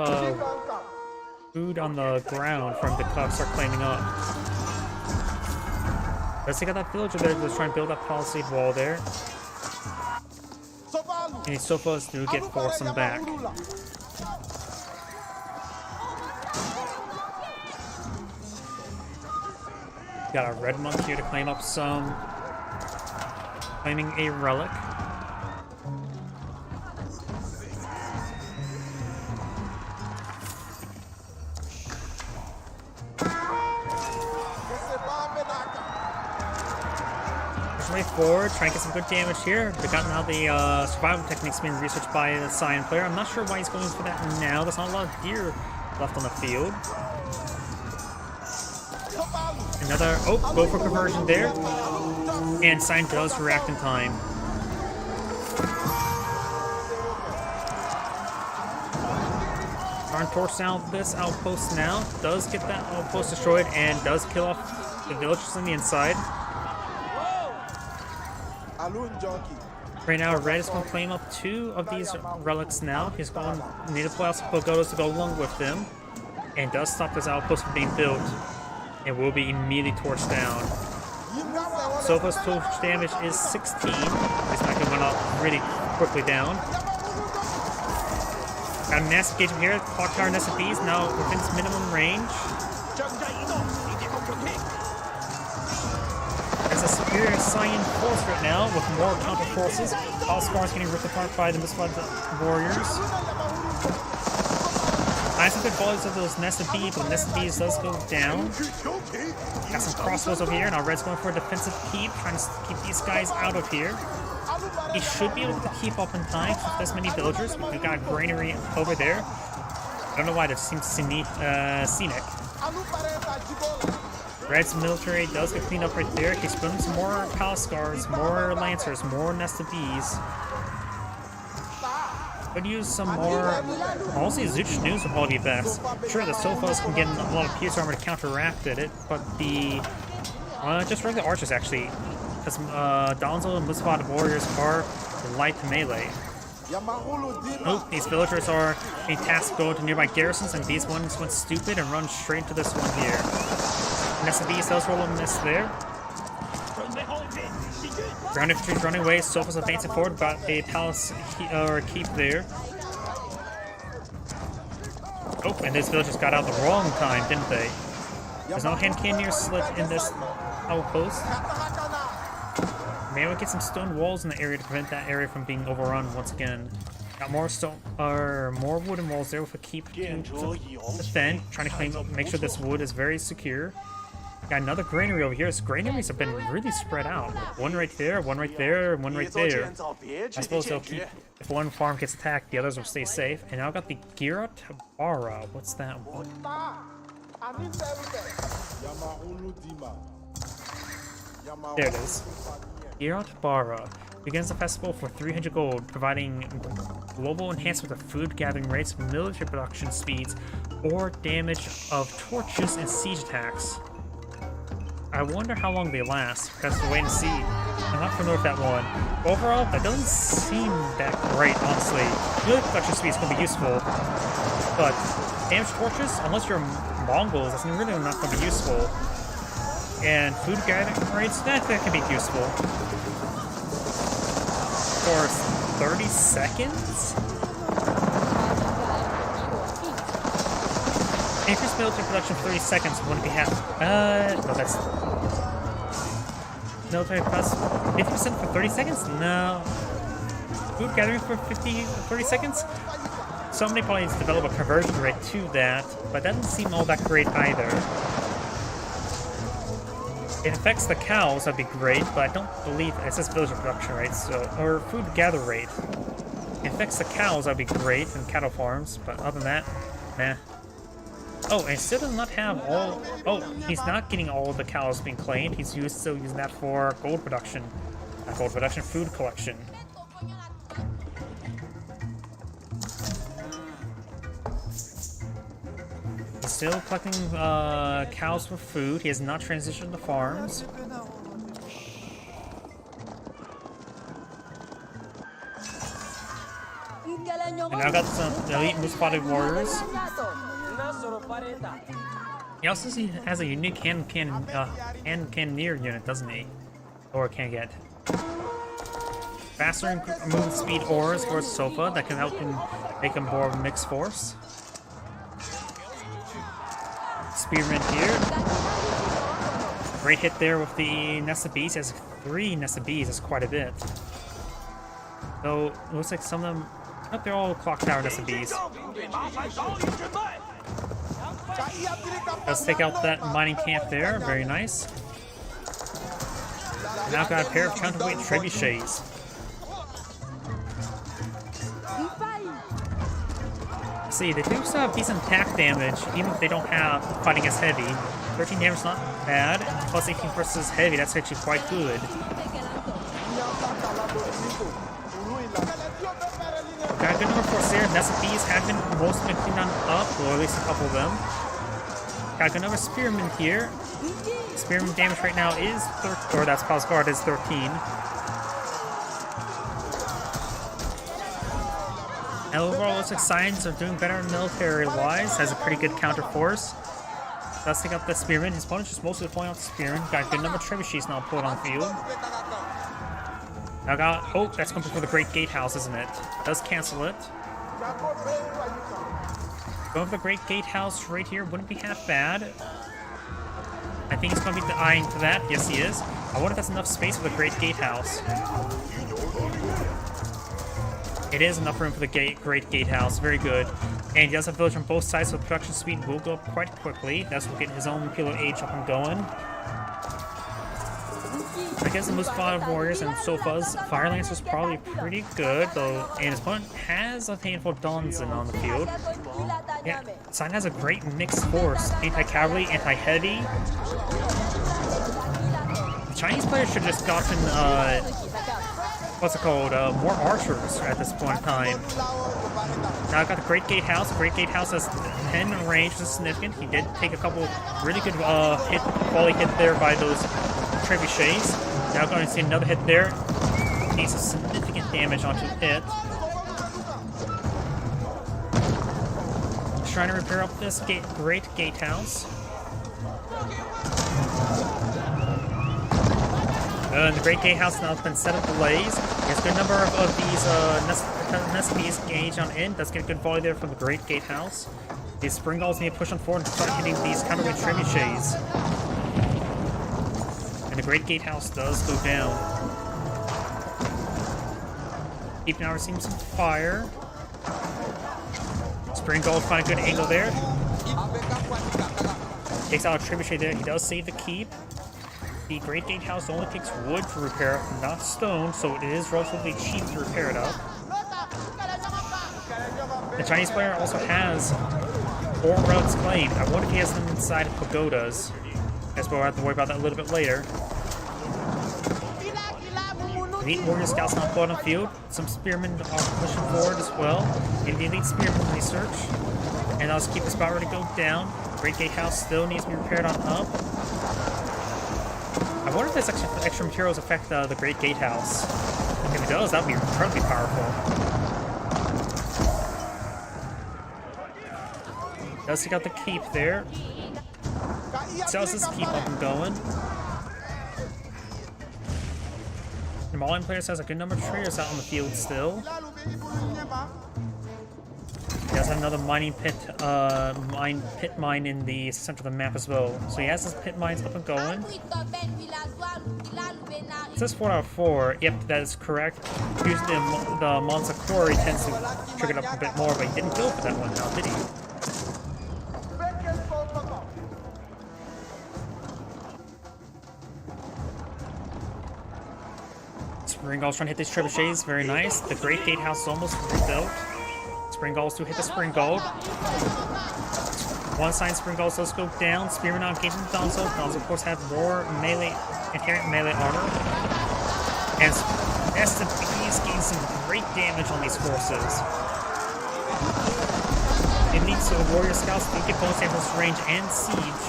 food on the ground from the Cubs are claiming up. Let's take out that villager there. Let's try and build that palisade wall there. And these sofas do get forced them back. Got a red monk here to claim up some. Claiming a relic. Way forward, trying to get some good damage here. Forgotten how the survival techniques being researched by the Cyan player. I'm not sure why he's going for that now. There's not a lot of deer left on the field. Another, oh, go for conversion there. And Cyan does react in time. Trying to torch down this outpost now. Does get that outpost destroyed and does kill off the villagers on the inside. Right now, red is going to claim up 2 of these relics now. He's going to need to pull out some pagodas to go along with them. And does stop this outpost from being built. And will be immediately torched down. Sofa's torch damage is 16. It's not going to run up really quickly down. Got a massive engagement here. Clock tower and SFBs now within its minimum range. There's a superior Cyan force right now with more counter forces. All spawns getting ripped apart by the Misflood warriors. Nice and good volleys of those Nest of Bees, but Nest of Bees does go down. Got some crossbows over here. Now red's going for a defensive keep, trying to keep these guys out of here. He should be able to keep up in time with this many villagers. We've got a granary over there. I don't know why this seems scenic. Red's military does get cleaned up right there. He's putting some more palace guards, more lancers, more Nest of Bees. Could use some more. Honestly, Zuch News with quality effects. Sure, the Sofas can get a lot of pierce armor to counteract it, but the just regular archers actually, because Donzo and Misflood warriors are light to melee. Oh, these villagers are being tasked to go to nearby garrisons, and these ones went stupid and run straight into this one here. Nest of Bees does roll a miss there. Ground infantry's running away, Sofas advancing forward, got a palace or keep there. Oh, and these villagers got out the wrong time, didn't they? There's no hand cannoneer slit in this outpost. Maybe we'll get some stone walls in the area to prevent that area from being overrun once again. Got more stone or more wooden walls there with a keep to defend, trying to claim, make sure this wood is very secure. Got another granary over here. His granaries have been really spread out. One right there, one right there, and one right there. I suppose they'll keep, if one farm gets attacked, the others will stay safe. And now I've got the Gira Tabara. What's that one? There it is. Gira Tabara begins the festival for 300 gold, providing global enhancement of food gathering rates, military production speeds, or damage of torches and siege attacks. I wonder how long they last. Have to wait and see. I'm not familiar with that one. Overall, that doesn't seem that great, honestly. Military production speed is going to be useful, but damage torches, unless you're Mongols, that's really not going to be useful. And food gathering rates, that can be useful. For 30 seconds? Increased military production for 30 seconds wouldn't be half. No, that's. Military plus 50% for 30 seconds? No. Food gathering for 30 seconds? Somebody probably needs to develop a conversion rate to that, but that doesn't seem all that great either. It affects the cows, that'd be great, but I don't believe it says villager production rate, so, or food gather rate. It affects the cows, that'd be great, and cattle farms, but other than that, nah. Oh, and it still does not have all. Oh, he's not getting all of the cows being claimed. He's still using that for gold production. Gold reduction food collection. He's still collecting cows for food. He has not transitioned to farms. And now got some elite Musfadi warriors. He also has a unique hand cannoneer unit, doesn't he? Or can get faster movement speed ores for Sofa that can help him make him more of a mixed force. Spearman here. Great hit there with the Nest of Bees. He has 3 Nest of Bees. That's quite a bit. So it looks like some of them. Oh, they're all clock tower Nest of Bees. Let's take out that mining camp there. Very nice. Now got a pair of counterweight trebuchets. See, they do still have decent attack damage, even if they don't have fighting as heavy. 13 damage is not bad. Plus 18 versus heavy, that's actually quite good. Got a good number for Sarah. Nest of Bees have been mostly cleaned on up, or at least a couple of them. Got a good number of Spearmen here. Spearman damage right now is 13, or that's Palace Guard is 13. And overall, looks like Science are doing better military-wise. Has a pretty good counter force. Does take out the Spearman. His opponent's just mostly pulling out the Spearman. Got a good number of trebuchets now pulled on field. Now got, oh, that's coming for the Great Gatehouse, isn't it? Does cancel it. Going for the Great Gatehouse right here wouldn't be half bad. I think he's going to be eyeing for that. Yes, he is. I wonder if that's enough space for the Great Gatehouse. It is enough room for the Great Gatehouse. Very good. And he does have village on both sides, so production speed will go up quite quickly. That's what will get his own Imperial Age up and going. I guess the most fought warriors and Sofa's Fire Lance is probably pretty good, though, and his opponent has a handful of Donzen on the field. Yeah, Sign has a great mixed force. Anti-cavalry, anti-heavy. The Chinese players should have just gotten, what's it called, more archers at this point in time. Now I've got the Great Gatehouse. Great Gatehouse has 10 range, which is significant. He did take a couple really good quality hit there by those trebuchets. Now going to see another hit there. Needs some significant damage onto it. Trying to repair up this Great Gatehouse. And the Great Gatehouse now has been set up ablaze. He has a good number of these Nest Bees engaged on in. Does get a good volley there from the Great Gatehouse. These Spring Galls need to push on forward and start hitting these counterweight trebuchets. And the Great Gatehouse does go down. Keep now receiving some fire. Spring Gold find a good angle there. Takes out a trebuchet there. He does save the keep. The Great Gatehouse only takes wood to repair, not stone, so it is relatively cheap to repair it up. The Chinese player also has 4 relics claimed. I wonder if he has them inside of pagodas. Guess we'll have to worry about that a little bit later. Elite warrior scouts not put on field. Some spearmen are pushing forward as well. In the elite spearman research. And I'll just keep the spot ready to go down. Great Gatehouse still needs to be repaired on up. I wonder if this extra materials affect the Great Gatehouse. If it does, that would be incredibly powerful. Does take out the keep there. Sells his keep up and going. The Malian player has a good number of traders out on the field still. He does have another mining pit, mine in the center of the map as well. So he has his pit mines up and going. It says 4 out of 4. Yep, that is correct. Usually the Monza Quarry tends to trigger it up a bit more, but he didn't go for that one now, did he? Spring Galls trying to hit these trebuchets, very nice. The Great Gatehouse is almost rebuilt. Spring Galls to hit the Spring Gall. One side Spring Galls does go down. Spearman not engaging Donzo. Donzo, of course, have more melee, inherent melee armor. As SCPs gain some great damage on these forces. It leads to the warrior scouts to get bonus damage from range and siege.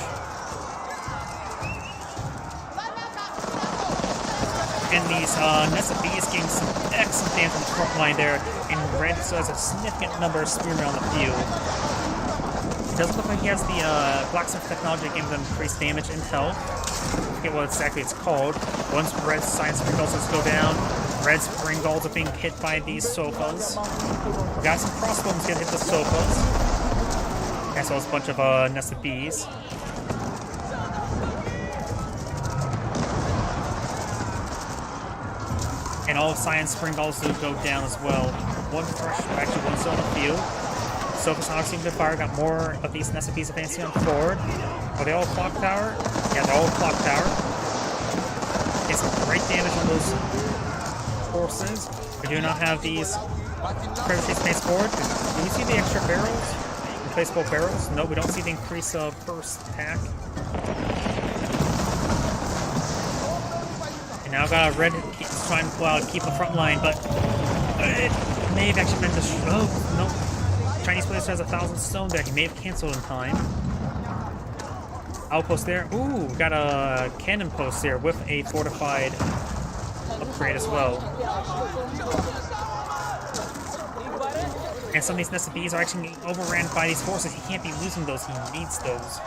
And these SCPs gain some excellent damage on the front line there, and Red still has a significant number of spearmen on the field. It doesn't look like he has the blacksmith technology that gives them increased damage and health. I forget what exactly it's called. Once Red's science springballs go down, Red's springballs are being hit by these sofas. We got some crossbows get hit the sofas, as well as a bunch of nested bees. And all of Science springballs do go down as well. One's still on the field. Sofas now seem to fire. Got more of these nested bees advancing on forward. Are they all clock tower? Yeah, they're all clock tower. Get some great damage on those forces. We do not have these credit chase pace forward. Do we see the extra barrels? Replaceable barrels? No, we don't see the increase of burst attack. And now got a Red trying to keep the front line, but it may have actually been destroyed. Oh, no. Chinese player has 1,000 stone there. He may have canceled in time. Outpost there. Ooh, got a cannon post there with a fortified upgrade as well. And some of these nested bees are actually overran by these forces. He can't be losing those. He needs those.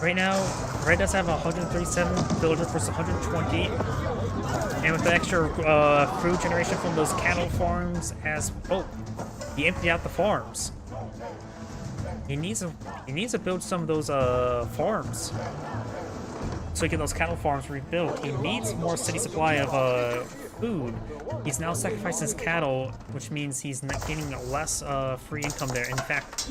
Right now, Red does have 137 villagers versus 120. And with the extra food generation from those cattle farms he emptied out the farms. He needs to build some of those farms so he can get those cattle farms rebuilt. He needs more steady supply of food. He's now sacrificing his cattle, which means he's not getting less free income there. In fact,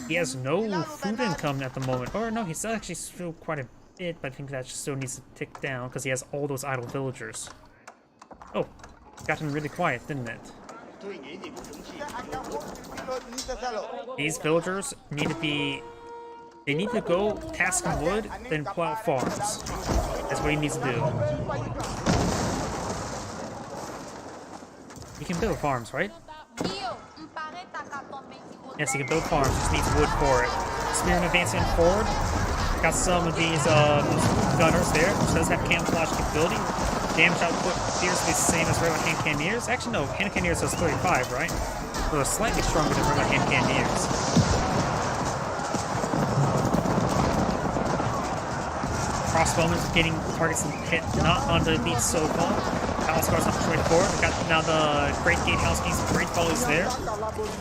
he has no food income at the moment. Or no, he's actually still quite a bit, but I think that still needs to tick down because he has all those idle villagers. Oh, gotten really quiet, didn't it? These villagers need to go task in wood, then pull out farms. That's what he needs to do. He can build farms, right? Yes, he can build farms, just needs wood for it. Spearman advancing forward. Got some of these gunners there, which does have camouflage capability. Damage output appears to be the same as regular hand cannoneers. Actually, no, hand cannoneers does 35, right? So they're slightly stronger than regular hand cannoneers. Crossbowmen getting targets and hit not onto the beat so far. Palace Guards up straight forward. We got now the Great Gatehouse getting some great volleys there.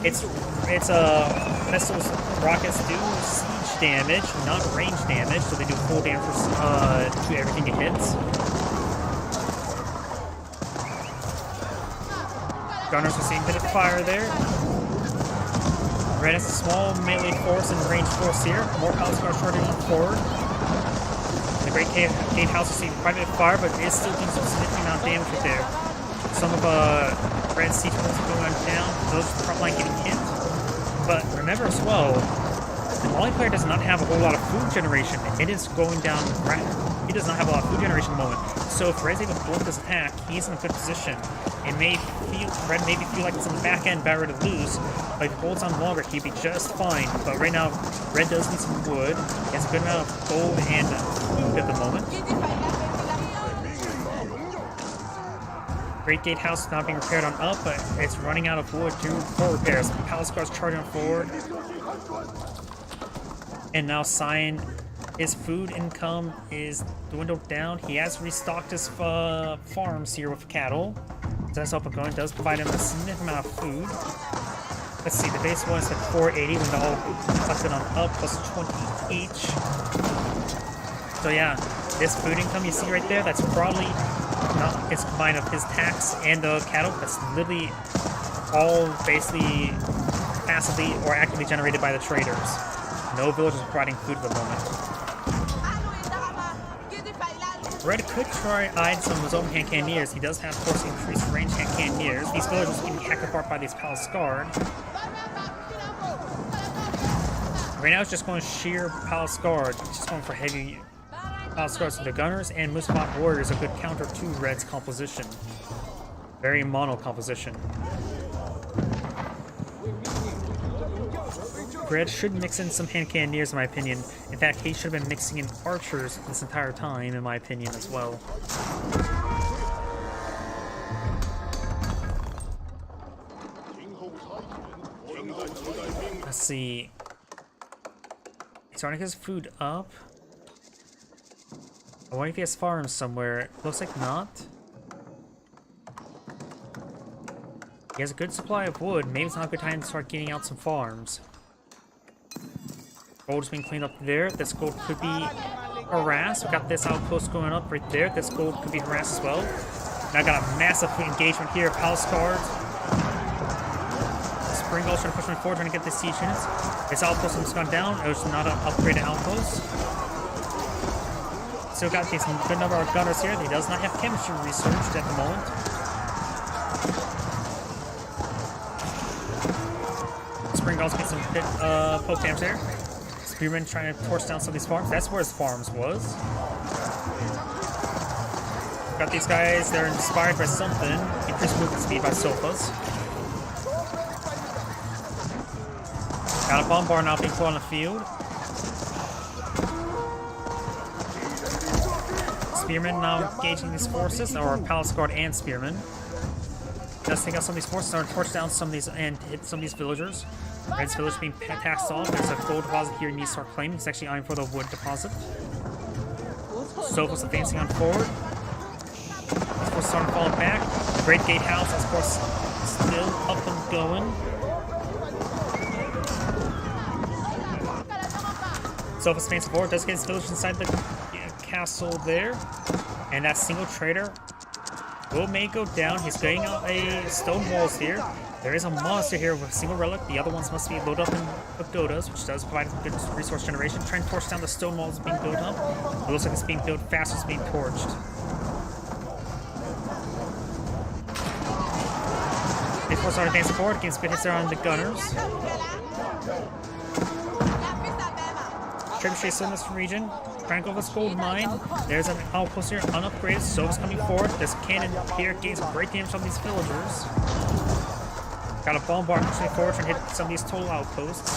It's missiles, rockets do siege damage, not range damage, so they do full damage to everything it hits. Gunners are seeing a bit of fire there. Red has a small melee force and range force here. More Palace Guards charging forward. The Great Gatehouse is seeing quite a bit of fire, but it is still doing some significant amount of damage right there. Some of Red's siege forces going down, those front line getting hit. But remember as well, the Molly player does not have a whole lot of food generation. It is going down rapid. He does not have a lot of food generation at the moment. So if Red's able to block this attack, he's in a good position. Red may feel like it's on the back end, better to lose, but if he holds on longer, he'd be just fine. But right now, Red does need some wood. He has a good amount of gold and food at the moment. Great Gatehouse is now being repaired on up, but it's running out of wood for repairs. Palace Guards charging forward. And now Cyan, his food income is dwindled down. He has restocked his farms here with cattle. So that's up and going. Does provide him a significant amount of food. Let's see, the base one is at 480 when they're all collected on up, plus 20 each. So yeah, this food income you see right there, that's probably not, it's combined of his tax and the cattle. That's literally all basically passively or actively generated by the traders. No villagers providing food at the moment. Red could try eyeing some of his own hand cannoneers. He does have, of course, increased range hand cannoneers. These villagers can be hacked apart by these Palace Guard. Right now it's just going sheer Palace Guard. It's just going for heavy Palace Guards to the Gunners, and Mustafat Warrior is a good counter to Red's composition. Very mono composition. Red should mix in some hand cannoneers, in my opinion. In fact, he should have been mixing in archers this entire time, in my opinion, as well. Let's see. He's starting to get his food up. I wonder if he has farms somewhere. Looks like not. He has a good supply of wood. Maybe it's not a good time to start getting out some farms. Gold is being cleaned up there. This gold could be harassed. We got this outpost going up right there. This gold could be harassed as well. Now I got a massive engagement here. Palace Guard. Spring Guards trying to push me forward, trying to get the siege units. This outpost has gone down. It was not an upgraded outpost. Still got these good number of gunners here. He does not have chemistry researched at the moment. Spring Guards get some good poke damage there. Spearmen trying to torch down some of these farms. That's where his farms was. Got these guys, they're inspired by something. Increased movement speed by sofas. Got a bombard now being put on the field. Spearmen now engaging these forces, or Palace Guard and Spearmen. Does take out some of these forces, start to torch down some of these and hit some of these villagers. Red's village being taxed off. There's a gold deposit here he needs to start claiming. He's actually eyeing for the wood deposit. Sophos advancing on forward. Of course, starting to fall back. The Great Gatehouse, of course, still up and going. Sophos advancing forward. Does get his village inside the castle there. And that single trader may go down. He's getting out a stone walls here. There is a monster here with a single relic. The other ones must be loaded up in pagodas, which does provide good resource generation. Trying to torch down the stone walls being built up. It looks like it's being built faster, it's being torched. Before start advancing forward, getting spit hits there on the gunners. Trebuchet still in this region. Trying to go for this gold mine. There's an outpost here, unupgraded. Sova's coming forward. This cannon here gains great damage on these villagers. Got a bombard pushing forward trying to hit some of these total outposts.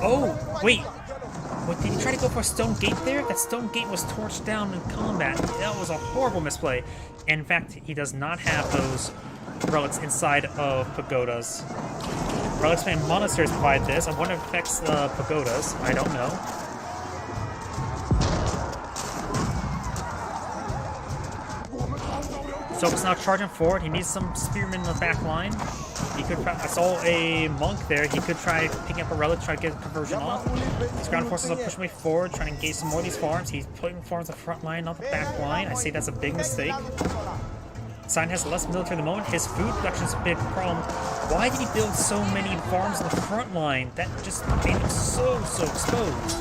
Oh, wait. What, did he try to go for a stone gate there? That stone gate was torched down in combat. That was a horrible misplay. And in fact, he does not have those relics inside of pagodas. Relics and monasteries provide this. I wonder if it affects the pagodas. I don't know. Sophos now charging forward. He needs some spearmen in the back line. He could. I saw a monk there. He could try picking up a relic, try to get conversion off. His ground forces are pushing way forward, trying to engage some more of these farms. He's putting farms in the front line, not the back line. I say that's a big mistake. Sign has less military at the moment. His food production is a big problem. Why did he build so many farms in the front line? That just made him so exposed.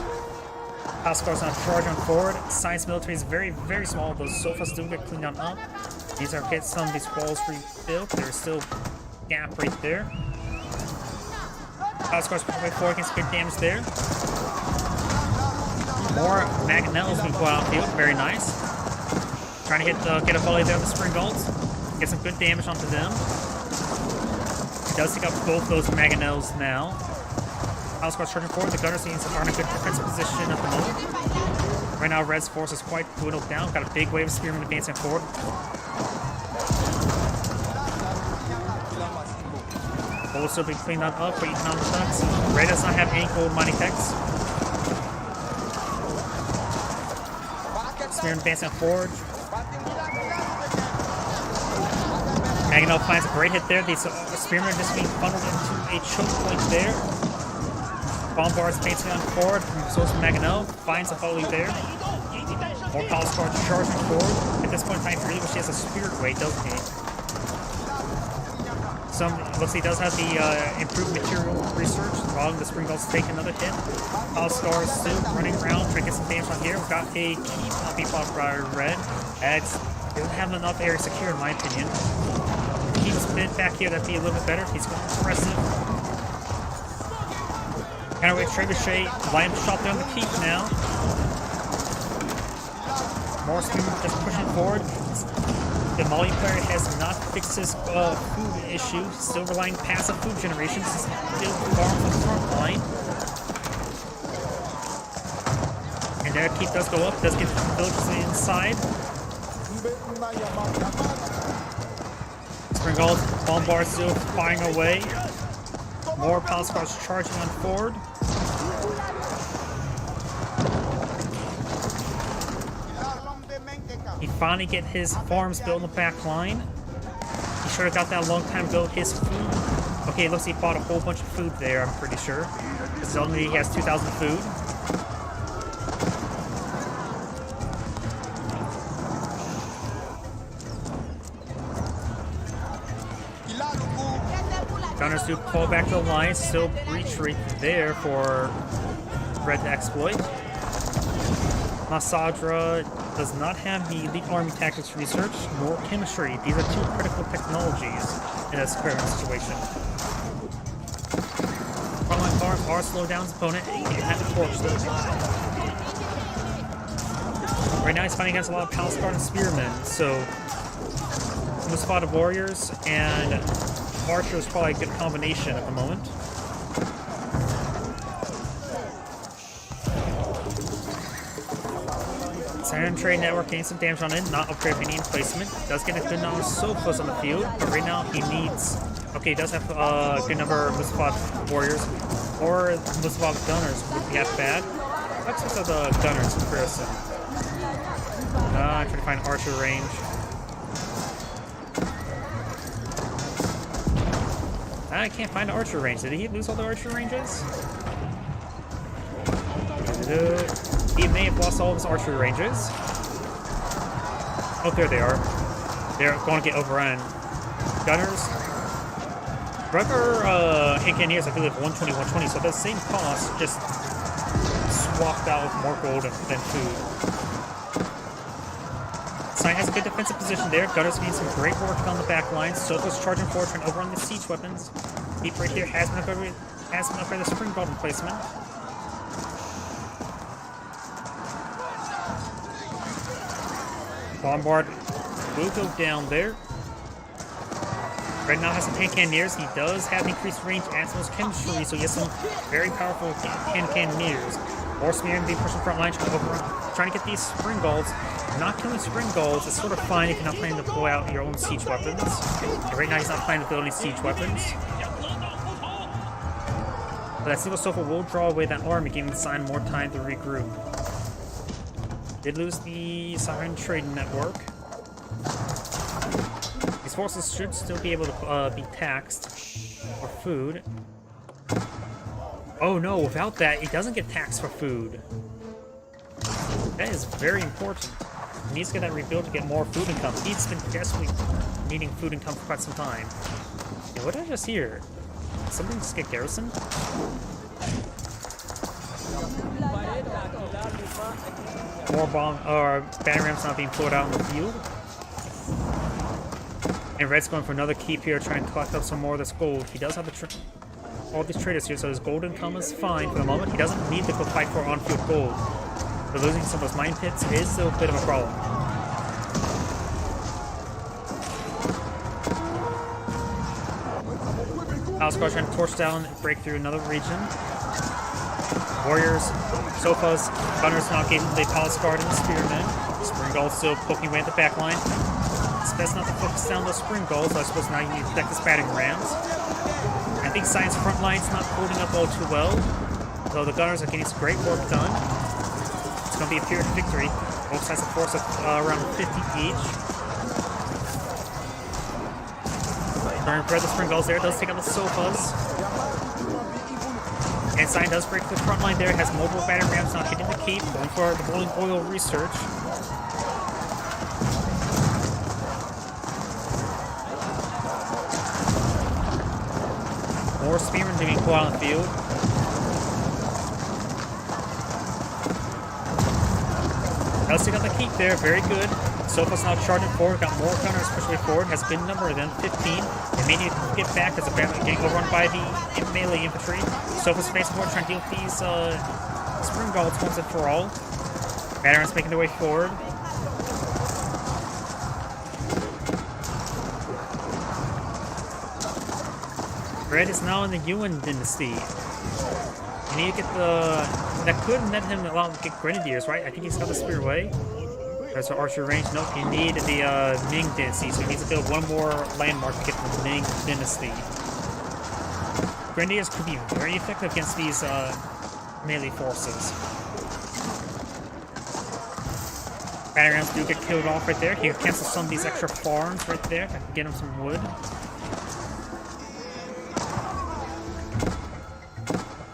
House Guards now charging forward. Science military is very, very small. Those sofas do get cleaned on up. These are get some of these walls rebuilt. There's still a gap right there. House Guards pushing way forward, gets good damage there. More Mangonels being put out on field. Very nice. Trying to get a volley there on the Spring Guards. Get some good damage onto them. He does take out both those Mangonels now. House Guards charging forward. The Gunners are in a good defensive position at the moment. Right now, Red's force is quite dwindled down. Got a big wave of spearmen advancing forward. Gold still being cleaned up for economic effects. Red does not have any gold mining techs. Spearmen advancing forward. Mangonel finds a great hit there. These spearmen are just being funneled into a choke point there. Bombards advancing on forward from Source Mangonel. Finds a volley there. More Palace Guards charging forward. At this point in time, he really wish he has a spirit weight, doesn't he? Looks like he does have the improved material research. Allowing the Spring Guards to take another hit. Palace Guards still running around, trying to get some damage on here. We've got a key poppy pop by Red. It doesn't have enough area secure, in my opinion. If he was bit back here, that'd be a little bit better. He's going impressive. Kind of wait, Trebuchet, line shot there on the keep now. More speed just pushing forward. The Mali player has not fixed his food issue. Still relying passive food generation. Still far from the front line. And their keep does go up. Does get the villagers inside. Springald, Bombard still firing away. More palace guards charging on forward. He finally get his farms built in the back line. He should have got that a long time ago. His food. Okay, it looks like he bought a whole bunch of food there, I'm pretty sure. Because only he has 2,000 food. Gunners do pull back the line, still retreat there for Red to exploit. Masadra does not have the elite army tactics research nor chemistry. These are two critical technologies in this current situation. Frontline farms are slowed down his opponent and have to torch them. Right now he's fighting against a lot of Palace Guard and Spearmen, so some spotted warriors and Archer is probably a good combination at the moment. Siren Trade Network getting some damage on it, not upgrading any placement. Does get a good number of sofas on the field, but right now he needs. Okay, he does have a good number of Mustafad warriors, or Mustafad gunners would be half bad. Let's look at the gunners in comparison. I'm trying to find Archer range. I can't find the Archer range. Did he lose all the Archer ranges? He may have lost all of his Archer ranges. Oh, there they are. They're going to get overrun. Gunners. Regular Engineers, I believe, 120, 120. So the same cost, just swapped out with more gold than food. Sign has a good defensive position there. Gunners getting some great work on the back line. Sofa's charging forward, trying to overrun the siege weapons. Keep right here has been upgraded the spring guard replacement. Bombard will go down there. Right now has some cannoneers. He does have increased range and some chemistry, so he has some very powerful cannoneers. Or Smearing being pushed in front line, trying to get these spring galls. Not killing spring galls is sort of fine if you're not planning to pull out your own siege weapons. And right now he's not planning to build any siege weapons. But that single sofa will draw away that army, giving the Sign more time to regroup. Did lose the Siren Trade Network. These forces should still be able to be taxed for food. Oh no, without that, it doesn't get taxed for food. That is very important. He needs to get that rebuilt to get more food income. He's been desperately needing food income for quite some time. Yeah, what did I just hear? Did something just get garrisoned? More battery rams not being pulled out in the field. And Red's going for another keep here, trying to collect up some more of this gold. He does have all these traders here, so his gold income is fine for the moment. He doesn't need to go fight for on-field gold. But losing some of those mine pits is still a bit of a problem. Palace Guard trying to torch down and break through another region. Warriors, Sofas, Gunners not getting the Palace Guard and the Spearmen. Spring Gull still poking away at the back line. It's best not to focus down those Spring Gulls, so I suppose now you need to protect the Spatting Rams. I think Science front line's not holding up all too well, though the Gunners are getting some great work done. It's going to be a Pyrrhic victory. Both sides of force of around 50 each. Trying to spread the Spring Gulls there, does take out the Sofas. And Sign does break the front line there, has multiple battery rams not hitting the keep, going for the boiling oil research. More Spearmen being pulled out on the field. Does take out the keep there, very good. Sofa's now charging forward, got more Gunners push way forward, has a good number of them, 15. And may need to get back as apparently getting overrun by the melee infantry. Sofa's facing forward, trying to deal with these Spring Galls once and for all. Veterans making their way forward. Red is now in the Yuan dynasty. You need to get the... That could net him allow him to get Grenadiers, right? I think he's got the Spirit Way. There's an archer range. Nope, you need the Ming dynasty, so he needs to build one more landmark to get the Ming dynasty. Grenadiers could be very effective against these melee forces. Battering rams do get killed off right there. He can cancel some of these extra farms right there. I can get him some wood.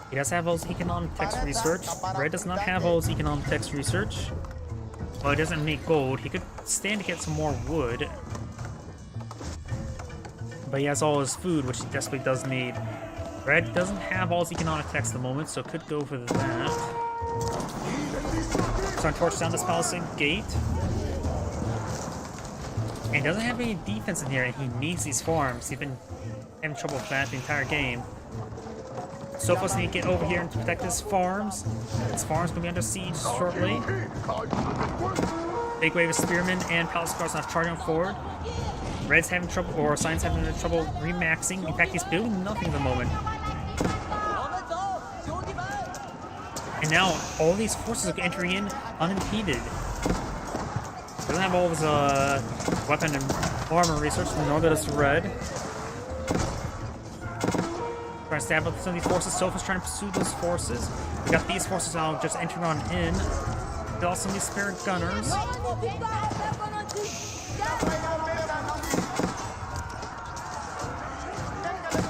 He does have all his economic text research. Red does not have all his economic text research. Well, he doesn't make gold. He could stand to get some more wood. But he has all his food, which he desperately does need. Red doesn't have all his economic text at the moment, so could go for that. Trying to torch down this palisade gate. And he doesn't have any defense in here, and he needs these farms. He's been having trouble with that the entire game. Sophos need to get over here and protect his farms. His farms will be under siege shortly. Big wave of spearmen and palace guards not charging forward. Red's having trouble, or Science having trouble remaxing. In fact, he's building nothing at the moment. And now all these forces are entering in unimpeded. Doesn't have all of his weapon and armor research, nor does Red. Trying to stab up some of these forces. Sophos trying to pursue those forces. We got these forces now just entering on in. Got also these spirit gunners.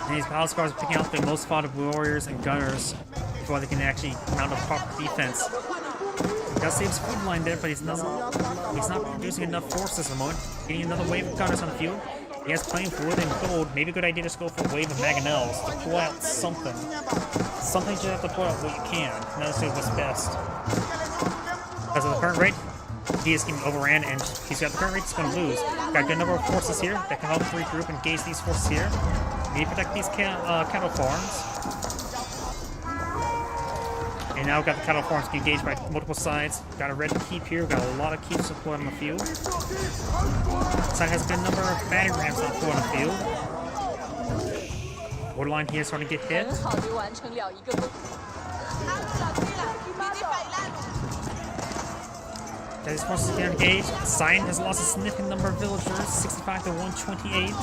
And these palace guards are picking out the most fought of warriors and gunners before they can actually mount a proper defense. He does save his food line there, but he's not producing enough forces at the moment. Getting another wave of gunners on the field. He has plenty of wood and gold. Maybe a good idea to just go for a wave of mangonels to pull out something. Something you have to pull out what you can. Not necessarily what's best. Because of the current rate, he is getting overran, and he's got the current rate he's going to lose. Got a good number of forces here that can help regroup and engage these forces here. Need to protect these cattle farms. And now we've got the cattle farms engaged by multiple sides. Got a red keep here. We've got a lot of keeps deployed on the field. Side has a good number of battering rams deployed on the field. Borderline here is starting to get hit. These forces get engaged. Cyan has lost a significant number of villagers, 65 to 128.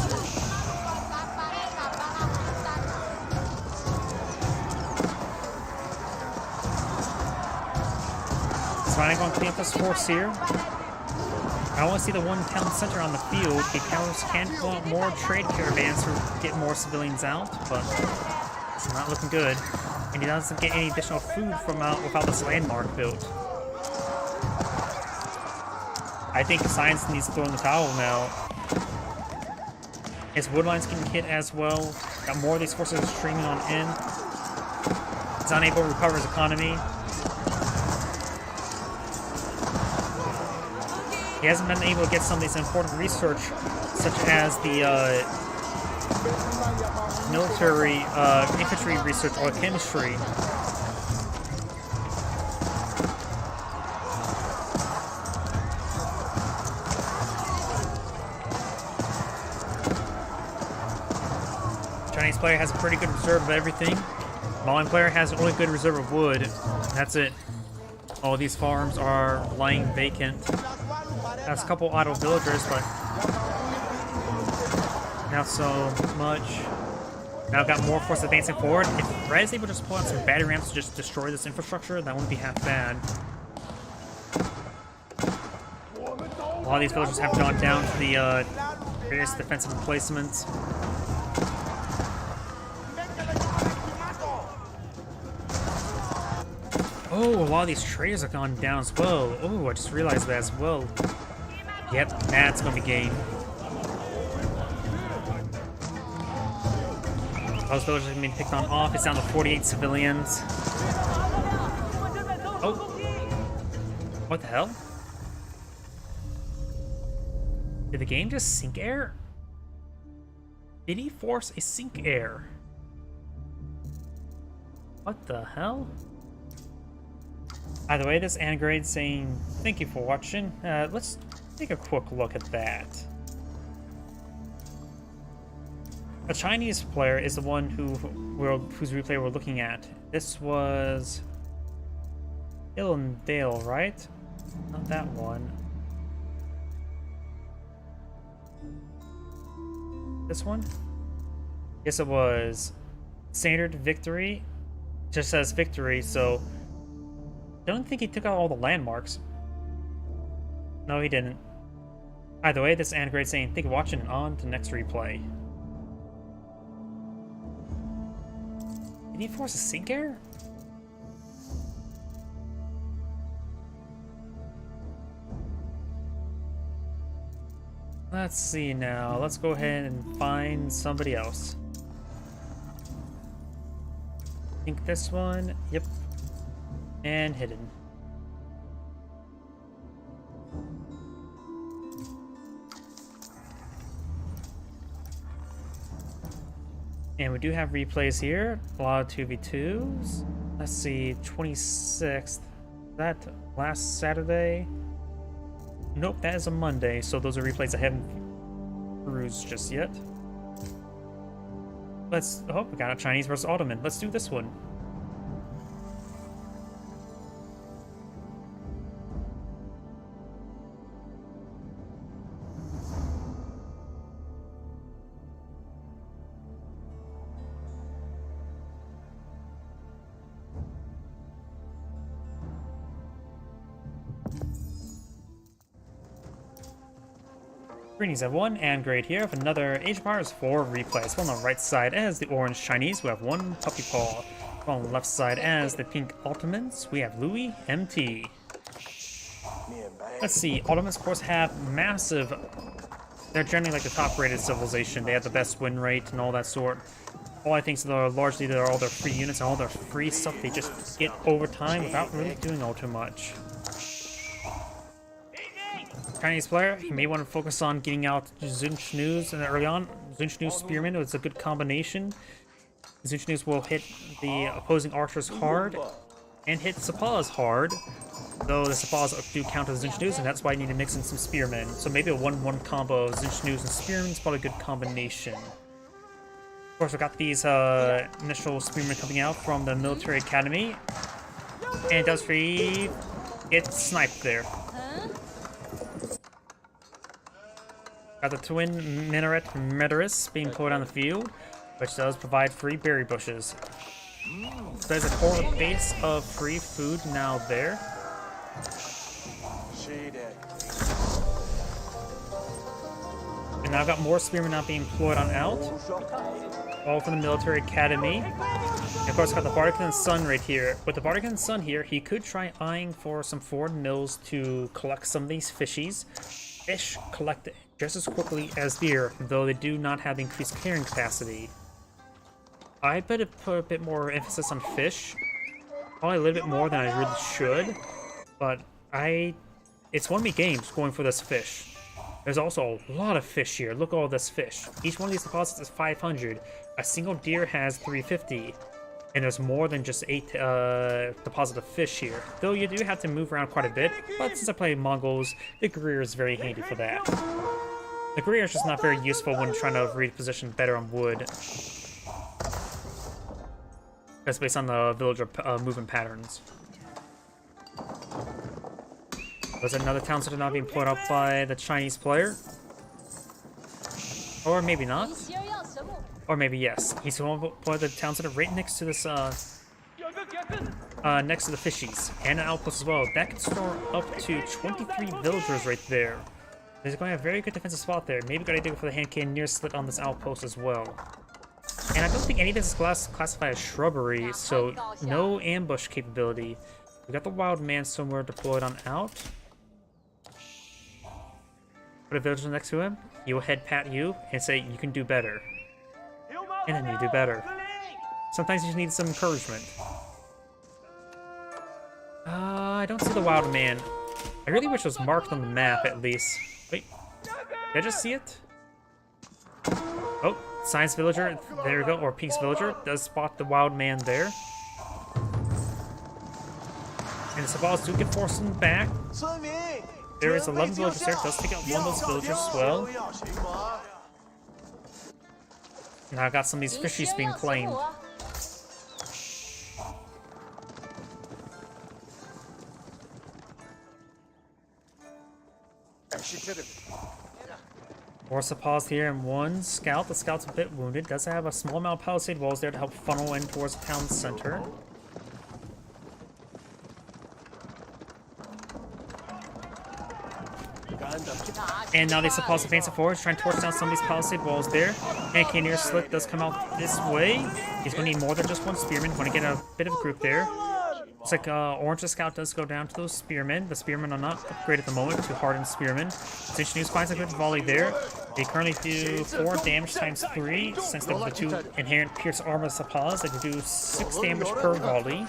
I'm going to clean up this force here. I want to see the one town center on the field. The cows can pull out more trade caravans to get more civilians out, but it's not looking good. And he doesn't get any additional food from without this landmark built. I think Science needs to throw in the towel now. His woodline's getting hit as well. Got more of these forces streaming on in. He's unable to recover his economy. He hasn't been able to get some of these important research, such as the military infantry research or chemistry. Chinese player has a pretty good reserve of everything. Malian player has a really good reserve of wood. That's it. All these farms are lying vacant. That's a couple idle villagers, but not so much. Now I've got more force advancing forward. If Red is able to just pull out some battery ramps to just destroy this infrastructure, that wouldn't be half bad. A lot of these villagers have gone down to the various defensive emplacements. Oh, a lot of these traders have gone down as well. Oh, I just realized that as well. Yep, that's gonna be game. Those villagers have been picked on off. It's down to 48 civilians. Oh. What the hell? Did the game just sink air? Did he force a sink air? What the hell? Either way, this Angrade saying thank you for watching. Let's take a quick look at that. A Chinese player is the one whose replay we're looking at. This was Hill and Dale, right? Not that one. This one? Yes, it was. Standard Victory. Just says Victory, so I don't think he took out all the landmarks. No, he didn't. Either way, this is Angrade saying, thank you for watching and on to next replay. Did he force a sink error? Let's see now. Let's go ahead and find somebody else. I think this one. Yep. And hidden. And we do have replays here. A lot of 2v2s. Let's see. 26th. That last Saturday? Nope, that is a Monday, so those are replays I haven't perused just yet. Oh, we got a Chinese versus Ottoman. Let's do this one. Greenies have 1, and Grade here have another Age of Empires 4 replays. One on the right side as the orange Chinese, we have 1 Puppy Paw. On the left side as the pink Ottomans, we have Louis MT. Let's see, Ottomans of course have massive, they're generally like the top rated civilization, they have the best win rate and all that sort. All I think is largely they're all their free units and all their free stuff they just get over time without really doing all too much. Chinese player, he may want to focus on getting out Zunchnu's and early on. Zunchnu's Spearman is a good combination. Zunchnu's will hit the opposing archers hard and hit Sepas hard, though the Sepas do count as Zunchnu's, and that's why you need to mix in some Spearmen. So maybe a 1-1 combo of Zunchnu's and Spearmen is probably a good combination. Of course, we got these initial Spearmen coming out from the military academy, and does free get sniped there. Got the twin minaret Meteorus being pulled on the field, which does provide free berry bushes. So there's a core base of free food now there. And now I've got more spearmen not being employed on out. All from the military academy. And of course, got the Bardican Sun right here. With the Bardican Sun here, he could try eyeing for some foreign mills to collect some of these fishies. Fish collect just as quickly as deer, though they do not have increased carrying capacity. I better put a bit more emphasis on fish. Probably a little bit more than I really should. But it's one of my games going for this fish. There's also a lot of fish here. Look at all this fish. Each one of these deposits is 500. A single deer has 350. And there's more than just 8 deposits of fish here. Though you do have to move around quite a bit, but since I play Mongols, the Greer is very handy for that. The Greer is just not very useful when trying to reposition better on wood. That's based on the villager movement patterns. Was another town center not being put up by the Chinese player? Or maybe not. Or maybe yes. He's going to put the town center right next to this, next to the fishies. And an outpost as well. That can store up to 23 villagers right there. He's going to have a very good defensive spot there. Maybe got to go for the hand cannon near slit on this outpost as well. And I don't think any of this is classified as shrubbery, so no ambush capability. We got the wild man somewhere deployed on out. Put a villager next to him. He will head pat you and say, you can do better. And then you do better. Sometimes you just need some encouragement. I don't see the wild man. I really wish it was marked on the map at least. Wait, did I just see it? Oh, Science Villager, there we go, or Pink's Villager does spot the wild man there. And the Sabals do get forced back. There is 11 villagers there, does take out one of those villagers as well. Now I got some of these 你 fishies 先 being 要生 claimed. 活。 More supplies here and one scout. The scout's a bit wounded. Does have a small amount of palisade walls there to help funnel in towards the town center. And now they suppose advancing forward, trying to torch down some of these palisade walls there. And Cannoneer Slit does come out this way. He's going to need more than just one spearman. Going to get a bit of a group there. Looks like Orange's Scout does go down to those spearmen. The spearmen are not upgraded at the moment to hardened spearmen. Cinch News finds a good volley there. They currently do 4 damage times 3. Since they have the 2 inherent pierce armor supplies, they do 6 damage per volley.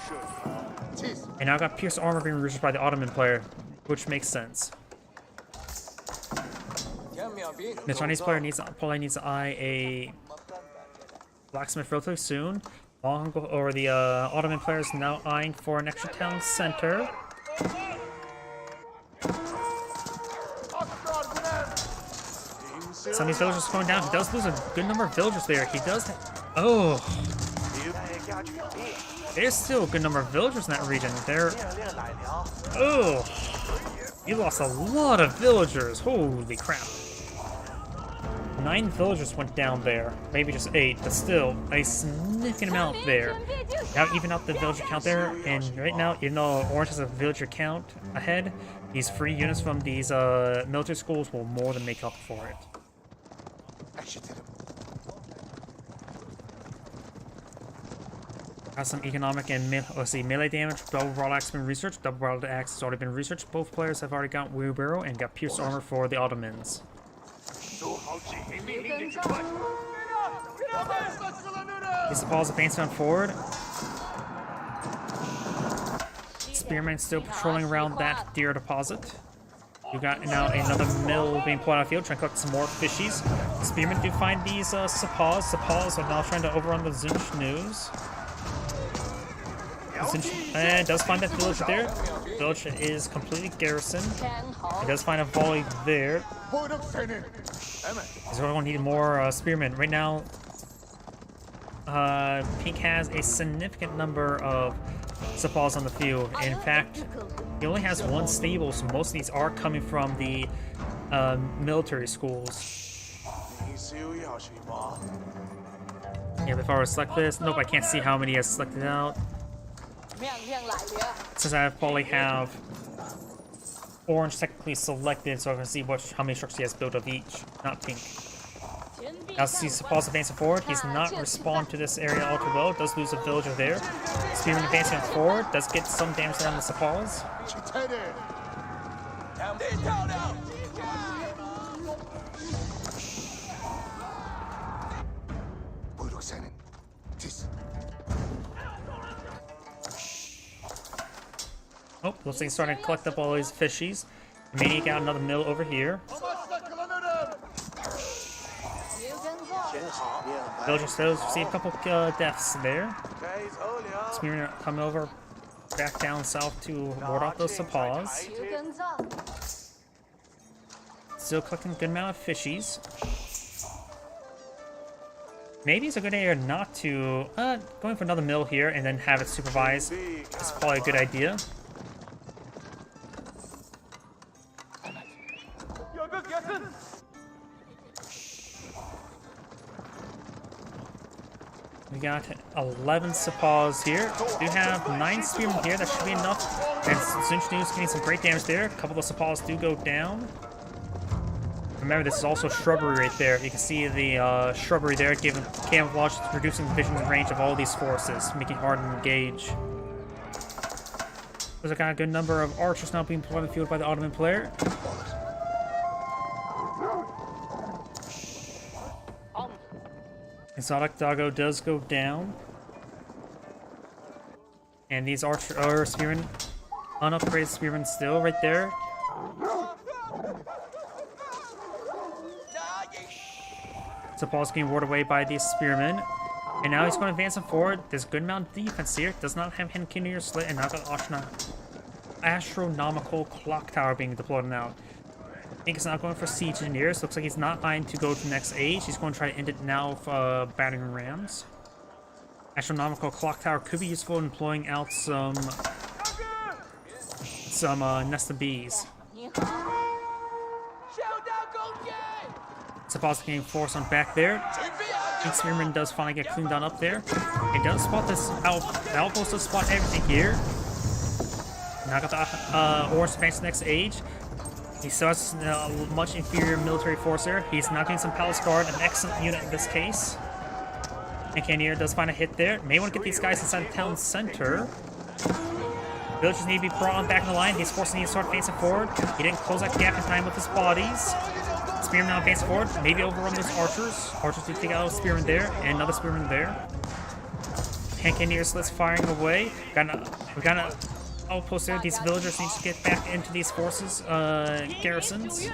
And now I got pierce armor being reached by the Ottoman player, which makes sense. The Chinese player probably needs to eye a blacksmith relatively soon. The Ottoman player is now eyeing for an extra town center. Some of these villagers going down. He does lose a good number of villagers there. He does. Oh. There's still a good number of villagers in that region. They're. Oh. He lost a lot of villagers. Holy crap. 9 villagers went down there. Maybe just 8, but still a significant amount there. Now even out the villager count there, and right now, even though Orange has a villager count ahead, these free units from these military schools will more than make up for it. Got some economic and melee damage. Double barrel axe been researched. Double barrel axe has already been researched. Both players have already got wheelbarrow and got pierced armor for the Ottomans. These balls advancing on forward. Spearman still patrolling around that deer deposit. You got now another mill being pulled out of the field, trying to collect some more fishies. Spearmen do find these sapaws. Sapaws are now trying to overrun the Zinch News. And does find that village there. Village is completely garrisoned. He does find a volley there. He's going to need more spearmen. Right now, Pink has a significant number of sapaws on the field. In fact, he only has 1 stable, so most of these are coming from the military schools. Yeah, if I were to select this, nope, I can't see how many he has selected out. Since I probably have Orange technically selected, so I can see how many structures he has built of each, not Pink. Now see Sapaws advancing forward. He's not respond to this area all too well. Does lose a villager there. Spearman advancing forward. Does get some damage down the Sapaws. Oh, looks like he's starting to collect up all these fishies. Maniac got another mill over here. Villager still see a couple deaths there. Spearman coming over back down south to ward off those sapaws. Still collecting a good amount of fishies. Maybe it's a good idea not to going for another mill here and then have it supervised. It's probably a good idea. We got 11 sapaws here. We do have 9 spearmen here. That should be enough. And Zinch News getting some great damage there. A couple of the sapaws do go down. Remember, this is also shrubbery right there. You can see the shrubbery there, giving camouflage, reducing the vision range of all these forces, making it hard to engage. There's a good number of archers now being put on the field by the Ottoman player. Exotic Doggo does go down. And these spearmen, unupgraded spearmen still right there. Sapaws getting warded away by these spearmen. And now he's going to advance him forward. There's a good amount of defense here. Does not have Cannoneer Slit, and now got Astronomical Clock Tower being deployed now. Pink is not going for Siege Engineers. Looks like he's not eyeing to go to the next age. He's going to try to end it now with battering rams. Astronomical Clock Tower could be useful in employing out some Nest of Bees. Suppose getting forced on back there. Pink Spearman does finally get cleaned on up there. It does spot this outpost does spot everything here. Now got the Orange Advance next age. He still has a much inferior military force there. He's not getting some Palace Guard, an excellent unit in this case. And Cannoneer does find a hit there. May want to get these guys inside the town center. Villagers need to be brought on back in the line. He's forcing these to start facing forward. He didn't close that gap in time with his bodies. Spearman now advancing forward. Maybe overrun those archers. Archers do take out a spearman there, and another spearman there. Cannoneer slits firing away. We got an outpost there. These villagers need to get back into these forces, garrisons.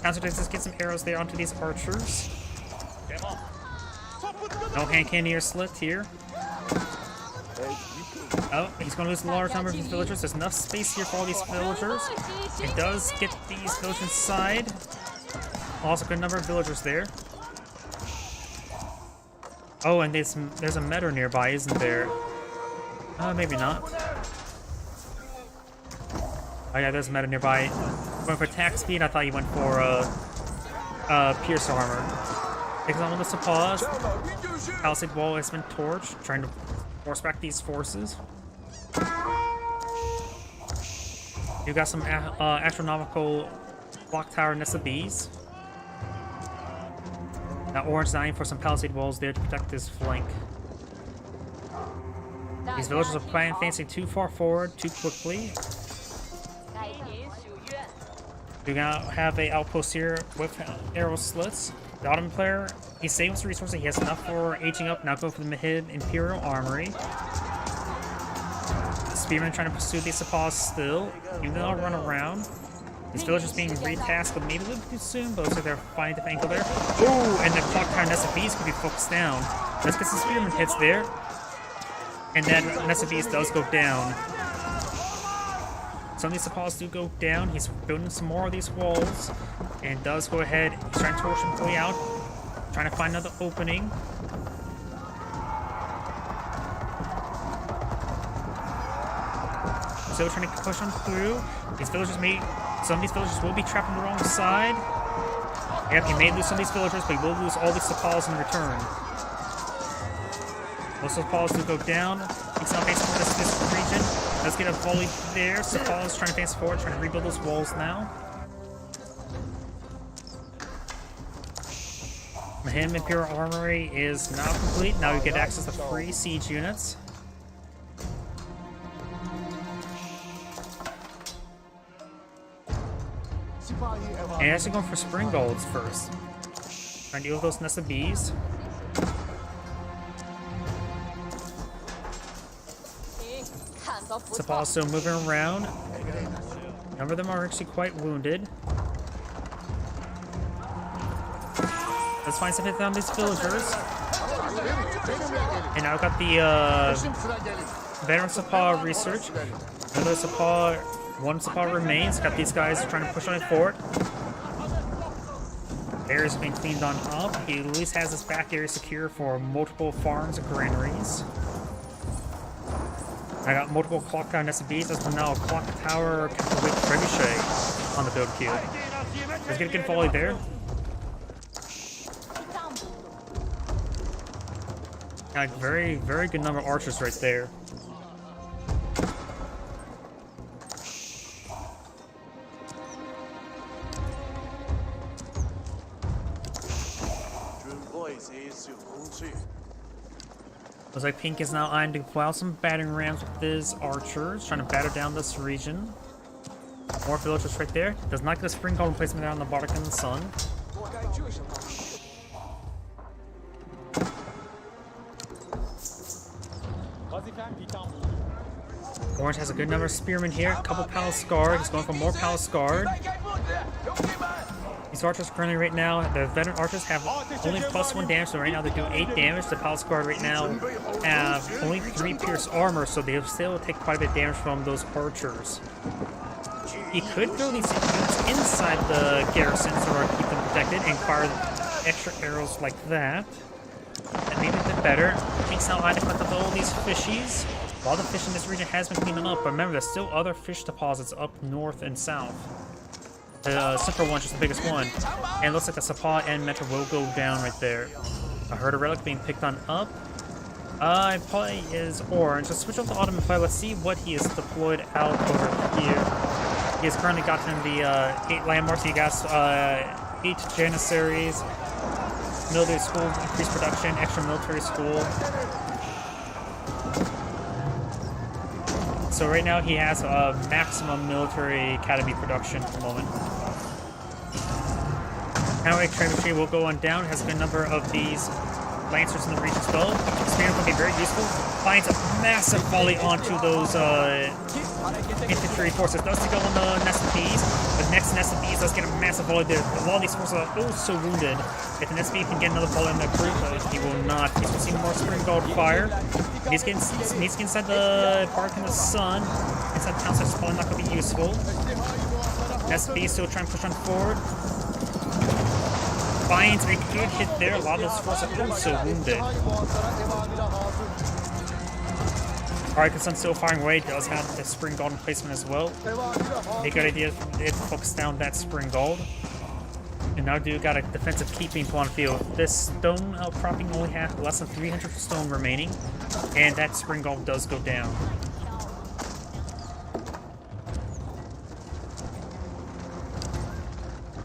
Counter-Texas get some arrows there onto these archers. No Cannoneer slit here. Oh, he's going to lose a large number of these villagers. There's enough space here for all these villagers. It does get these villagers inside. Also, good number of villagers there. Oh, and there's a meadow nearby, isn't there? Maybe not. Oh yeah, there's a meadow nearby. Going for attack speed. I thought you went for pierce armor. Takes on with the pause. Palisade wall has been torched, trying to force back these forces. You got some astronomical clock tower Nest of Bees. Now Orange dying for some palisade walls there to protect this flank. These villagers are advancing too far forward, too quickly. We now have a outpost here with arrow slits. The Ottoman player, he saves resources. He has enough for aging up. Now go for the Mid Imperial Armory. Spearman trying to pursue these Sepoys still. Even though they'll run around. These villagers being retasked, but maybe a little too soon. But looks like they're finding the angle there. Oh, and the clock tower Nest of Bees could be focused down. Let's get some Spearman hits there. And then Nest of Bees does go down. Some of these Sepoys do go down. He's building some more of these walls. And does go ahead. He's trying to torch him way out. Trying to find another opening. Still trying to push on through. These villagers some of these villagers will be trapped on the wrong side. Yep, he may lose some of these villagers, but he will lose all these Sepoys in return. Most Sepoys do go down. He's not facing this region. Let's get a volley there. Sepoys trying to advance forward, trying to rebuild those walls now. Mahim Imperial Armory is now complete. Now you get access to 3 siege units. And actually going for spring golds first. Trying to deal with those Nest of Bees. Sepoys still moving around. A number of them are actually quite wounded. Let's find some hits on these villagers. And now I've got the veteran Sepoy research. Another Sepoy, one Sepoy remains. Got these guys trying to push on it forward. Area's being cleaned on up. He at least has this back area secure for multiple farms and granaries. I got multiple clock tower Nest of Bees. There's now a clock tower with trebuchet on the build queue. Let's get a good volley there. Got a very, very good number of archers right there. Looks like Pink is now eyeing to pull out some battering rams with his archers, trying to batter down this region. More villagers right there. Does not get a spring golden placement there on the Bardic Sun. Orange has a good number of spearmen here. A couple Palace Guard. He's going for more Palace Guard. These archers currently right now, the veteran archers have only +1 damage, so right now they do 8 damage. The Palace Guard right now have only 3 pierce armor, so they still take quite a bit of damage from those archers. He could throw these units inside the garrison in order to keep them protected and fire extra arrows like that. That made it a bit better. Takes now adequate of all these fishies. A lot of fish in this region has been cleaning up, but remember, there's still other fish deposits up north and south. The central one's just the biggest one. And it looks like the Sapa and Metro will go down right there. I heard a relic being picked on up. Probably is orange. Let's switch over to Ottoman Empire. Let's see what he is deployed out over here. He has currently gotten the 8 landmarks. He got 8 Janissaries, military school, increased production, extra military school. So right now he has a maximum military academy production at the moment. Now Tree will go on down. Has a good number of these Lancers in the region as well. Experience will be very useful. Finds a massive volley onto those infantry forces. Does to go on the Nest of Bees. The next Nest of Bees does get a massive volley there. A lot of these forces are so wounded. If the Nest of Bees can get another volley in the group, he will not. He's going to see more Spring Guard fire. Needs to get inside the Bark in the Sun. Inside the town site is probably not going to be useful. Nest of Bees still trying to push on forward. Finds a good hit there. A lot of those forces are also wounded. Alright, Sun still firing away. Does have the Spring Gold replacement as well. A good idea to focus down that Spring Gold. And now do got a defensive keeping on field. This stone outcropping only has less than 300 stone remaining, and that Spring Gold does go down.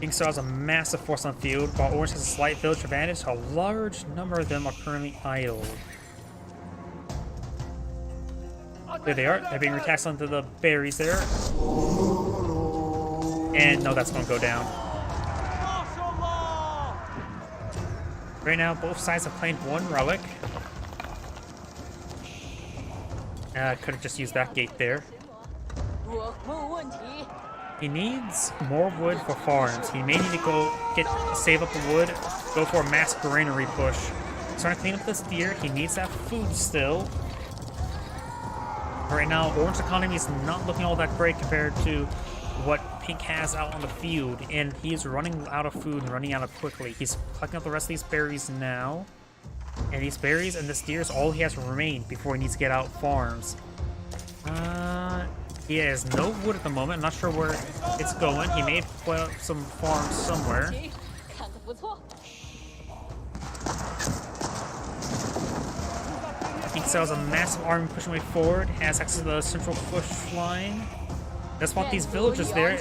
King Star has a massive force on the field, while Orange has a slight village advantage. A large number of them are currently idle. There they are. They're being retaxed onto the berries there. And no, that's going to go down. Right now, both sides have claimed one relic. Could have just used that gate there. He needs more wood for farms. He may need to go save up the wood, go for a mass granary push. He's trying to clean up this deer. He needs that food still. Right now, Orange economy is not looking all that great compared to what Pink has out on the field, and he is running out of food and running out of quickly. He's collecting up the rest of these berries now, and these berries and this deer is all he has remained before he needs to get out farms. He has no wood at the moment. I'm not sure where it's going. He may have put up some farms somewhere. He sells a massive army pushing way forward, has access to the central push line. Does spot these villagers there.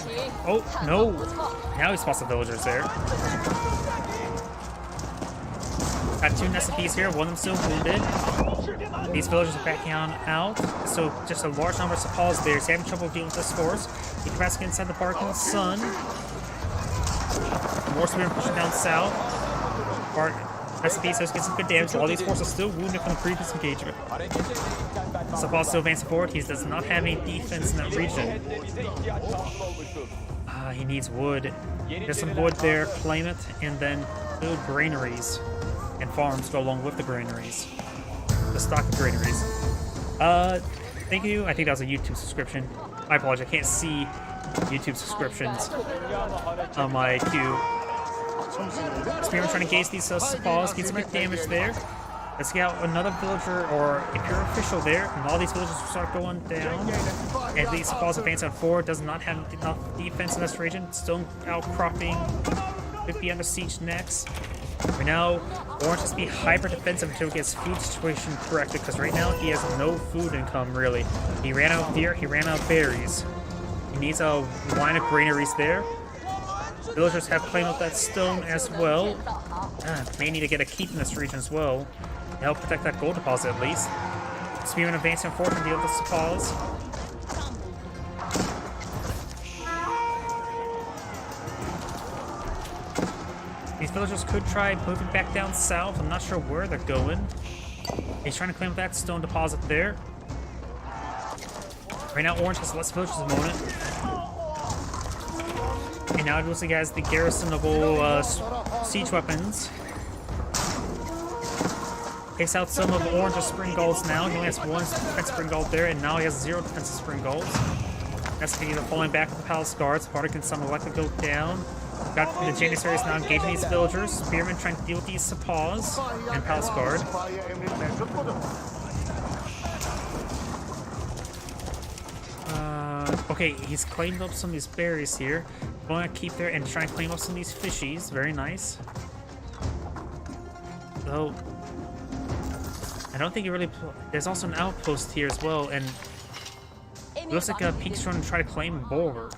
Oh, no. Now he spots the villagers there. Got 2 Nest of Bees here. One of them still wounded. These villagers are backing on out. So just a large number of Sapaws there. He's having trouble dealing with this force. He can pass inside the Bark in the Sun. More spearmen pushing down south. Bark Nest of Bees has getting some good damage. All these forces are still wounded from the previous engagement. Sapaw still advancing forward. He does not have any defense in that region. He needs wood. There's some wood there. Claim it, and then build granaries and farms go along with the granaries. The stock of granaries. Thank you. I think that was a YouTube subscription. I apologize. I can't see YouTube subscriptions on my queue. Spearman trying to engage these Sapaws. Get some damage there. Let's get out another villager or a pure official there, and all these villagers will start going down. And these Sapaws advance on forward. Does not have enough defense in this region. Still outcropping. Could be under siege next. Right now, Orange has to be hyper defensive until he gets food situation corrected, because right now he has no food income really. He ran out of deer, he ran out of berries. He needs a line of granaries there. Villagers have claimed up that stone as well. May need to get a keep in this region as well to help protect that gold deposit at least. Spearman advancing forward to deal with the Sapaws. These villagers could try moving back down south. I'm not sure where they're going. He's trying to claim that stone deposit there. Right now, Orange has less villagers at the moment. And now it looks like he has the garrisonable siege weapons. Takes out some of Orange's spring golds now. He only has 1 defensive spring gold there, and now he has 0 defensive spring golds. That's either falling back with the palace guards. Sparta can summon Electric go down. Got the Janissaries now engaging these villagers. Spearmen trying to deal with these Sepaws and palace guard. Okay, he's claimed up some of these berries here. Going to keep there and try and claim up some of these fishies. Very nice. Though, I don't think he really... There's also an outpost here as well, and it looks like Pink's trying to try to claim Boulder.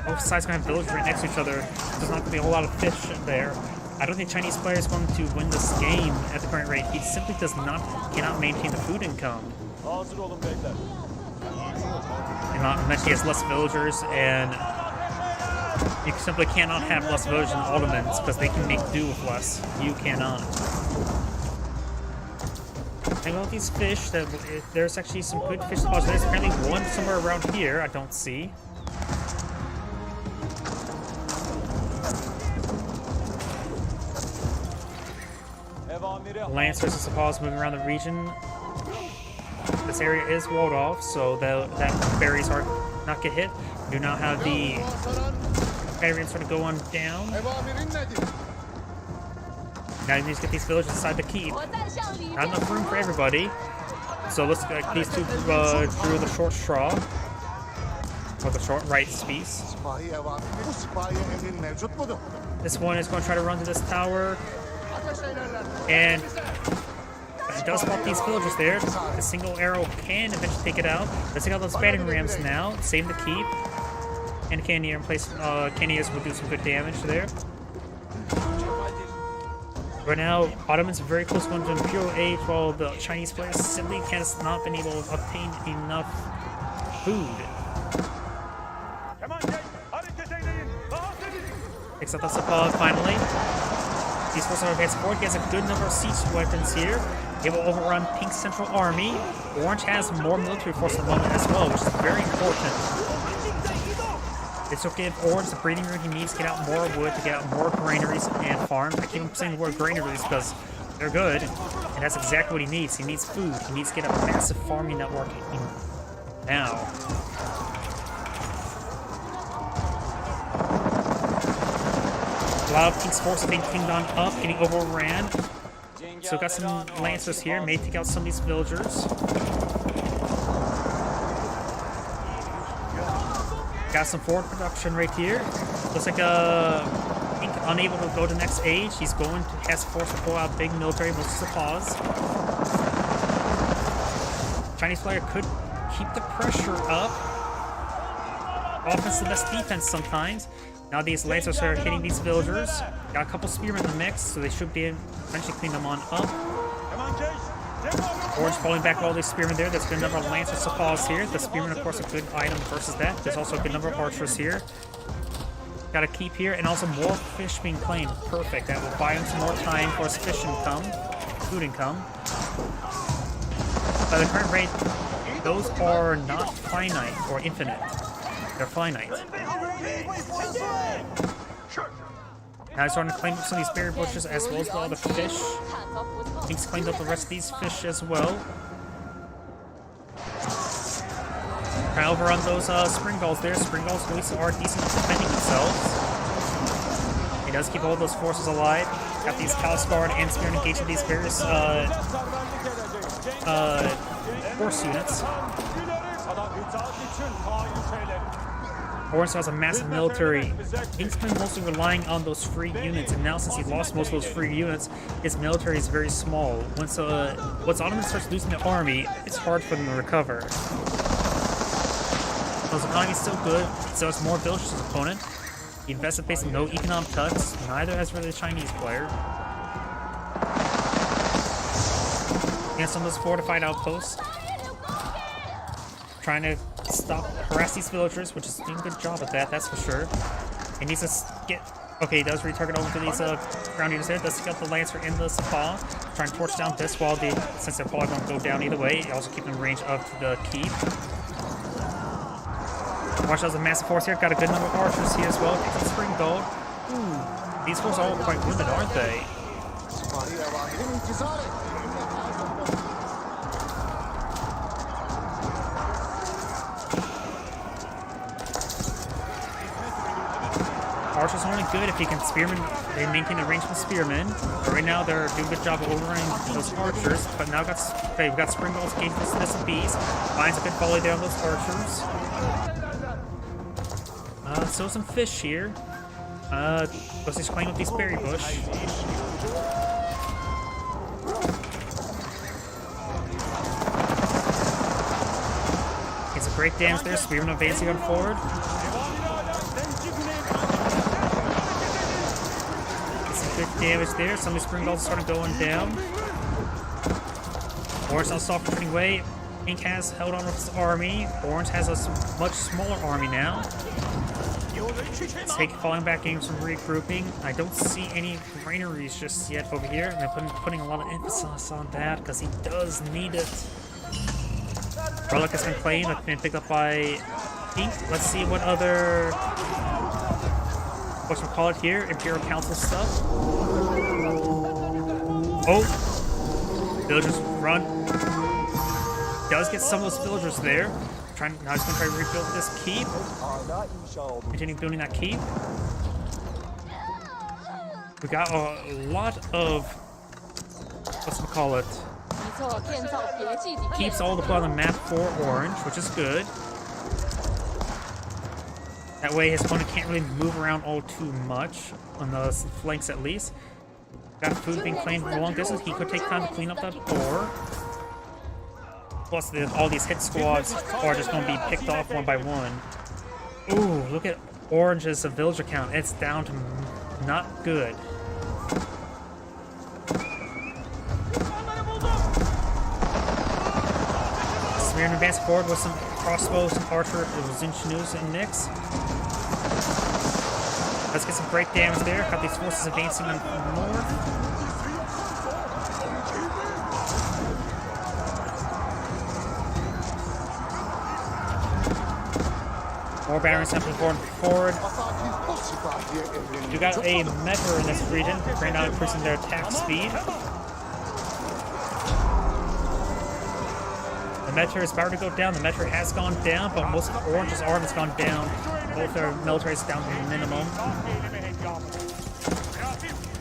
Both sides going to have villagers right next to each other. There's not going to be a whole lot of fish there. I don't think Chinese player is going to win this game at the current rate. He simply cannot maintain the food income. Not unless he has less villagers, and you simply cannot have less villagers than Ottomans because they can make do with less. You cannot. And about these fish, there's actually some good fish spots. There's apparently one somewhere around here. I don't see. Lancers and Sepaws moving around the region. This area is walled off, so that berries are not get hit. Do now have the Barbarians sort of go on down. Now you need to get these villagers inside the keep. Not enough room for everybody. So let's get these two drew the short straw. Or the short right piece. This one is going to try to run to this tower. And it does spot these villagers there. A single arrow can eventually take it out. Let's take out those battering rams now. Save the keep. And Cannoneer in place. Cannoneers will do some good damage there. Right now, Ottomans are very close to going to Imperial Age, while the Chinese players simply has not been able to obtain enough food. Takes out the Sepah finally. These forces are advanced forward. He has a good number of siege weapons here. They will overrun Pink's Central Army. Orange has more military force at the moment as well, which is very important. This will give Orange the breeding room he needs to get out more wood, to get out more granaries and farms. I keep saying the word granaries because they're good, and that's exactly what he needs. He needs food. He needs to get a massive farming network now. A lot of Pink's forces being pinged on up, getting overran. So got some Lancers here, may take out some of these villagers. Got some forward production right here. Looks like Pink unable to go to the next age. He's going to has forced to pull out big military, most of the pause. Chinese player could keep the pressure up. Offense the best defense sometimes. Now these Lancers are hitting these villagers. Got a couple spearmen in the mix, so they should be eventually clean them on up. Orange falling back all these spearmen there. There's a good number of Lancers Sepaws here. The spearmen, of course, a good item versus that. There's also a good number of archers here. Got to keep here, and also more fish being claimed. Perfect. That will buy him some more time for his fish income, food income. By the current rate, those are not finite or infinite. They're finite. Now he's starting to claim up some of these berry bushes as well as all the fish. He's claimed up the rest of these fish as well. Trying to overrun those spring gulls there. Spring gulls at least are decent at defending themselves. He does keep all those forces alive. Got these Palace Guard and Spearmen engaging these various horse units. Orange has a massive military. Pink's been mostly relying on those free units, and now since he lost most of those free units, his military is very small. Once Ottoman starts losing the army, it's hard for them to recover. His economy is still good, so it's more villages to his opponent. He invested basically no economic cuts, neither has really the Chinese player. He has some of those fortified outposts. Trying to harass these villagers, which is doing a good job at that, that's for sure. He needs to get... Okay, he does retarget over to these ground units there. Does take out the Lancer and the Sepah. Trying to torch down this while since they're probably going to go down either way. Also keep them in range of the keep. Watch out, a massive force here. Got a good number of archers here as well. Take some spring gold. Ooh, these forces are all quite limited, aren't they? Archer's only good if he can spearman. They maintain the range from spearmen. But right now they're doing a good job of overrunning those archers. But now we've got spring balls gained for this bees. Finds a good volley there on those archers. So some fish here. Let's just playing with these berry bush. It's a great damage there. Spearman advancing on forward. Good damage there. Some of the spring balls started going down. Orange now soft retreating away. Pink has held on with his army. Orange has a much smaller army now. Snake falling back, getting some regrouping. I don't see any granaries just yet over here, and they're putting a lot of emphasis on that because he does need it. Relic has been played, but been picked up by Pink. Let's see what other. What's we call it here? Imperial Council stuff. Oh! Villagers run. Does get some of those villagers there. Now he's going to try to rebuild this keep. Continue building that keep. We got a lot of. What's we call it? Keeps all the play on the map for Orange, which is good. That way his opponent can't really move around all too much, on the flanks at least. Got food being claimed from a long distance. He could take time to clean up that boar. Plus all these hit squads are just going to be picked off one by one. Ooh, look at Orange's villager count. It's down to not good. Spearman advancing forward with some crossbows and archer, Zinchenus and Nyx. Let's get some great damage there. Got these forces advancing on north. More batteries have been going forward. You got a Meteor in this region, right now increasing their attack speed. The Meteor is about to go down. The Meteor has gone down, but most of Orange's arm has gone down. Both their military is down to the minimum.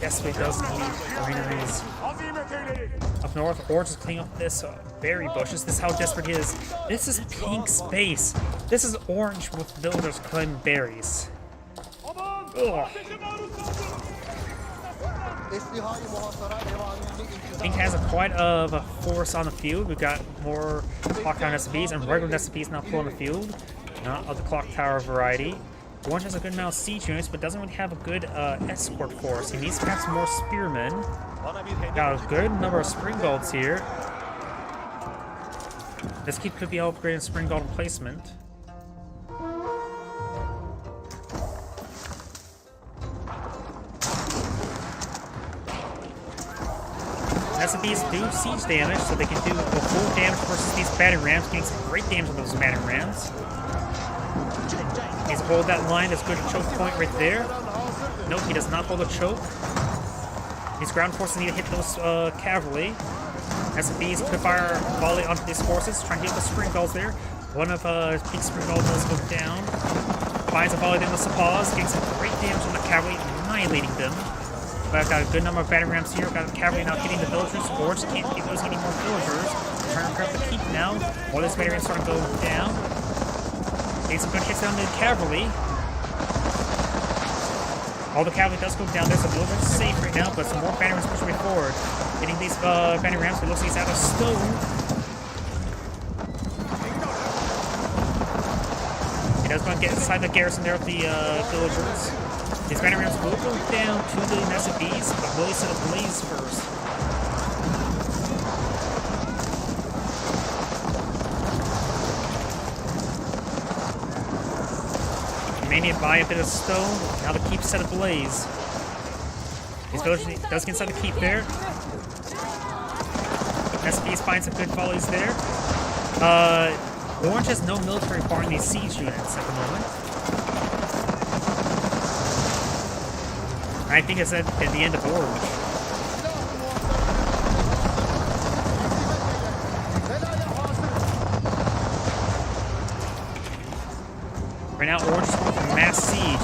Yes, we does need granaries. Up north, Orange is cleaning up this berry bushes. This is how desperate he is. This is Pink space. This is Orange with villagers claiming berries. Ugh. Pink has quite a force on the field. We've got more Clock Tower SCPs and regular SCPs now put on the field. Not of the Clock Tower variety. Orange has a good amount of siege units, but doesn't really have a good escort force. He needs perhaps more spearmen. Got a good number of spring golds here. This keep could be upgraded in spring gold replacement. SCPs do siege damage, so they can do the full damage versus these battering rams, getting some great damage on those battering rams. He's hold that line, that's good choke point right there. Nope, he does not hold a choke. These ground forces need to hit those cavalry. SCPs could fire a volley onto these forces, trying to get the spring bells there. One of Peak's spring bells does go down. Finds a volley in the Sapaws, getting some great damage on the cavalry, annihilating them. But I've got a good number of battering rams here. Got the cavalry now hitting the villagers. Orange can't keep those any more villagers. Trying to grab the keep now. While this battering rams start to go down. Getting some good hits down to the cavalry. All the cavalry does go down. There's a villagers safe right now, but some more battering rams pushing way forward. Hitting these battering rams. It looks like he's out of stone. He does want to get inside the garrison there with the villagers. These battering rams will go down to the SCPs, but will set a blaze first. May need to buy a bit of stone. Now the keep set ablaze. These villagers does get inside the keep there. SCPs find some good volleys there. Orange has no military bar in these siege units at the moment. I think it's at the end of Orange. Right now, Orange is going for mass siege.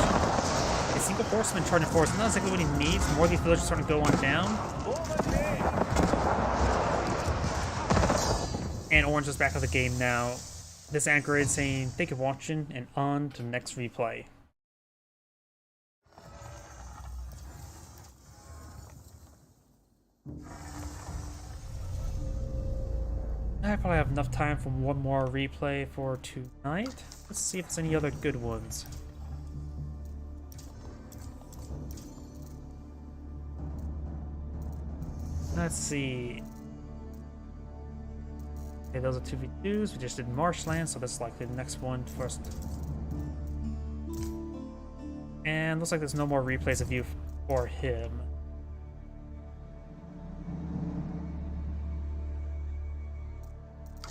A single horsemen charging forward. It's not exactly what he needs. More of these villagers starting to go on down. And Orange is back of the game now. This anchor is saying, thank you for watching, and on to the next replay. I probably have enough time for one more replay for tonight. Let's see if there's any other good ones. Let's see. Okay, those are 2v2s. We just did Marshland, so that's likely the next one first. And looks like there's no more replays of you for him.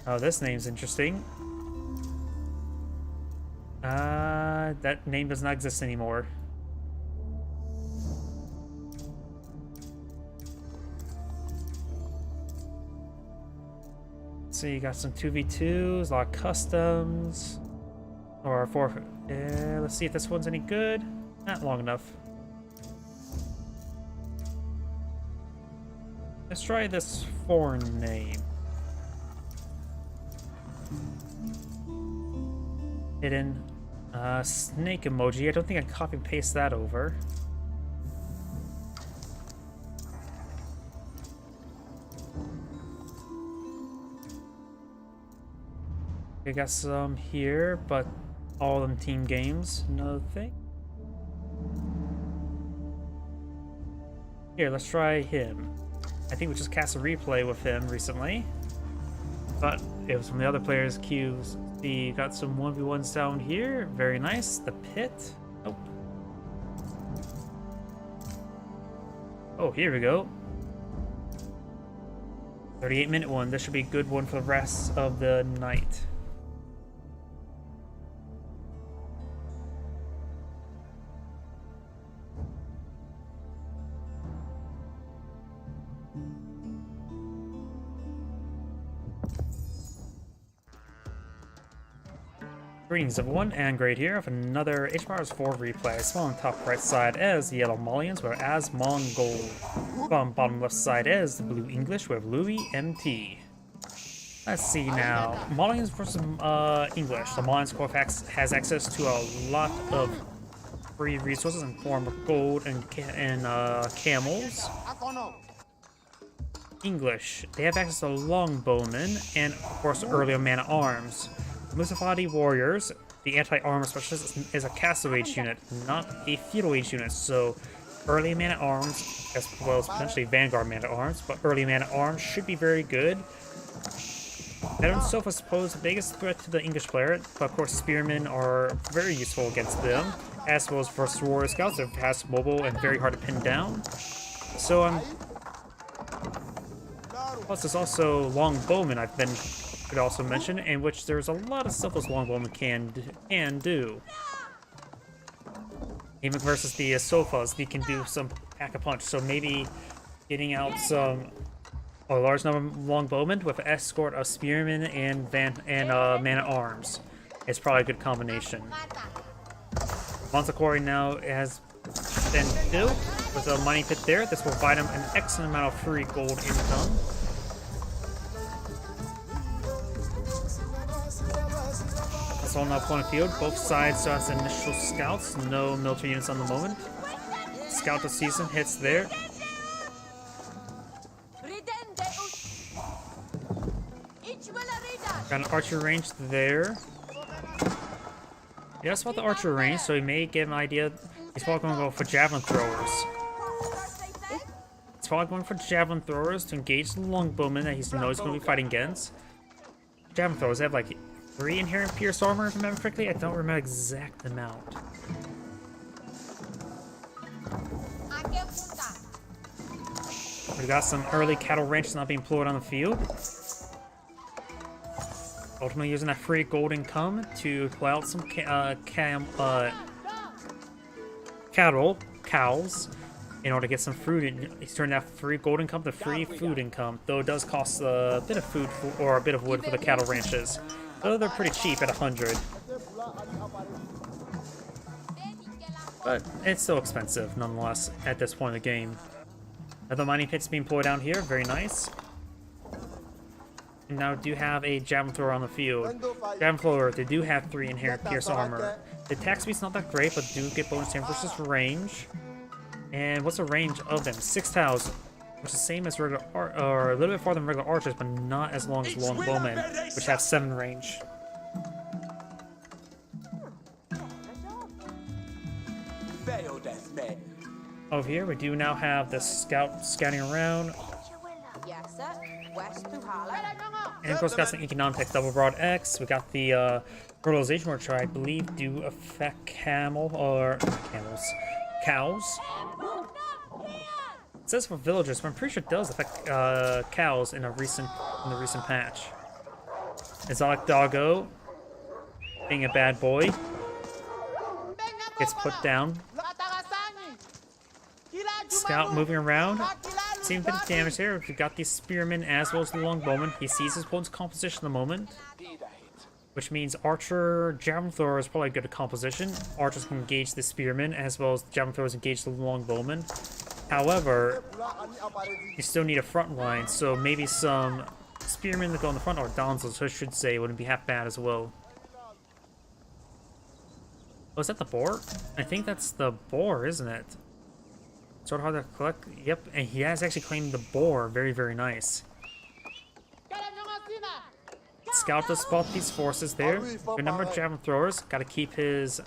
Oh, this name's interesting. That name does not exist anymore. So you got some 2v2s, a lot of customs. Or 4. Let's see if this one's any good. Not long enough. Let's try this foreign name. Hidden snake emoji. I don't think I copy and paste that over. I got some here, but all of them team games. Nothing. Here, let's try him. I think we just cast a replay with him recently, but it was from the other players' queues. You got some 1v1s down here. Very nice. The pit. Nope. Oh, here we go. 38-minute one. This should be a good one for the rest of the night. Greetings everyone, and Great here with another HMR's 4 replay. Small on top right side is the Yellow Malians, where as Mongol. From bottom left side is the Blue English, with Louis MT. Let's see now. Malians versus English. The Malians Corfax has access to a lot of free resources in form of gold and camels. English, they have access to longbowmen and of course earlier man-at-arms. Musafadi Warriors, the anti-armor specialist, is a Castle Age unit, not a Feudal Age unit, so early man-at-arms, as well as potentially Vanguard man-at-arms, but early man-at-arms should be very good. Veteran Sofa is posed the biggest threat to the English player, but of course Spearmen are very useful against them, as well as First Warrior Scouts. They're fast, mobile, and very hard to pin down. So plus there's also Longbowmen could also mention, in which there's a lot of stuff those longbowmen can do. Even versus the sofas, they can do some pack-a-punch. So maybe getting out a large number of longbowmen with an escort of spearmen and man-at-arms is probably a good combination. Montecore now has been built with a mining pit there. This will provide him an excellent amount of free gold income. All now point of field. Both sides still has initial scouts. No military units on the moment. Scout the season hits there. Got an archer range there. Yeah, that's about the archer range, so he may get an idea. He's probably going to go for javelin throwers. He's probably going for javelin throwers to engage the longbowmen that he's knows he's going to be fighting against. Javelin throwers, they have like 3 inherent pierce armor, if I remember correctly. I don't remember exact amount. We got some early cattle ranches not being employed on the field. Ultimately using that free gold income to pull out some cows, in order to get some fruit. He's turned that free gold income to free food income, though it does cost a bit of food or a bit of wood for the cattle ranches. Though they're pretty cheap at 100. but it's still expensive nonetheless at this point in the game. Another mining pit's being employed down here, very nice. And now do have a javelin thrower on the field. Javelin thrower, they do have 3 inherent pierce armor. The attack speed's not that great, but do get bonus damage versus range. And what's the range of them? 6,000, which is the same as regular or a little bit farther than regular archers, but not as long as longbowmen, which have 7 range. Over here, we do now have the scout scouting around. And of course, we got some economic double broad X. We got the fertilization, which I believe do affect cows. It says for villagers, but I'm pretty sure it does affect cows in the recent patch. Exotic Doggo, being a bad boy, gets put down. Scout moving around. Same bit of damage there. We've got the spearman as well as the longbowman. He sees his opponent's composition at the moment, which means archer, javelin thrower is probably a good composition. Archers can engage the spearman as well as the javelin throwers engage the longbowman. However, you still need a front line, so maybe some spearmen that go in the front, or donzels, I should say, wouldn't be half bad as well. Oh, is that the boar? I think that's the boar, isn't it? Sort of hard to collect. Yep, and he has actually claimed the boar. Very, very nice. Scout does spot these forces there. Good number of javelin throwers. Got to keep his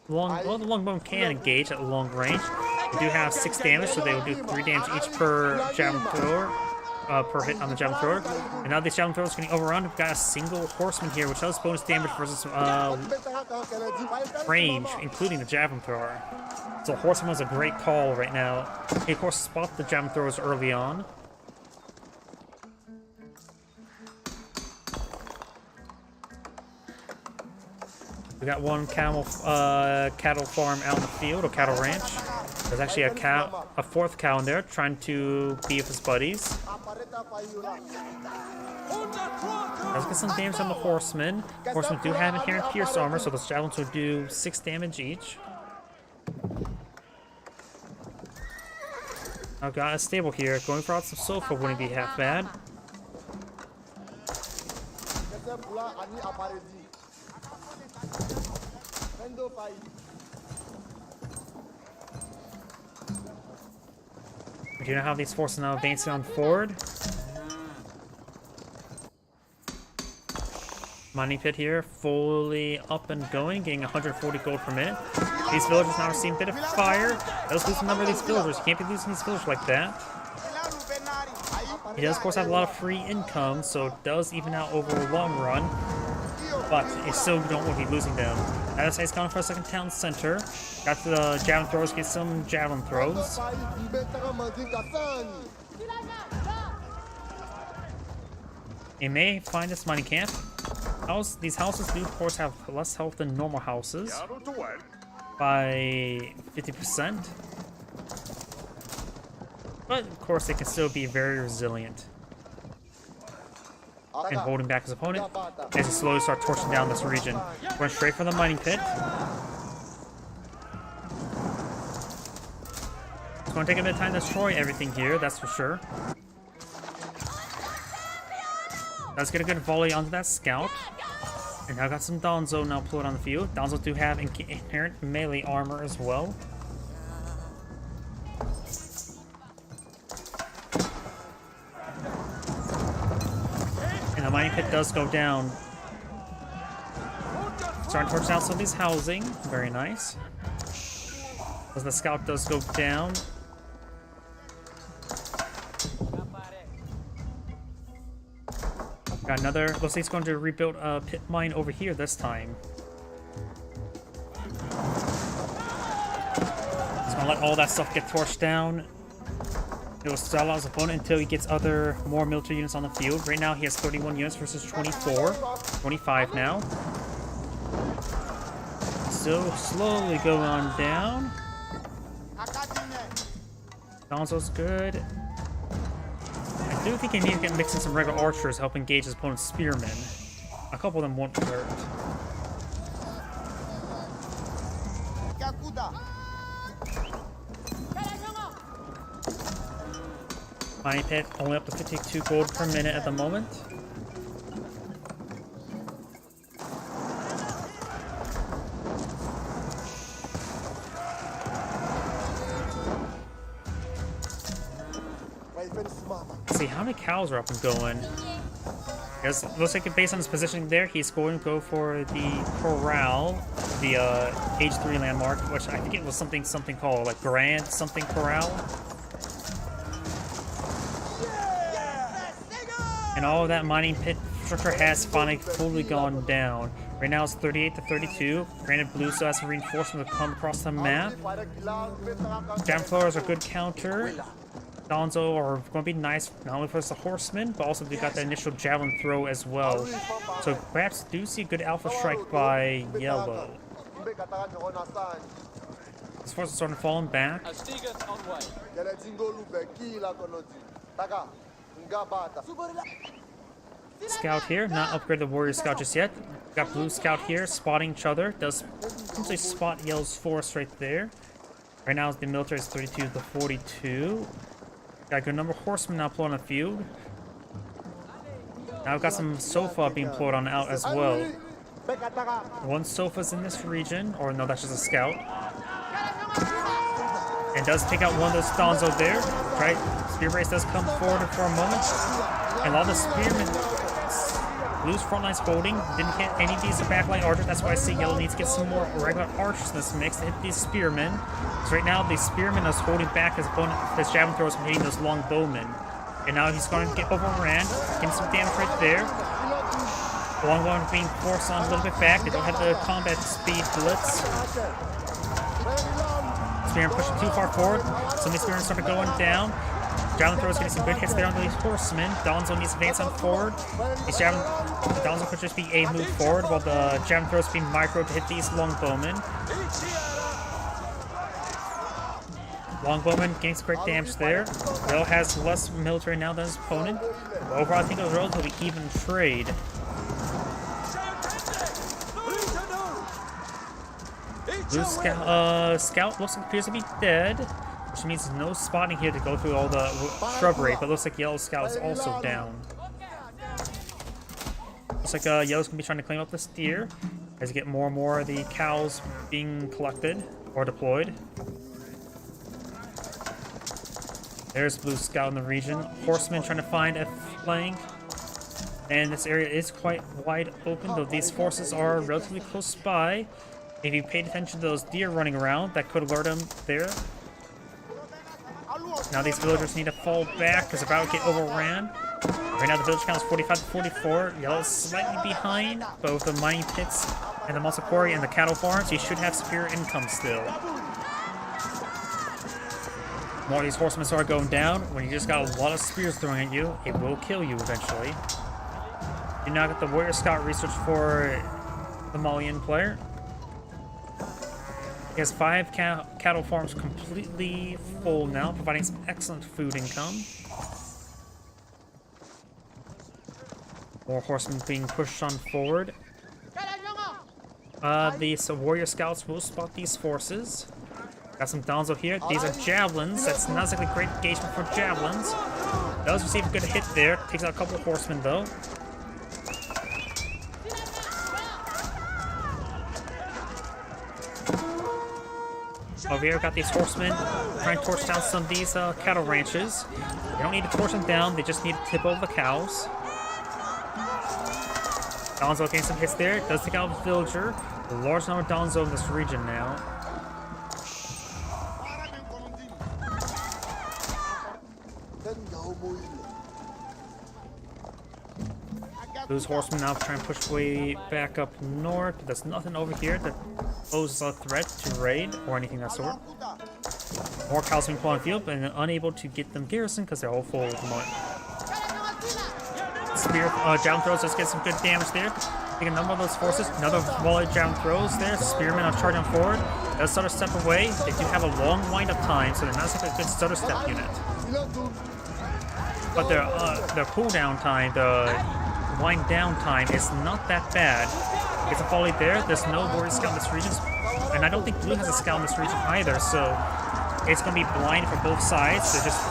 long. Well, the longbowman can engage at long range. They do have 6 damage, so they will do 3 damage each per javelin thrower. Per hit on the javelin thrower. And now these javelin throwers are getting overrun. We've got a single horseman here, which does bonus damage versus range, including the javelin thrower. So horseman was a great call right now. He of course spot the javelin throwers early on. We got one cattle farm out in the field, or cattle ranch. There's actually a 4th cow in there trying to be with his buddies. Let's get some damage on the horsemen. Horsemen do have inherent pierce armor, so those javelins will do 6 damage each. I've got a stable here. Going for out some sofa wouldn't be half bad. We do know how these forces now advancing on forward. Mining pit here, fully up and going, getting 140 gold per minute. These villagers now are seeing a bit of fire. Does lose a number of these villagers. You can't be losing these villagers like that. He does, of course, have a lot of free income, so it does even out over a long run. But you still don't want to be losing them. As he's gone for a second town center. Got the javelin throwers, get some javelin throws. You may find this mining camp. These houses do, of course, have less health than normal houses by 50%. But, of course, they can still be very resilient. And holding back his opponent as he slowly starts torching down this region. Run straight for the mining pit. It's going to take a bit of time to destroy everything here, that's for sure. Let's get a good volley onto that scout. And now got some Donzo now pulled on the field. Donzo do have inherent melee armor as well. And the mining pit does go down. Starting to torch out some of these housing. Very nice. As the scout does go down. Got another. Looks like he's going to rebuild a pit mine over here this time. He's going to let all that stuff get torched down. He'll stall out his opponent until he gets more military units on the field. Right now he has 31 units versus 24. 25 now. So slowly going on down. Donzo's good. I do think he needs to get mixed in some regular archers, help engage his opponent's spearmen. A couple of them won't hurt. Mining Pit only up to 52 gold per minute at the moment. Let's see how many cows are up and going. Because looks like based on his positioning there, he's going to go for the corral, the age 3 landmark, which I think it was something called like Grand something Corral. And all of that mining pit structure has finally fully gone down. Right now it's 38 to 32. Granted, blue still has some reinforcements to come across the map. Jam throwers are a good counter. Donzo are going to be nice, not only for the horsemen, but also they got the initial javelin throw as well. So perhaps do see a good alpha strike by yellow. This force is starting to fall back. Scout here, not upgrade the warrior scout just yet. Got blue scout here, spotting each other. Does potentially spot yellow's force right there. Right now the military is 32 to 42. Got a good number of horsemen now pulling on the field. Now I've got some Sofa being pulled on out as well. One Sofa's in this region, or no, that's just a scout. And does take out one of those Donzo there. Right, Spear Brace does come forward for a moment. And a lot of the Spearmen, blue's front line's holding. Didn't hit any of these backline archers. That's why I say yellow needs to get some more regular archers in this mix to hit these Spearmen. So right now, the Spearman is holding back his opponent, his javelin throwers from hitting those long bowmen. And now he's going to get overran, getting some damage right there. The long bowmen being forced on a little bit back. They don't have the combat speed blitz. Spearman pushing too far forward. Some of these Spearmen started going down. Javelin throwers getting some good hits there on these horsemen. Donzo needs to advance on forward. These Donzo could just be a move forward while the javelin throwers being micro to hit these long bowmen. Longbowman getting some great damage there. Yellow has less military now than his opponent. But overall, I think it was a relatively even trade. Blue scout looks like appears to be dead, which means there's no spotting here to go through all the shrubbery. But looks like yellow scout is also down. Looks like yellow's gonna be trying to claim up the steer as you get more and more of the cows being collected or deployed. There's blue scout in the region. Horsemen trying to find a flank. And this area is quite wide open, though these forces are relatively close by. If you paid attention to those deer running around, that could alert them there. Now these villagers need to fall back because they're about to get overran. Right now the village count is 45 to 44. Yellow is slightly behind, but with the mining pits and the muscle quarry and the cattle farms, you should have superior income still. More of these horsemen start going down. When you just got a lot of spears thrown at you, it will kill you eventually. You now get the warrior scout research for the Malian player. He has 5 cattle farms completely full now, providing some excellent food income. More horsemen being pushed on forward. These warrior scouts will spot these forces. Got some Donzo here. These are javelins. That's not exactly great engagement for javelins. Does receive a good hit there. Takes out a couple of horsemen though. Over here, got these horsemen trying to torch down some of these cattle ranches. They don't need to torch them down. They just need to tip over the cows. Donzo getting some hits there. Does take out a villager. A large number of Donzo in this region now. Those horsemen now trying to push way back up north. There's nothing over here that poses a threat to raid or anything of that sort. More cows being put on the field, but unable to get them garrisoned because they're all full at the moment. Spear, javelin throws, just get some good damage there. Take a number of those forces. Another volley of javelin throws there. Spearmen are charging forward. Does stutter step away. They do have a long wind-up time, so they're not such a good stutter step unit. But their cooldown time, the wind down time is not that bad. It's a volley there. There's no warrior scout in this region, and I don't think blue has a scout in this region either. So it's going to be blind for both sides. They're just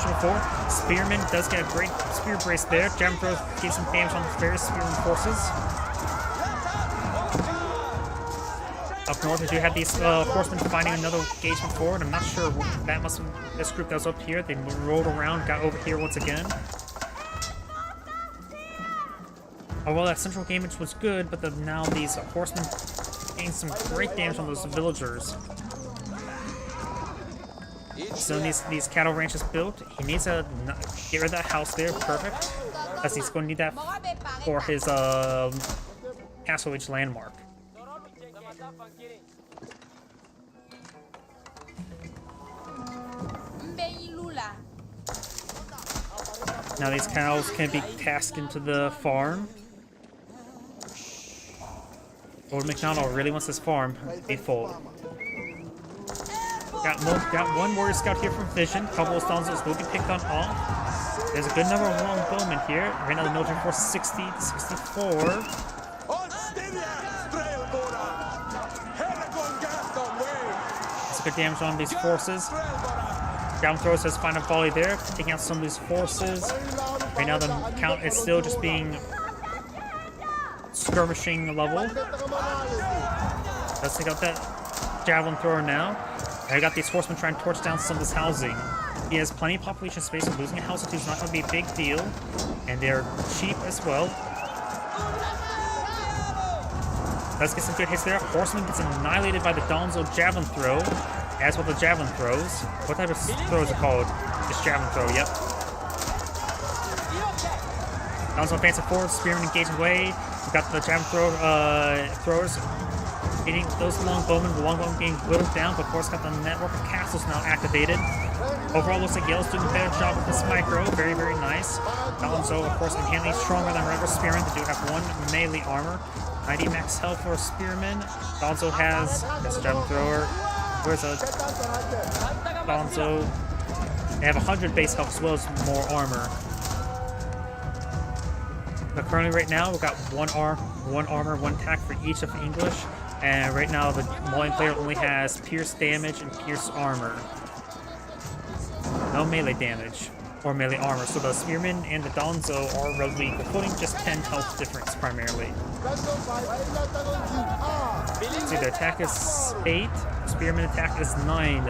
mentioned before, Spearman does get a great spear brace there. Javelin throw gave some damage on the various Spearman forces. Up north, we do have these horsemen finding another engagement forward. I'm not sure that must have this group that was up here. They rolled around, got over here once again. Oh well, that central damage was good, but now these horsemen gained some great damage on those villagers. So these cattle ranches built. He needs to get rid of that house there. Perfect, as he's going to need that for his Castle Age landmark. Now these cows can be tasked into the farm. Lord McDonald really wants this farm to be full. Got one warrior scout here from Vision. Couple of Stanzas will be picked on off. There's a good number of longbowmen here. Right now the military force 60 to 64. That's good damage on these forces. Down throws his final volley there, taking out some of these forces. Right now the count is still just being skirmishing level. Let's take out that javelin thrower now. I got these horsemen trying to torch down some of this housing. He has plenty of population space, so losing a house or two is not going to be a big deal. And they're cheap as well. Let's get some good hits there. Horseman gets annihilated by the Donzo javelin throw. As well the javelin throws. What type of throws are called? Just javelin throw, yep. Donzo advancing forward, Spearman engaging away. We got the javelin throwers hitting those longbowmen. The longbowmen being whittled down, but of course got the network of castles now activated. Overall, looks like Yale's doing a better job with this micro. Very, very nice. Donzo, of course, inherently stronger than regular Spearman. They do have one melee armor. 90 max health for a Spearman. Donzo has this javelin thrower. Where's a Donzo? They have 100 base health as well as more armor. But currently, right now, we've got one armor, one attack for each of English. And right now, the Malian player only has pierce damage and pierce armor. No melee damage or melee armor. So the Spearman and the Donzo are relatively equal footing, just 10 health difference primarily. See, their attack is 8. Spearman attack is 9.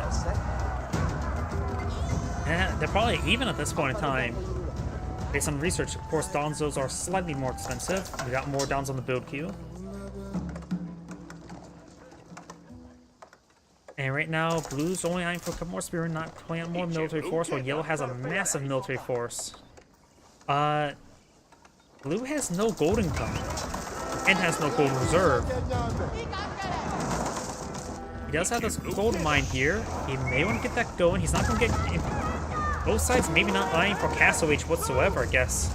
They're probably even at this point in time. Based on research, of course, Donzos are slightly more expensive. We got more Dons on the build queue. And right now, Blue's only eyeing for a couple more Spearmen, not pulling out more military force, while Yellow has a massive military force. Blue has no golden gun and has no gold reserve. He does have this gold mine here. He may want to get that going. He's not going to get... Both sides maybe not eyeing for Castle Age whatsoever, I guess.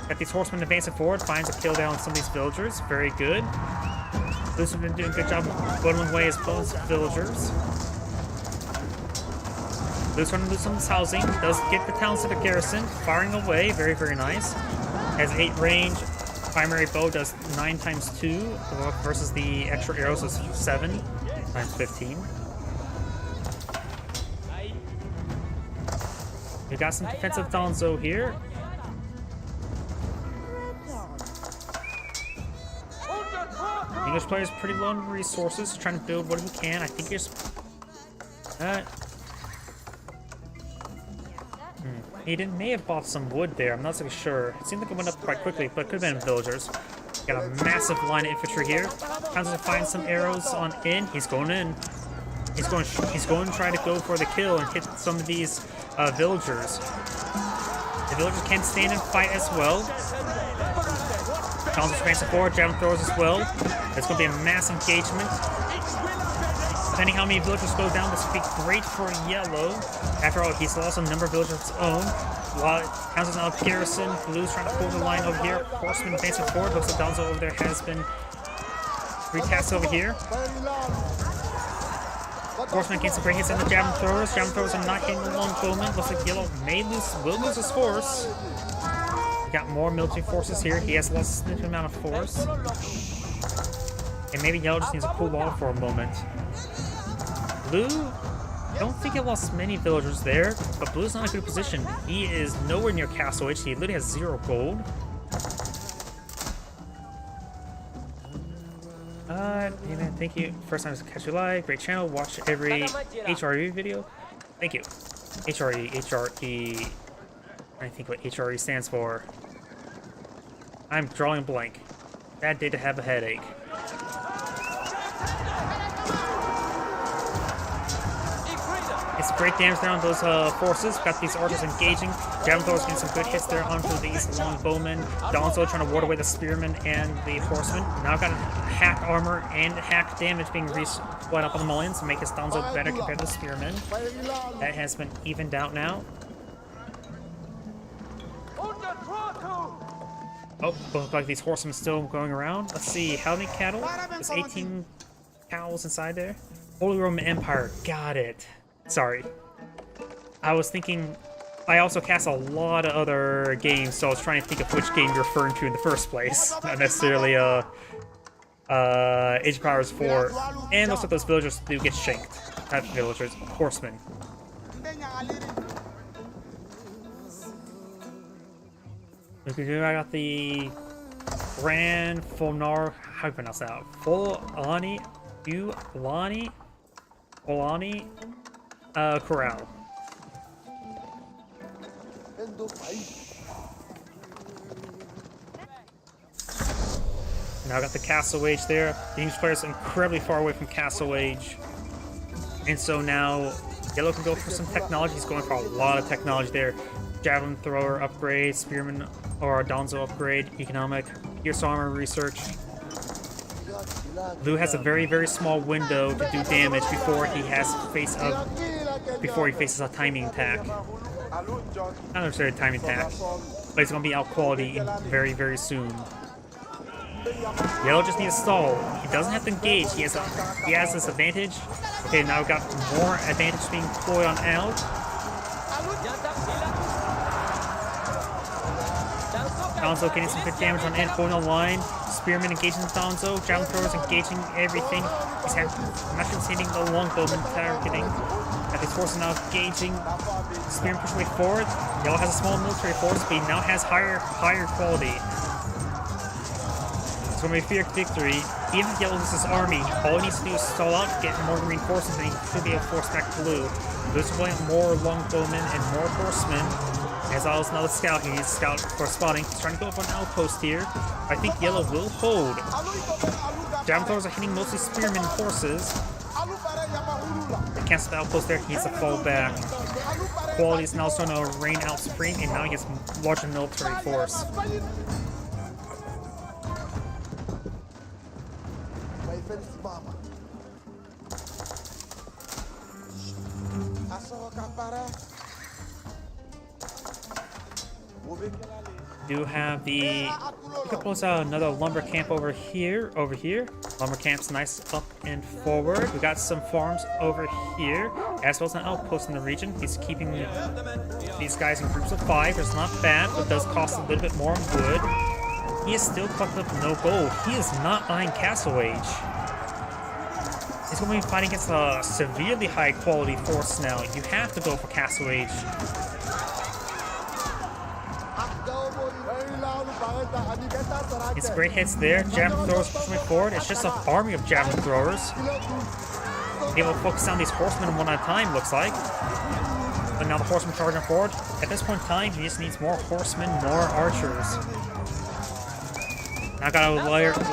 Got these horsemen advancing forward. Finds a kill down on some of these villagers. Very good. Blue's been doing a good job whittling away his opponent's villagers. Blue's trying to lose some of this housing. Does get the towns to the garrison. Firing away. Very, very nice. Has 8 range. Primary bow does 9 times 2 versus the extra arrows is 7 times 15. We got some defensive Donzo here. English player is pretty low on resources, trying to build what he can. I think there's... He may have bought some wood there, I'm not so sure. It seemed like it went up quite quickly, but it could have been villagers. Got a massive line of infantry here. Trying to find some arrows on in. He's going in. He's going to try to go for the kill and hit some of these villagers. The villagers can stand and fight as well. Donzo's advancing forward, javelin throwers as well. It's going to be a mass engagement. Depending how many villagers go down, this would be great for Yellow. After all, he's lost a number of villagers of his own. While Donzo's now garrison, Blue's trying to pull the line over here. Horseman advancing forward. Looks like Donzo over there has been retasked over here. Horseman gets some great hits on the javelin throwers. Javelin throwers are not hitting the longbowmen. Looks like Yellow will lose his force. We got more military forces here. He has lost a significant amount of force. And maybe Yellow just needs to cool off for a moment. Blue don't think he lost many villagers there, but Blue's not in a good position. He is nowhere near Castle Age. He literally has 0 gold. Amen, thank you. First time to catch you live. Great channel. Watch every HRE video. Thank you. HRE. I think what HRE stands for. I'm drawing a blank. Bad day to have a headache. It's great damage there on those forces. Got these archers engaging. Javelin throwers getting some good hits there onto these long bowmen. Donzo trying to ward away the spearmen and the horsemen. Now got hack armor and hack damage being split up on the mullions to make his Donzo better compared to the spearmen. That has been evened out now. Oh, look like these horsemen still going around. Let's see, how many cattle? There's 18 cows inside there. Holy Roman Empire, got it. Sorry. I was thinking, I also cast a lot of other games, so I was trying to think of which game you're referring to in the first place. Not necessarily, Age of Empires 4. And also those villagers do get shanked. Not villagers, horsemen. I got the Grand Fulnar, how do you pronounce that? Fulani Corral. Now I got the Castle Age there. The English players incredibly far away from Castle Age. And so now Yellow can go for some technology. He's going for a lot of technology there. Javelin thrower upgrade, spearman or Donzo upgrade, economic, pierce armor research. Blue has a very, very small window to do damage before he faces a timing attack. Not necessarily a timing attack, but he's gonna be out quality very, very soon. Yellow just needs to stall. He doesn't have to engage. He has this advantage. Okay, now we've got more advantage being deployed on out. Donzo getting some good damage on Ant going online. Spearman engaging Donzo. Javelin throwers engaging everything. He's mushrooms hitting the longbowmen targeting. Got his forces now engaging. Spearman pushing way forward. Yellow has a small military force, but he now has higher quality. It's going to be a fair victory. Even if Yellow loses his army, all he needs to do is stall out, get more reinforcements, and he should be able to force back Blue. Blue's playing more longbowmen and more horsemen. As well as another scout, he needs a scout for spotting. He's trying to go up on an outpost here. I think Yellow will hold. Javelin throwers are hitting mostly spearmen forces. They cancel the outpost there, he needs to fall back. Quality is now starting to reign out supreme, and now he has larger military force. Do have the couples another lumber camp over here. Lumber camp's nice up and forward. We got some farms over here, as well as an outpost in the region. He's keeping these guys in groups of 5. It's not bad, but does cost a little bit more on wood. He is still collecting up no gold. He is not eyeing Castle Age. He's going to be fighting against a severely high quality force now. You have to go for Castle Age. It's great hits there. Javelin throwers pushing forward. It's just an army of javelin throwers. Able to focus on these horsemen one at a time, looks like. But now the horsemen charging forward. At this point in time, he just needs more horsemen, more archers. Now got a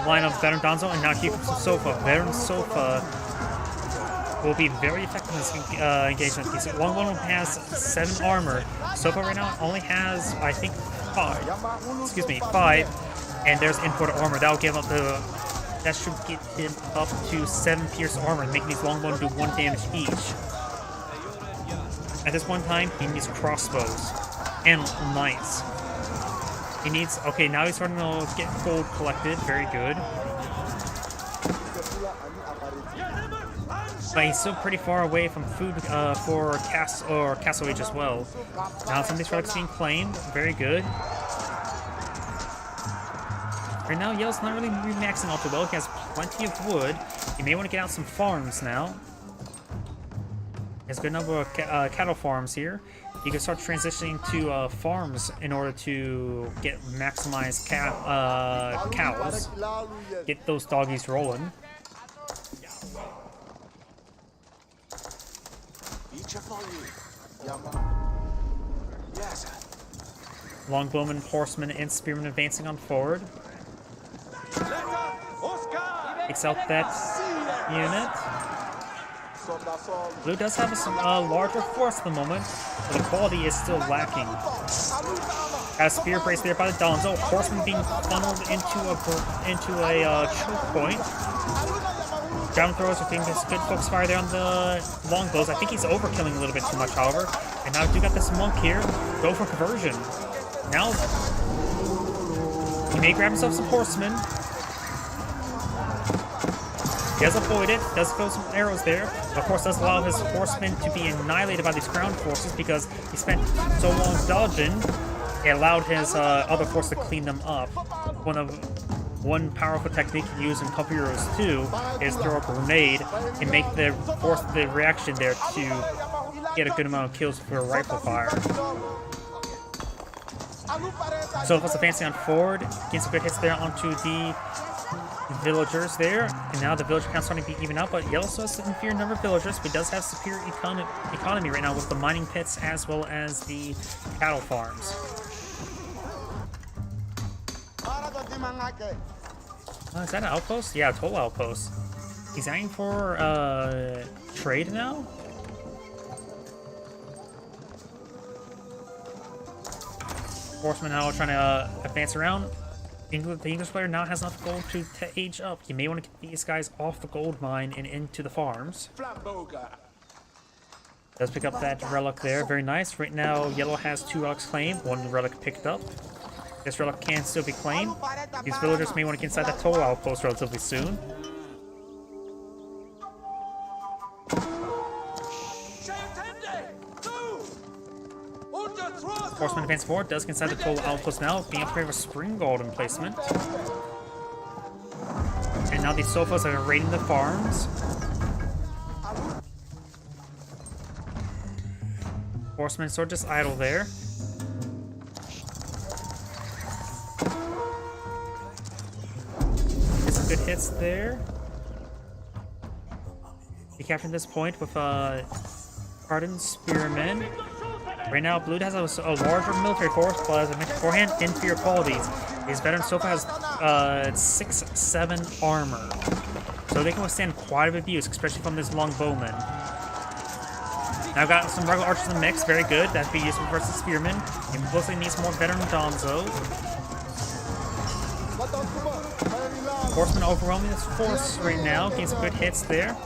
line of Veteran Donzo and now Hugo Sofa. Veteran Sofa will be very effective in this engagement. He's one has 7 armor. Sofa right now only has, I think, 5. And there's input armor. That'll give up the. That should get him up to 7 pierce armor, making these longbows do 1 damage each. At this one time, he needs crossbows and knights. He needs. Okay, now he's starting to get gold collected. Very good. But he's still pretty far away from food for Castle Age as well. Now some of these relics being claimed. Very good. Right now, Yellow's not really maxing out too well. He has plenty of wood. He may want to get out some farms now. There's a good number of cattle farms here. You can start transitioning to farms in order to get maximized cows. Get those doggies rolling. Yes. Longbowmen, horsemen, and spearmen advancing on forward. Takes out that unit. Blue does have a larger force at the moment, but the quality is still lacking. As spear braced there by the Donzo, horseman being funneled into a choke point. Down throws are being good focus fire there on the longbows. I think he's overkilling a little bit too much, however. And now I do got this monk here. Go for conversion. Now he may grab himself some horsemen. He does avoid it, does throw some arrows there. Of course, does allow his horsemen to be annihilated by these crown forces because he spent so long dodging. It allowed his other force to clean them up. One powerful technique used in Couple Heroes 2 is throw a grenade and make the force the reaction there to get a good amount of kills for rifle fire. So if it's advancing on forward, getting some good hits there onto the villagers there, and now the villager count's starting to be even out, but Yellow still has an inferior number of villagers, but he does have superior economy right now with the mining pits as well as the cattle farms. Is that an outpost? Yeah, a total outpost. He's aiming for trade now? Horseman now trying to advance around. The English player now has enough gold to age up. You may want to get these guys off the gold mine and into the farms. Does pick up that relic there. Very nice. Right now, Yellow has 2 relics claimed. 1 relic picked up. This relic can still be claimed. These villagers may want to get inside that total outpost relatively soon. Horseman advance forward, does get inside the total outpost now, being upgraded with Spring Gold emplacement. And now these sofas are raiding the farms. Horsemen sort of just idle there. Get some good hits there. He captured this point with hardened spearmen. Right now, Blue has a larger military force, but as I mentioned beforehand, inferior qualities. His veteran so far has 6-7 armor, so they can withstand quite a bit of abuse, especially from this longbowman. Now I've got some regular archers in the mix, very good. That'd be useful versus spearmen. He mostly needs more veteran Donzo. Horseman overwhelming this force right now, getting some good hits there.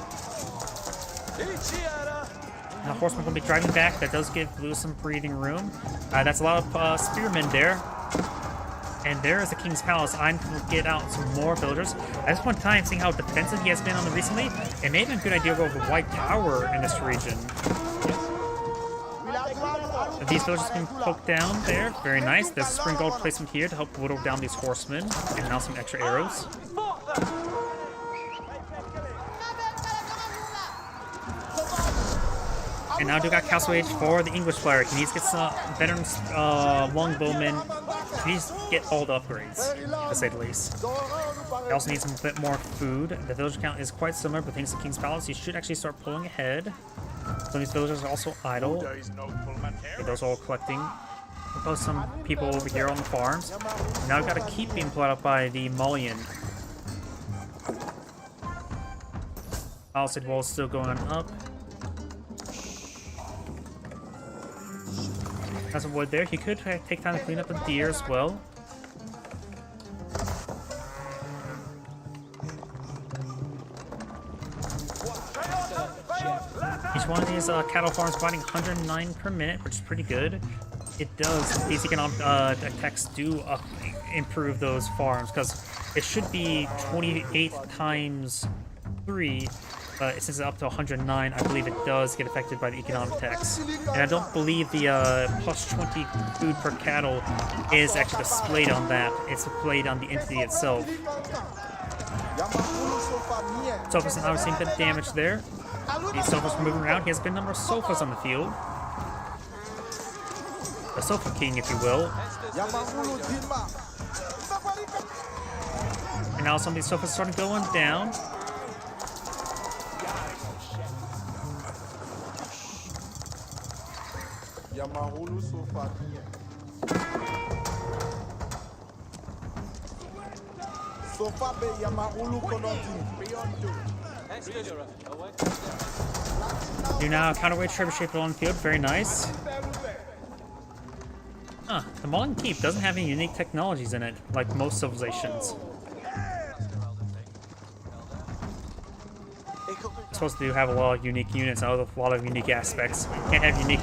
Now Horseman will be driving back. That does give Blue some breathing room. That's a lot of spearmen there. And there is the King's Palace. I'm going to get out some more villagers. At this point in time, seeing how defensive he has been on them recently, it may have been a good idea to go over White Tower in this region. These villagers have been poked down there. Very nice. There's a Spring Gold placement here to help whittle down these horsemen. And now some extra arrows. And now do got Castle Age for the English player. He needs to get some veteran longbowmen. He needs to get all the upgrades, to say the least. He also needs a bit more food. The villager count is quite similar, but thanks to King's Palace, he should actually start pulling ahead. Some of these villagers are also idle. Okay, those are all collecting. We'll post some people over here on the farms. And now we've got to keep being pulled out by the Mullion. Palisade wall is still going up. Has some wood there. He could take time to clean up the deer as well. Each one of these cattle farms providing 109 per minute, which is pretty good. It does, these economic attacks do improve those farms, because it should be 28 times 3. Since it's up to 109, I believe it does get affected by the economic tax. And I don't believe the plus 20 food per cattle is actually displayed on that. It's displayed on the entity itself. So for some obviously a bit of damage there. These sofas are moving around. He has a good number of sofas on the field. The sofa king, if you will. And now some of these sofas are starting going down. You now counterweight trebuchet on the field. Very nice. Huh. The Mauling Keep doesn't have any unique technologies in it, like most civilizations. It's supposed to have a lot of unique units and a lot of unique aspects. Can't have unique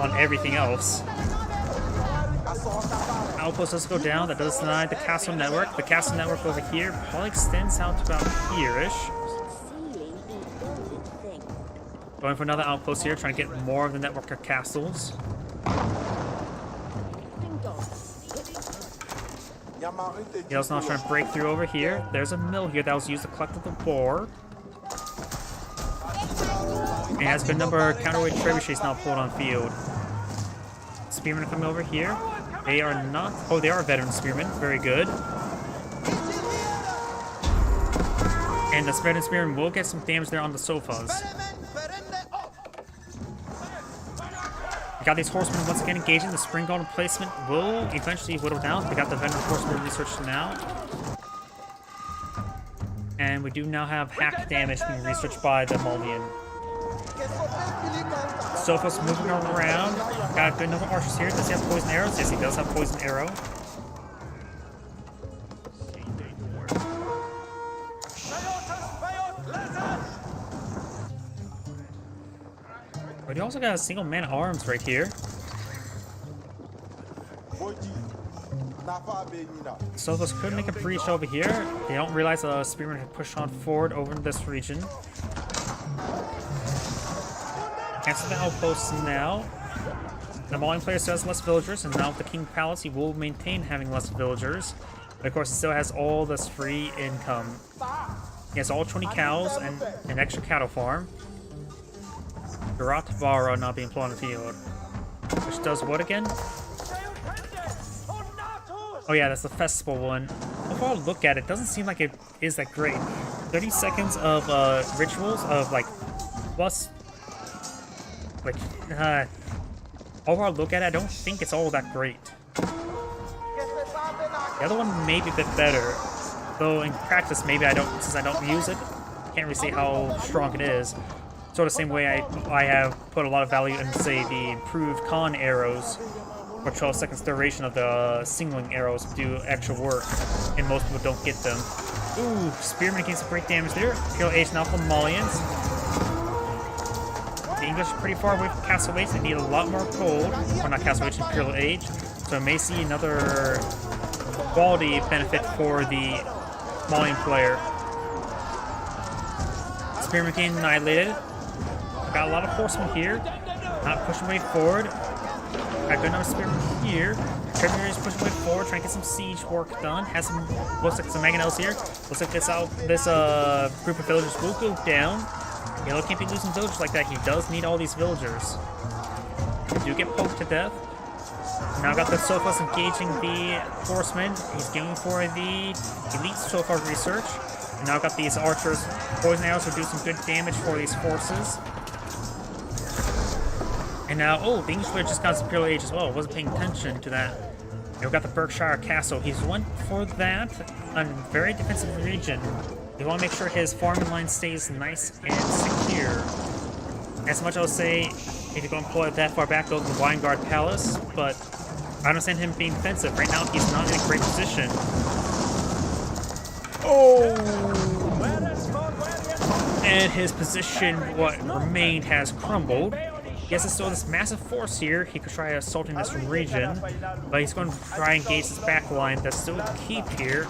on everything else. Outpost does go down. That does deny the castle network. The castle network over here probably extends out to about here-ish. Going for another outpost here, trying to get more of the network of castles. He also now trying to break through over here. There's a mill here that was used to collect the ore. And has been a number of counterweight trebuchets now pulled on field. Spearmen are coming over here. They are not... Oh, they are veteran spearmen. Very good. And the veteran spearmen will get some damage there on the sofas. We got these horsemen once again engaging. The spring golem placement will eventually whittle down. We got the veteran horsemen researched now. And we do now have hack damage being researched by the Maulian. Sofos moving around. Got a good number of archers here. Does he have poison arrows? Yes, he does have poison arrow. But he also got a single man at arms right here. Sofos could make a breach over here. They don't realize the spearmen had pushed on forward over in this region. Cancel the outposts now. The Mauling player still has less villagers, and now with the King Palace, he will maintain having less villagers. But of course, he still has all this free income. He has all 20 cows and an extra cattle farm. Garatavara not being put on the field. Which does what again? Oh yeah, that's the festival one. Overall look at it, doesn't seem like it is that great. 30 seconds of rituals of like plus like overall look at it, I don't think it's all that great. The other one may be a bit better. Though in practice maybe since I don't use it, can't really see how strong it is. Sort of the same way I have put a lot of value in, say, the improved con arrows, where 12 seconds duration of the singling arrows do extra work, and most people don't get them. Ooh, Spearman getting some great damage there. Imperial Age now from Maulians. The English are pretty far away from Castle Age. They need a lot more gold. Or not Castle Age, Imperial Age. So I may see another quality benefit for the Maulian player. Spearman getting annihilated. Got a lot of horsemen here. Not pushing way forward. Got a good number of spearmen here. Tribunary is pushing way forward, trying to get some siege work done. Has some, looks like some mangonels here. Looks like this group of villagers will go down. Yellow can't be losing villagers like that. He does need all these villagers. They do get poked to death. Now got the Sofos engaging the horsemen. He's going for the elite Sofa research. And now got these archers. Poison arrows will do some good damage for these forces. And now, oh, the English player just got Imperial Age as well. Wasn't paying attention to that. And we got the Berkshire Castle. He's went for that on a very defensive region. You want to make sure his farming line stays nice and secure. As much as I'll say, if you're going to pull it that far back, go to the Weingard Palace, but I understand him being defensive. Right now, he's not in a great position. Oh! And his position, what remained, has crumbled. He has still this massive force here. He could try assaulting this region, but he's going to try and engage his back line that's still keep here.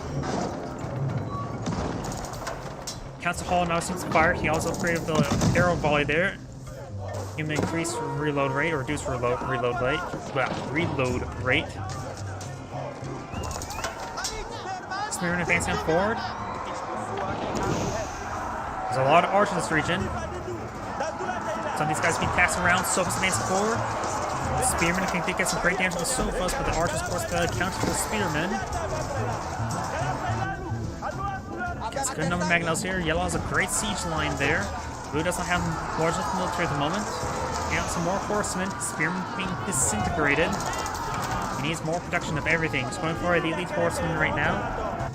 Council Hall now seems fired. He also upgraded the arrow volley there. He can increase reload rate or reduce reload rate. Spearman advancing forward. There's a lot of archers in this region. Some of these guys being passed around. Sophos advancing forward. Spearman can get some great damage to the Sophos, but the Archers, of course, counter to the Spearman. Gets a good number of Mangonels here. Yellow has a great siege line there. Blue doesn't have large enough military at the moment. And some more horsemen. Spearman being disintegrated. He needs more production of everything. He's going for the elite horseman right now.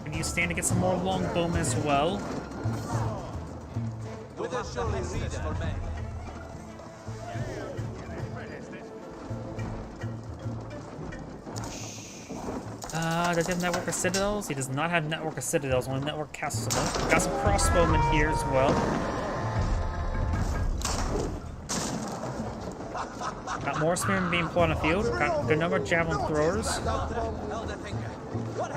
And you stand to get some more longbowmen as well. Does he have network of citadels? He does not have network of citadels, only network castles. Got some crossbowmen here as well. Got more spearmen being put on the field. Got a good number of javelin throwers. Now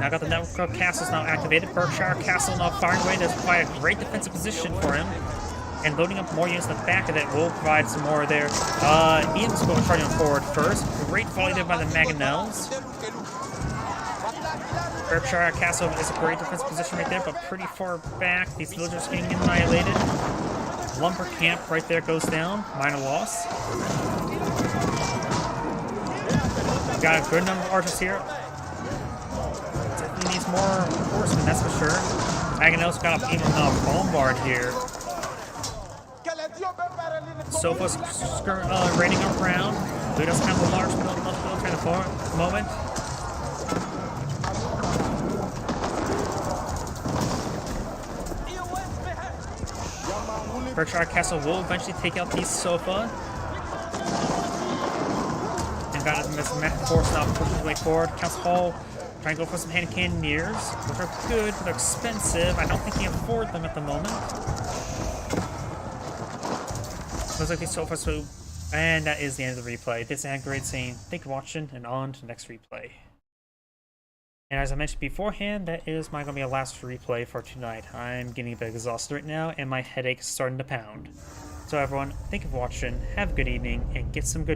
got the network of castles now activated. Berkshire Castle now firing away. There's quite a great defensive position for him. And loading up more units in the back of it will provide some more there. Ian's going to try to forward first. Great volley there by the Mangonels. Berkshire Castle is a great defensive position right there, but pretty far back. These villagers getting annihilated. Lumber camp right there goes down. Minor loss. Got a good number of archers here. Definitely needs more horsemen, that's for sure. Mangonels got a even bombard here. Sophos raiding around. Who doesn't have a large military at the moment. Berkshire Castle will eventually take out these Sofa. And got this force now pushing his way forward. Council Hall trying to go for some hand cannoneers, which are good, but they're expensive. I don't think he can afford them at the moment. Looks like these Sofa swoop. And that is the end of the replay. This is Great saying thank you for watching, and on to the next replay. And as I mentioned beforehand, that is going to be a last replay for tonight. I'm getting a bit exhausted right now, and my headache is starting to pound. So everyone, thank you for watching, have a good evening, and get some good